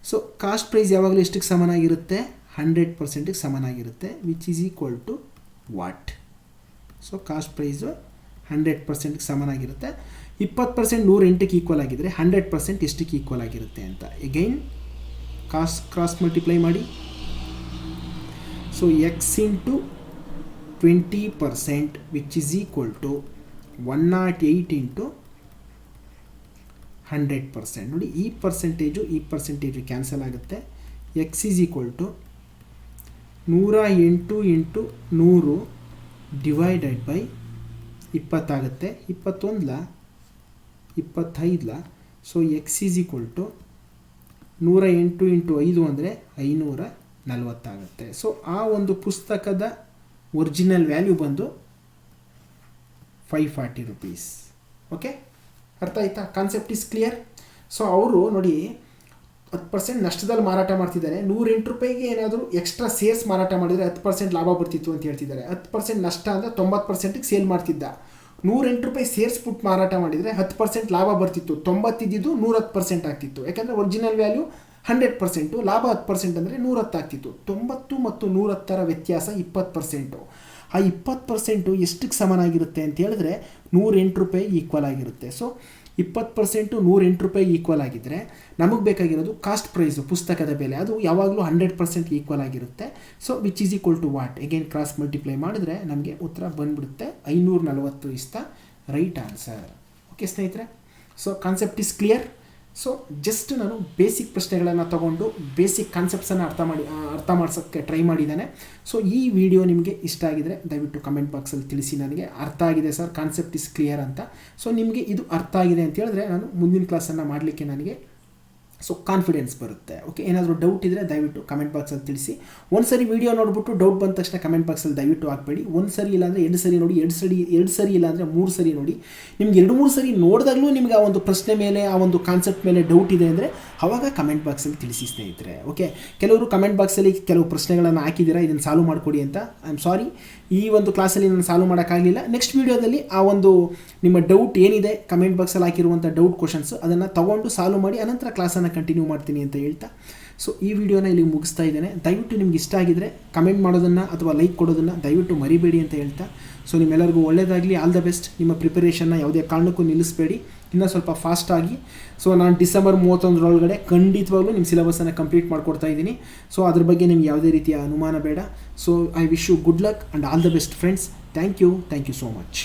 so cost price ಯಾವಾಗಲೂ ಎಷ್ಟಕ್ಕೆ ಸಮನಾಗಿರುತ್ತೆ? 100%ಗೆ ಸಮನಾಗಿರುತ್ತೆ, which is equal to what? So cost price 100%ಗೆ ಸಮನಾಗಿರುತ್ತೆ. 20% 108ಕ್ಕೆ ಈಕ್ವಲ್ ಆಗಿದ್ದರೆ 100% ಎಷ್ಟಕ್ಕೆ ಈಕ್ವಲ್ ಆಗಿರುತ್ತೆ ಅಂತ ಎಗೈನ್ ಕ್ರಾಸ್ ಮಲ್ಟಿಪ್ಲೈ ಮಾಡಿ. So x into 20% which is equal to 108 into 100%. ನೋಡಿ, ಈ ಪರ್ಸೆಂಟೇಜು ಕ್ಯಾನ್ಸಲ್ ಆಗುತ್ತೆ. X is equal to 108 into 100 divided by 20 ಆಗುತ್ತೆ. 21 25. So x is equal to 108 into 5 ಅಂದರೆ 540 ಆಗುತ್ತೆ. ಸೊ ಆ ಒಂದು ಪುಸ್ತಕದ ಒರಿಜಿನಲ್ ವ್ಯಾಲ್ಯೂ ಬಂದು 540 ರೂಪೀಸ್. ಓಕೆ, ಅರ್ಥ ಆಯ್ತಾ? Concept is clear. ಸೊ ಅವರು ನೋಡಿ 10% ನಷ್ಟದಲ್ಲಿ ಮಾರಾಟ ಮಾಡ್ತಿದ್ದಾರೆ. 108 ರೂಪಾಯಿಗೆ ಏನಾದರೂ ಎಕ್ಸ್ಟ್ರಾ ಸೇರ್ಸ್ ಮಾರಾಟ ಮಾಡಿದರೆ 10% ಲಾಭ ಬರ್ತಿತ್ತು ಅಂತ ಹೇಳ್ತಿದ್ದಾರೆ. 10% ನಷ್ಟ ಅಂದರೆ 90%ಗೆ ಸೇಲ್ ಮಾಡ್ತಿದ್ದ. 108 ರೂಪಾಯಿ ಸೇರಿಸ್ಬಿಟ್ಟು ಮಾರಾಟ ಮಾಡಿದರೆ 10% ಲಾಭ ಬರ್ತಿತ್ತು. 90 ಇದ್ದಿದ್ದು 110% ಆಗ್ತಿತ್ತು. ಯಾಕಂದರೆ ಒರಿಜಿನಲ್ ವ್ಯಾಲ್ಯೂ 100%, ಲಾಭ 10% ಅಂದರೆ 110 ಆಗ್ತಿತ್ತು. 90 ಮತ್ತು 110ರ ವ್ಯತ್ಯಾಸ 20%. ಆ 20% ಎಷ್ಟಕ್ಕೆ ಸಮನಾಗಿರುತ್ತೆ ಅಂತ ಹೇಳಿದ್ರೆ 108 ರೂಪಾಯಿ ಈಕ್ವಲ್ ಆಗಿರುತ್ತೆ. ಸೊ 20% 108 ರೂಪಾಯಿ ಈಕ್ವಲ್ ಆಗಿದ್ದರೆ ನಮಗೆ ಬೇಕಾಗಿರೋದು ಕಾಸ್ಟ್ ಪ್ರೈಸು, ಪುಸ್ತಕದ ಬೆಲೆ, ಅದು ಯಾವಾಗಲೂ 100% ಈಕ್ವಲ್ ಆಗಿರುತ್ತೆ. So which is equal to what? Again cross multiply ಮಾಡಿದ್ರೆ ನಮಗೆ ಉತ್ತರ ಬಂದ್ಬಿಡುತ್ತೆ 540 is the right answer. Okay ಸ್ನೇಹಿತರೆ, so concept is clear. So just ನಾನು ಬೇಸಿಕ್ ಪ್ರಶ್ನೆಗಳನ್ನು ತಗೊಂಡು ಬೇಸಿಕ್ ಕಾನ್ಸೆಪ್ಟ್ಸನ್ನು ಅರ್ಥ ಮಾಡಿಸೋಕ್ಕೆ ಟ್ರೈ ಮಾಡಿದ್ದಾನೆ. ಸೊ ಈ ವಿಡಿಯೋ ನಿಮಗೆ ಇಷ್ಟ ಆಗಿದರೆ ದಯವಿಟ್ಟು ಕಮೆಂಟ್ ಬಾಕ್ಸಲ್ಲಿ ತಿಳಿಸಿ ನನಗೆ ಅರ್ಥ ಆಗಿದೆ ಸರ್, ಕಾನ್ಸೆಪ್ಟ್ ಇಸ್ ಕ್ಲಿಯರ್ ಅಂತ. ಸೊ ನಿಮಗೆ ಇದು ಅರ್ಥ ಆಗಿದೆ ಅಂತ ಹೇಳಿದ್ರೆ ನಾನು ಮುಂದಿನ ಕ್ಲಾಸನ್ನು ಮಾಡಲಿಕ್ಕೆ ನನಗೆ ಸೊ ಕಾನ್ಫಿಡೆನ್ಸ್ ಬರುತ್ತೆ. ಓಕೆ, ಏನಾದರೂ ಡೌಟ್ ಇದ್ದರೆ ದಯವಿಟ್ಟು ಕಮೆಂಟ್ ಬಾಕ್ಸಲ್ಲಿ ತಿಳಿಸಿ. ಒಂದು ಸರಿ ವೀಡಿಯೋ ನೋಡಿಬಿಟ್ಟು ಡೌಟ್ ಬಂದ ತಕ್ಷಣ ಕಮೆಂಟ್ ಬಾಕ್ಸಲ್ಲಿ ದಯವಿಟ್ಟು ಹಾಕಬೇಡಿ. ಒಂದು ಸರಿ ಇಲ್ಲಾಂದರೆ 2 ಸರಿ ನೋಡಿ, 2 ಸರಿ ಇಲ್ಲಾಂದರೆ 3 ಸರಿ ನೋಡಿ. ನಿಮ್ಗೆ 2-3 ಸರಿ ನೋಡಿದಾಗಲೂ ನಿಮಗೆ ಆ ಒಂದು ಪ್ರಶ್ನೆ ಮೇಲೆ, ಆ ಒಂದು ಕಾನ್ಸೆಪ್ಟ್ ಮೇಲೆ ಡೌಟ್ ಇದೆ ಅಂದರೆ ಆವಾಗ ಕಮೆಂಟ್ ಬಾಕ್ಸಲ್ಲಿ ತಿಳಿಸಿ ಸ್ನೇಹಿತರೆ. ಓಕೆ, ಕೆಲವರು ಕಮೆಂಟ್ ಬಾಕ್ಸಲ್ಲಿ ಕೆಲವು ಪ್ರಶ್ನೆಗಳನ್ನು ಹಾಕಿದ್ದೀರಾ, ಇದನ್ನು ಸಾಲ್ವ್ ಮಾಡಿಕೊಡಿ ಅಂತ. ಐ ಆಮ್ ಸಾರಿ, ಈ ಒಂದು ಕ್ಲಾಸಲ್ಲಿ ನಾನು ಸಾಲ್ವ್ ಮಾಡೋಕ್ಕಾಗಲಿಲ್ಲ. ನೆಕ್ಸ್ಟ್ ವೀಡಿಯೋದಲ್ಲಿ ಆ ಒಂದು ನಿಮ್ಮ ಡೌಟ್ ಏನಿದೆ ಕಮೆಂಟ್ ಬಾಕ್ಸಲ್ಲಿ ಹಾಕಿರುವಂಥ ಡೌಟ್ ಕ್ವಶನ್ಸು ಅದನ್ನು ತೊಗೊಂಡು ಸಾಲ್ವ್ ಮಾಡಿ ಅನಂತರ ಕ್ಲಾಸನ್ನು ಕಂಟಿನ್ಯೂ ಮಾಡ್ತೀನಿ ಅಂತ ಹೇಳ್ತಾ ಸೊ ಈ ವಿಡಿಯೋನ ಇಲ್ಲಿ ಮುಗಿಸ್ತಾ ಇದ್ದೇನೆ. ದಯವಿಟ್ಟು ನಿಮ್ಗೆ ಇಷ್ಟ ಆಗಿದ್ದರೆ ಕಮೆಂಟ್ ಮಾಡೋದನ್ನು ಅಥವಾ ಲೈಕ್ ಕೊಡೋದನ್ನು ದಯವಿಟ್ಟು ಮರಿಬೇಡಿ ಅಂತ ಹೇಳ್ತಾ ಸೊ ನಿಮ್ಮೆಲ್ಲರಿಗೂ ಒಳ್ಳೆಯದಾಗಲಿ, ಆಲ್ ದ ಬೆಸ್ಟ್. ನಿಮ್ಮ ಪ್ರಿಪರೇಷನ್ನ ಯಾವುದೇ ಕಾರಣಕ್ಕೂ ನಿಲ್ಲಿಸಬೇಡಿ, ಇನ್ನೂ ಸ್ವಲ್ಪ ಫಾಸ್ಟಾಗಿ. ಸೊ ನಾನು ಡಿಸೆಂಬರ್ 31 ಖಂಡಿತವಾಗ್ಲೂ ನಿಮ್ಮ ಸಿಲೆಬಸನ್ನು ಕಂಪ್ಲೀಟ್ ಮಾಡಿಕೊಡ್ತಾ ಇದ್ದೀನಿ. ಸೊ ಅದ್ರ ಬಗ್ಗೆ ನಿಮ್ಗೆ ಯಾವುದೇ ರೀತಿಯ ಅನುಮಾನ ಬೇಡ. So I wish you good luck and all the best friends. Thank you so much.